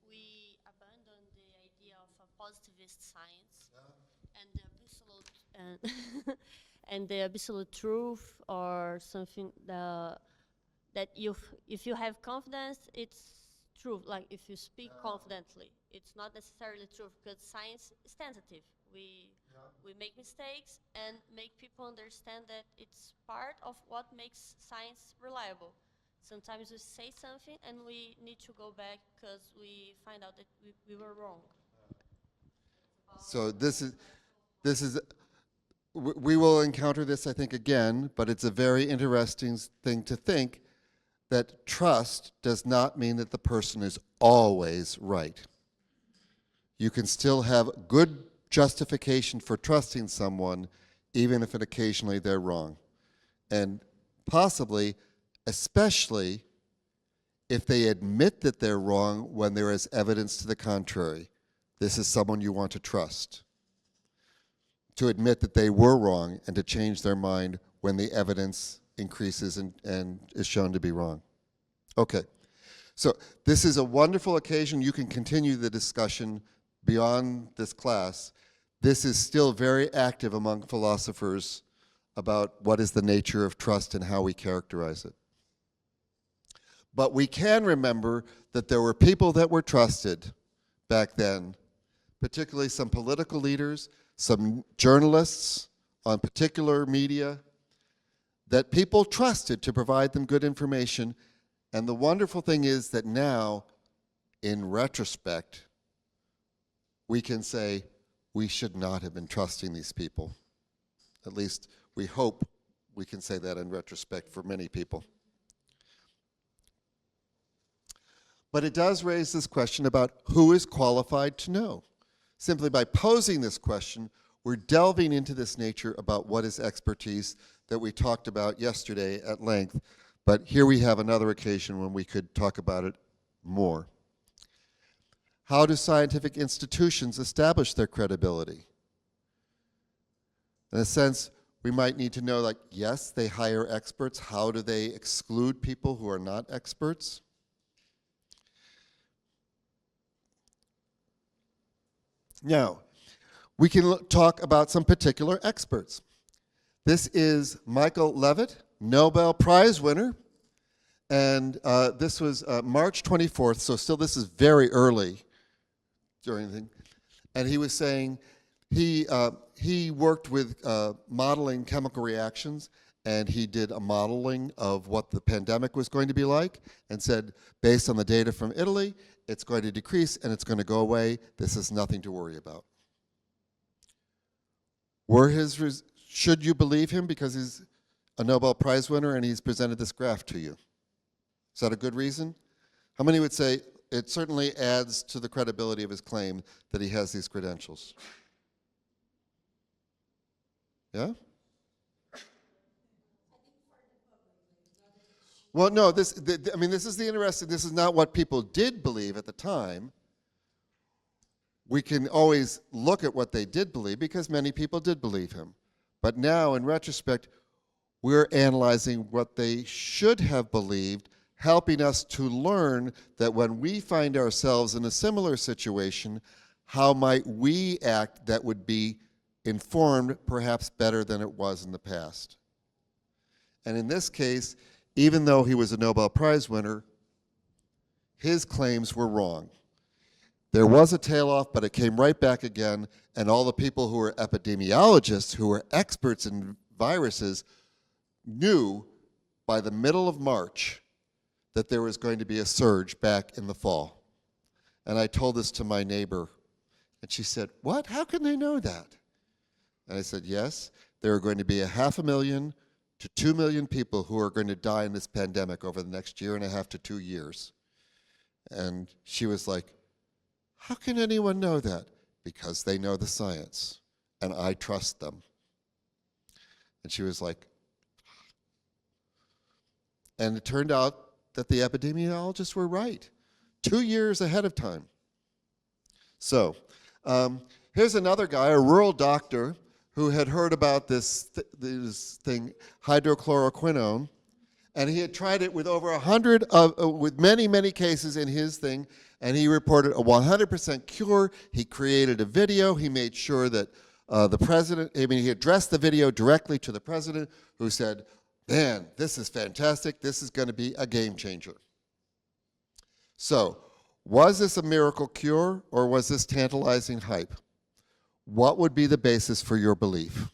we abandon the idea of a positivist science and the absolute and the absolute truth, or something that if you have confidence, it's true. Like if you speak confidently, it's not necessarily true, because science is tentative. We make mistakes and make people understand that it's part of what makes science reliable. Sometimes we say something and we need to go back because we find out that we were wrong. So this is we will encounter this, I think, again, but it's a very interesting thing to think that trust does not mean that the person is always right. You can still have good justification for trusting someone, even if occasionally they're wrong. And possibly, especially if they admit that they're wrong when there is evidence to the contrary. This is someone you want to trust. To admit that they were wrong and to change their mind when the evidence increases and is shown to be wrong. Okay, so this is a wonderful occasion. You can continue the discussion beyond this class. This is still very active among philosophers about what is the nature of trust and how we characterize it. But we can remember that there were people that were trusted back then, particularly some political leaders, some journalists on particular media, that people trusted to provide them good information. And the wonderful thing is that now, in retrospect, we can say we should not have been trusting these people. At least we hope we can say that in retrospect for many people. But it does raise this question about who is qualified to know. Simply by posing this question, we're delving into this nature about what is expertise that we talked about yesterday at length, but here we have another occasion when we could talk about it more. How do scientific institutions establish their credibility? In a sense, we might need to know, like, yes, they hire experts. How do they exclude people who are not experts? Now, we can talk about some particular experts. This is Michael Levitt, Nobel Prize winner, and this was March 24th, so still this is very early during the thing. And he was saying he worked with modeling chemical reactions, and he did a modeling of what the pandemic was going to be like, and said, based on the data from Italy, it's going to decrease and it's going to go away. This is nothing to worry about. Should you believe him because he's a Nobel Prize winner and he's presented this graph to you? Is that a good reason? How many would say it certainly adds to the credibility of his claim that he has these credentials? Yeah? Well, no, this is the interesting, this is not what people did believe at the time. We can always look at what they did believe because many people did believe him. But now, in retrospect, we're analyzing what they should have believed, helping us to learn that when we find ourselves in a similar situation, how might we act that would be informed perhaps better than it was in the past. And in this case, even though he was a Nobel Prize winner, his claims were wrong. There was a tail off, but it came right back again, and all the people who were epidemiologists, who were experts in viruses, knew by the middle of March that there was going to be a surge back in the fall. And I told this to my neighbor, and she said, "What? How can they know that?" And I said, "Yes, there are going to be 500,000 to 2 million people who are going to die in this pandemic over the next 1.5 to 2 years." And she was like, "How can anyone know that?" "Because they know the science, and I trust them." And she was like, and it turned out that the epidemiologists were right, 2 years ahead of time. So here's another guy, a rural doctor, who had heard about this thing, hydrochloroquinone, and he had tried it with over 100, with many, many cases in his thing, and he reported a 100% cure. He created a video. He made sure that the president, he addressed the video directly to the president, who said, "Man, this is fantastic. This is going to be a game changer." So, was this a miracle cure, or was this tantalizing hype? What would be the basis for your belief?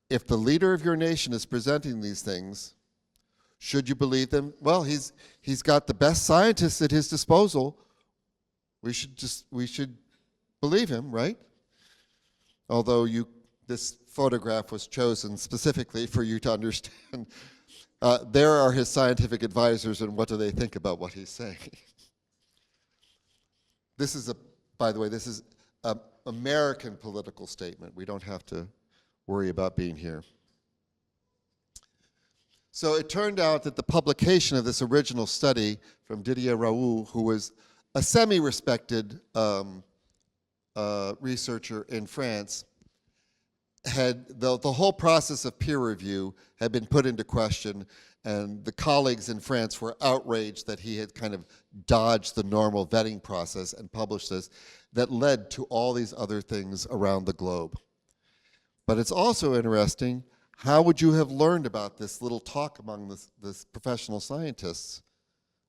If the leader of your nation is presenting these things, should you believe them? Well, he's got the best scientists at his disposal. We should believe him, right? Although this photograph was chosen specifically for you to understand. There are his scientific advisors, and what do they think about what he's saying? This is by the way, this is an American political statement. We don't have to worry about being here. So it turned out that the publication of this original study from Didier Raoult, who was a semi-respected researcher in France, had the whole process of peer review had been put into question, and the colleagues in France were outraged that he had kind of dodged the normal vetting process and published this, that led to all these other things around the globe. But it's also interesting, how would you have learned about this little talk among this professional scientists,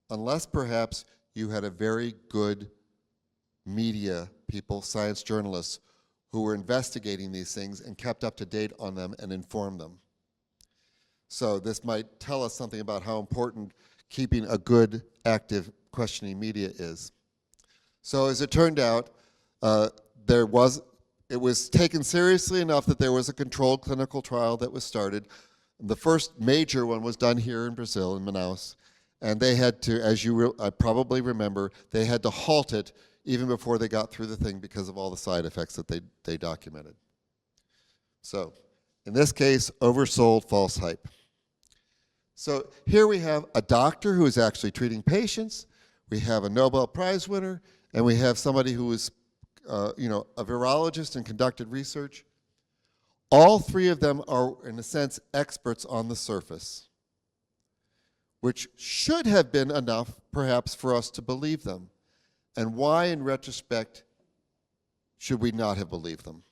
unless perhaps you had a very good media people, science journalists, who were investigating these things and kept up to date on them and informed them. So this might tell us something about how important keeping a good, active questioning media is. So as it turned out, it was taken seriously enough that there was a controlled clinical trial that was started. The first major one was done here in Brazil, in Manaus, and they had to, as you probably remember, they had to halt it even before they got through the thing because of all the side effects that they documented. So, in this case, oversold false hype. So here we have a doctor who is actually treating patients, we have a Nobel Prize winner, and we have somebody who is a virologist and conducted research. All three of them are, in a sense, experts on the surface, which should have been enough, perhaps, for us to believe them. And why, in retrospect, should we not have believed them?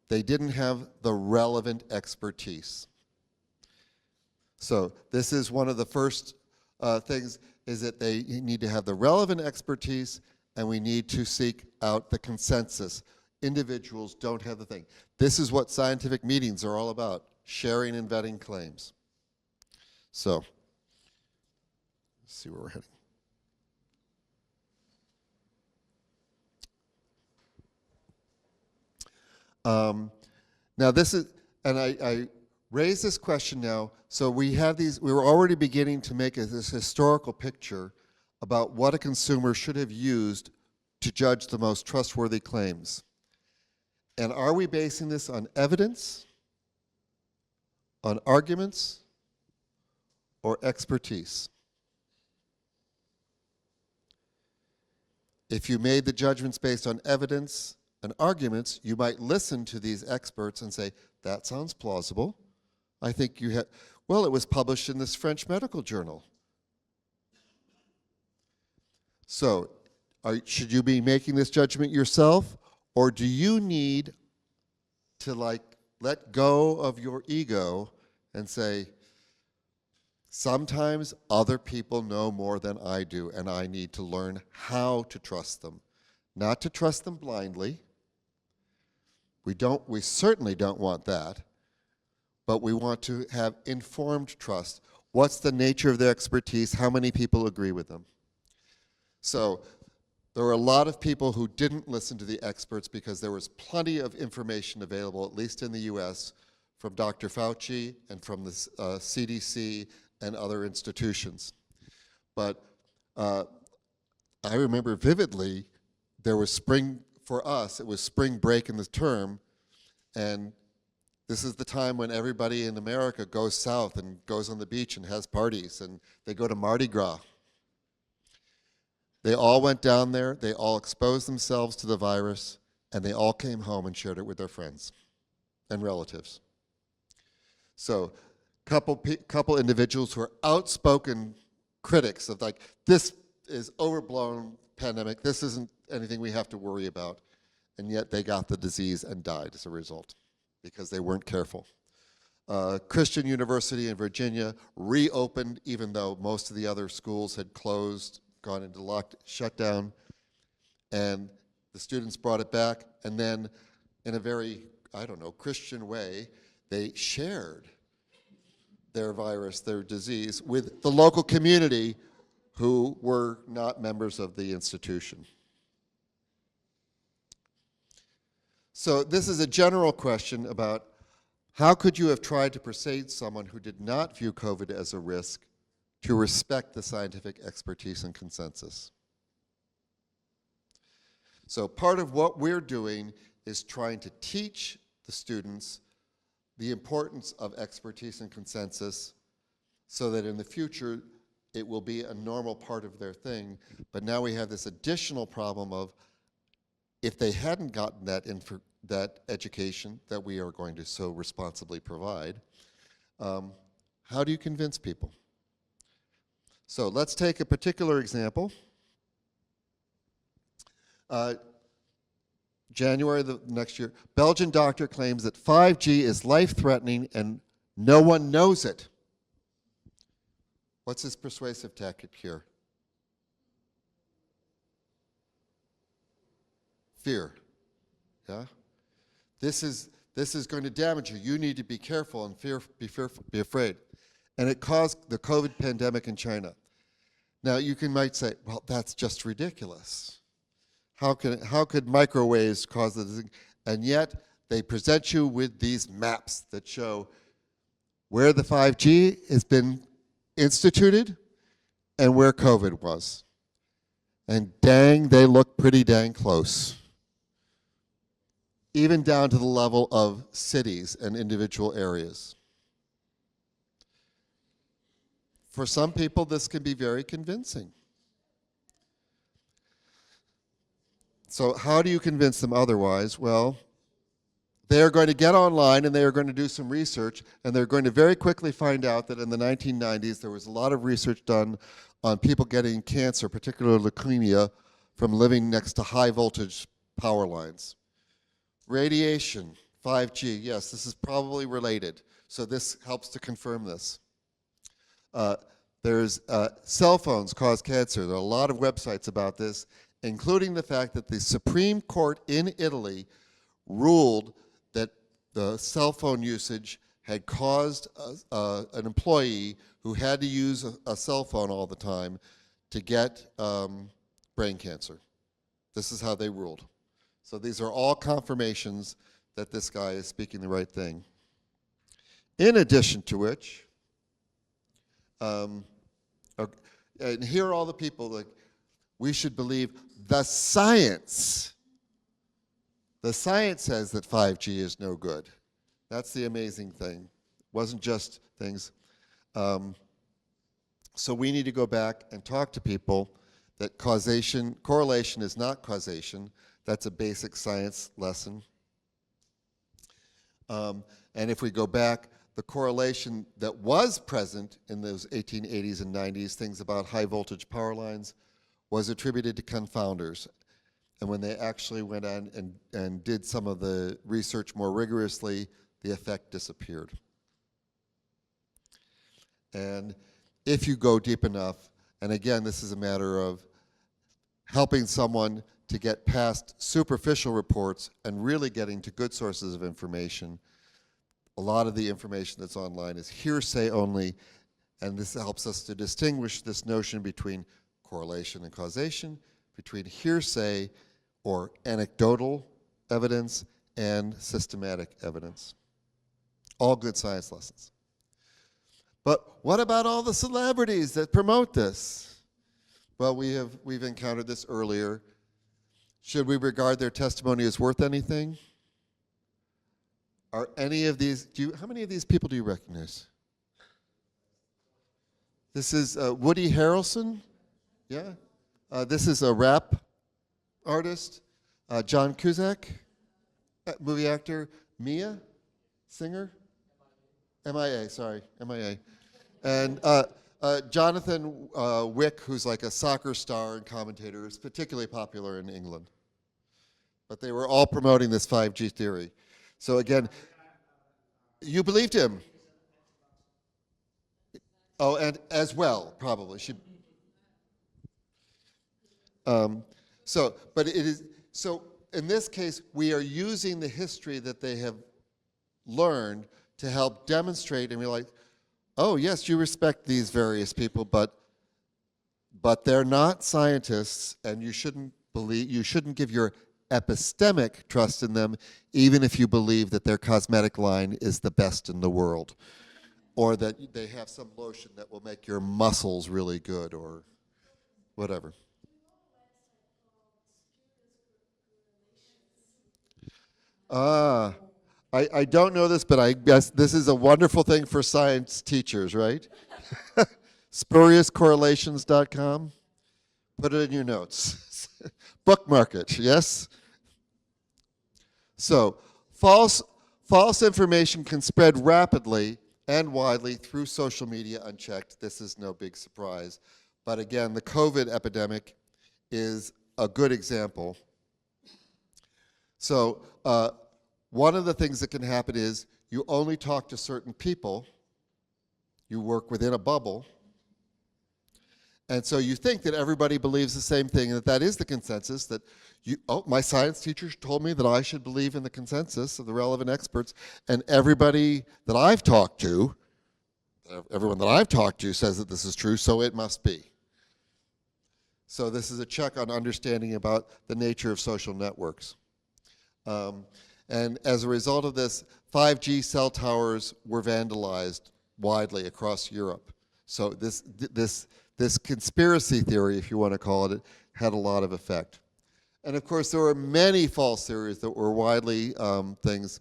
They didn't have the relevant expertise. So this is one of the first things, is that they need to have the relevant expertise, and we need to seek out the consensus. Individuals don't have the thing. This is what scientific meetings are all about, sharing and vetting claims. So, let's see where we're heading. Now this is, and I raise this question now, so we have these, we were already beginning to make this historical picture about what a consumer should have used to judge the most trustworthy claims. And are we basing this on evidence, on arguments, or expertise? If you made the judgments based on evidence and arguments, you might listen to these experts and say, that sounds plausible. I think you have, well, it was published in this French medical journal. So, should you be making this judgment yourself, or do you need to let go of your ego and say, sometimes other people know more than I do, and I need to learn how to trust them. Not to trust them blindly. We certainly don't want that. but we want to have informed trust. What's the nature of their expertise? How many people agree with them? So there were a lot of people who didn't listen to the experts because there was plenty of information available, at least in the US, from Dr. Fauci and from the CDC and other institutions. But I remember vividly, there was for us, it was spring break in the term, and this is the time when everybody in America goes south and goes on the beach and has parties, and they go to Mardi Gras. They all went down there, they all exposed themselves to the virus, and they all came home and shared it with their friends and relatives. So, couple individuals who are outspoken critics of like, this is overblown pandemic, this isn't anything we have to worry about, and yet they got the disease and died as a result because they weren't careful. Christian University in Virginia reopened even though most of the other schools had closed, gone into shutdown, and the students brought it back, and then in a very, I don't know, Christian way, they shared their virus, their disease, with the local community who were not members of the institution. So this is a general question about how could you have tried to persuade someone who did not view COVID as a risk to respect the scientific expertise and consensus? So part of what we're doing is trying to teach the students the importance of expertise and consensus so that in the future it will be a normal part of their thing. But now we have this additional problem of if they hadn't gotten that education that we are going to so responsibly provide, how do you convince people? So let's take a particular example. January the next year, Belgian doctor claims that 5G is life-threatening and no one knows it. What's his persuasive tactic here? Fear. Yeah? This is going to damage you. You need to be careful and be afraid. And it caused the COVID pandemic in China. Now might say, well, that's just ridiculous. How could microwaves cause the disease? And yet they present you with these maps that show where the 5G has been instituted and where COVID was. And dang, they look pretty dang close. Even down to the level of cities and individual areas. For some people, this can be very convincing. So how do you convince them otherwise? Well, they are going to get online and they are going to do some research, and they're going to very quickly find out that in the 1990s there was a lot of research done on people getting cancer, particularly leukemia, from living next to high voltage power lines. Radiation, 5G, yes, this is probably related. So this helps to confirm this. There's cell phones cause cancer. There are a lot of websites about this, including the fact that the Supreme Court in Italy ruled that the cell phone usage had caused an employee who had to use a cell phone all the time to get brain cancer. This is how they ruled. So these are all confirmations that this guy is speaking the right thing. In addition to which, and here are all the people like, we should believe the science. The science says that 5G is no good. That's the amazing thing. It wasn't just things. So we need to go back and talk to people that correlation is not causation. That's a basic science lesson. And if we go back, the correlation that was present in those 1880s and 90s, things about high voltage power lines, was attributed to confounders. And when they actually went on and did some of the research more rigorously, the effect disappeared. And if you go deep enough, and again, this is a matter of helping someone to get past superficial reports and really getting to good sources of information, a lot of the information that's online is hearsay only, and this helps us to distinguish this notion between correlation and causation, between hearsay or anecdotal evidence and systematic evidence. All good science lessons. But what about all the celebrities that promote this? Well, we've encountered this earlier. Should we regard their testimony as worth anything? Are any of these, how many of these people do you recognize? This is Woody Harrelson, yeah? This is a rap artist, John Cusack, movie actor, Mia, singer, MIA, sorry, MIA. And Jonathan Wick, who's like a soccer star and commentator, is particularly popular in England. But they were all promoting this 5G theory. So again, you believed him. Oh, and as well, probably. But it is, so in this case, we are using the history that they have learned to help demonstrate, and we're like, oh yes, you respect these various people, but they're not scientists, and you shouldn't give your epistemic trust in them, even if you believe that their cosmetic line is the best in the world, or that they have some lotion that will make your muscles really good, or whatever. I don't know this, but I guess this is a wonderful thing for science teachers, right? Spuriouscorrelations.com. Put it in your notes. Bookmark it, yes? So, false information can spread rapidly and widely through social media unchecked. This is no big surprise. But again, the COVID epidemic is a good example. So, one of the things that can happen is you only talk to certain people, you work within a bubble, and so you think that everybody believes the same thing, and that is the consensus, that my science teacher told me that I should believe in the consensus of the relevant experts, and everybody that I've talked to, everyone that I've talked to says that this is true, so it must be. So this is a check on understanding about the nature of social networks. And as a result of this, 5G cell towers were vandalized widely across Europe. So this conspiracy theory, if you want to call it, had a lot of effect. And of course, there were many false theories that were widely things.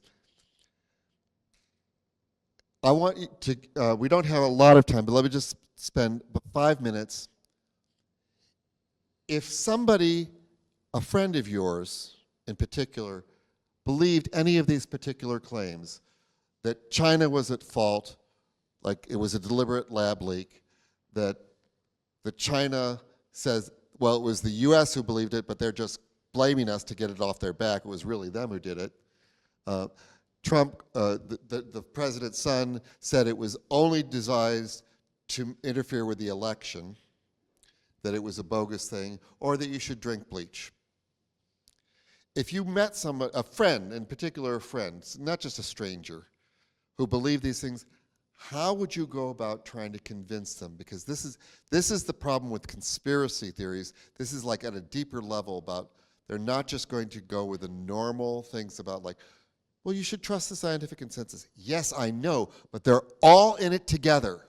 I want you to, we don't have a lot of time, but let me just spend 5 minutes. If somebody, a friend of yours in particular, believed any of these particular claims, that China was at fault, like it was a deliberate lab leak, that China says, well, it was the US who believed it, but they're just blaming us to get it off their back. It was really them who did it. Trump, the president's son, said it was only designed to interfere with the election, that it was a bogus thing, or that you should drink bleach. If you met somebody, a friend, in particular a friend, not just a stranger, who believed these things, how would you go about trying to convince them? Because this is the problem with conspiracy theories. This is like at a deeper level about, they're not just going to go with the normal things about like, well, you should trust the scientific consensus. Yes, I know, but they're all in it together.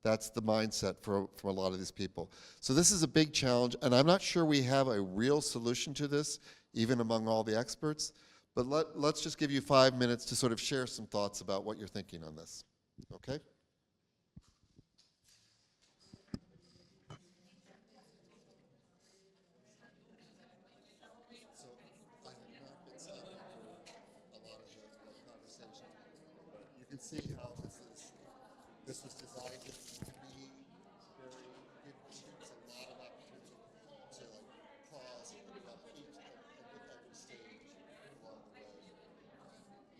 That's the mindset from a lot of these people. So this is a big challenge, and I'm not sure we have a real solution to this, even among all the experts. But let's just give you 5 minutes to sort of share some thoughts about what you're thinking on this. Okay? You can see how this was designed to be very, give students a lot of opportunity to like pause and think about each and every stage along the way.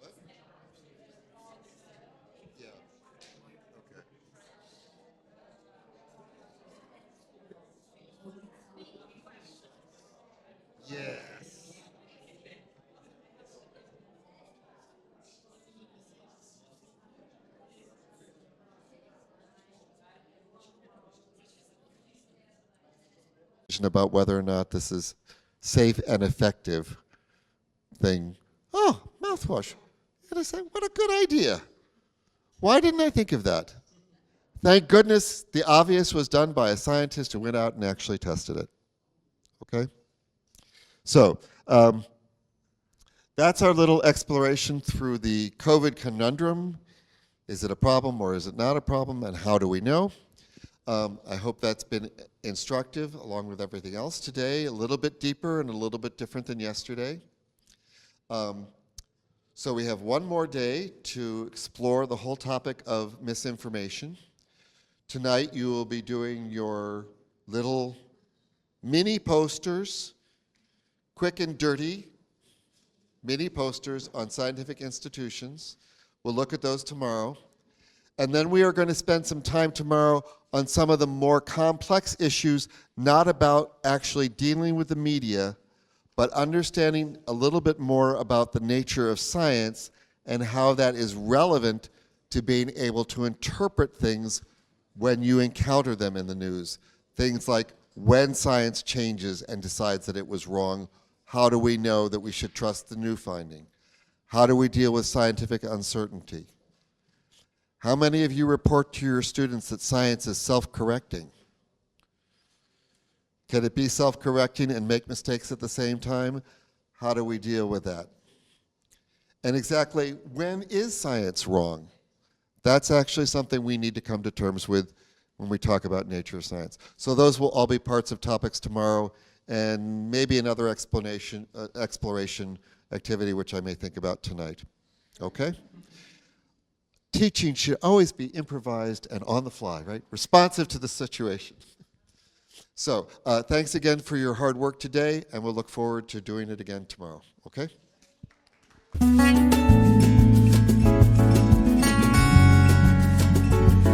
What? Yeah. Okay. Yes. conversation about whether or not this is safe and effective thing. Oh, mouthwash. And I said, what a good idea. Why didn't I think of that? Thank goodness the obvious was done by a scientist who went out and actually tested it. Okay? So, that's our little exploration through the COVID conundrum. Is it a problem or is it not a problem, and how do we know? I hope that's been instructive along with everything else today, a little bit deeper and a little bit different than yesterday. So we have one more day to explore the whole topic of misinformation. Tonight you will be doing your little mini posters, quick and dirty mini posters on scientific institutions. We'll look at those tomorrow. And then we are going to spend some time tomorrow on some of the more complex issues, not about actually dealing with the media, but understanding a little bit more about the nature of science and how that is relevant to being able to interpret things when you encounter them in the news. Things like when science changes and decides that it was wrong, how do we know that we should trust the new finding? How do we deal with scientific uncertainty? How many of you report to your students that science is self-correcting? Can it be self-correcting and make mistakes at the same time? How do we deal with that? And exactly when is science wrong? That's actually something we need to come to terms with when we talk about nature of science. So those will all be parts of topics tomorrow, and maybe another exploration activity which I may think about tonight. Okay? Teaching should always be improvised and on the fly, right? Responsive to the situation. So thanks again for your hard work today, and we'll look forward to doing it again tomorrow. Okay?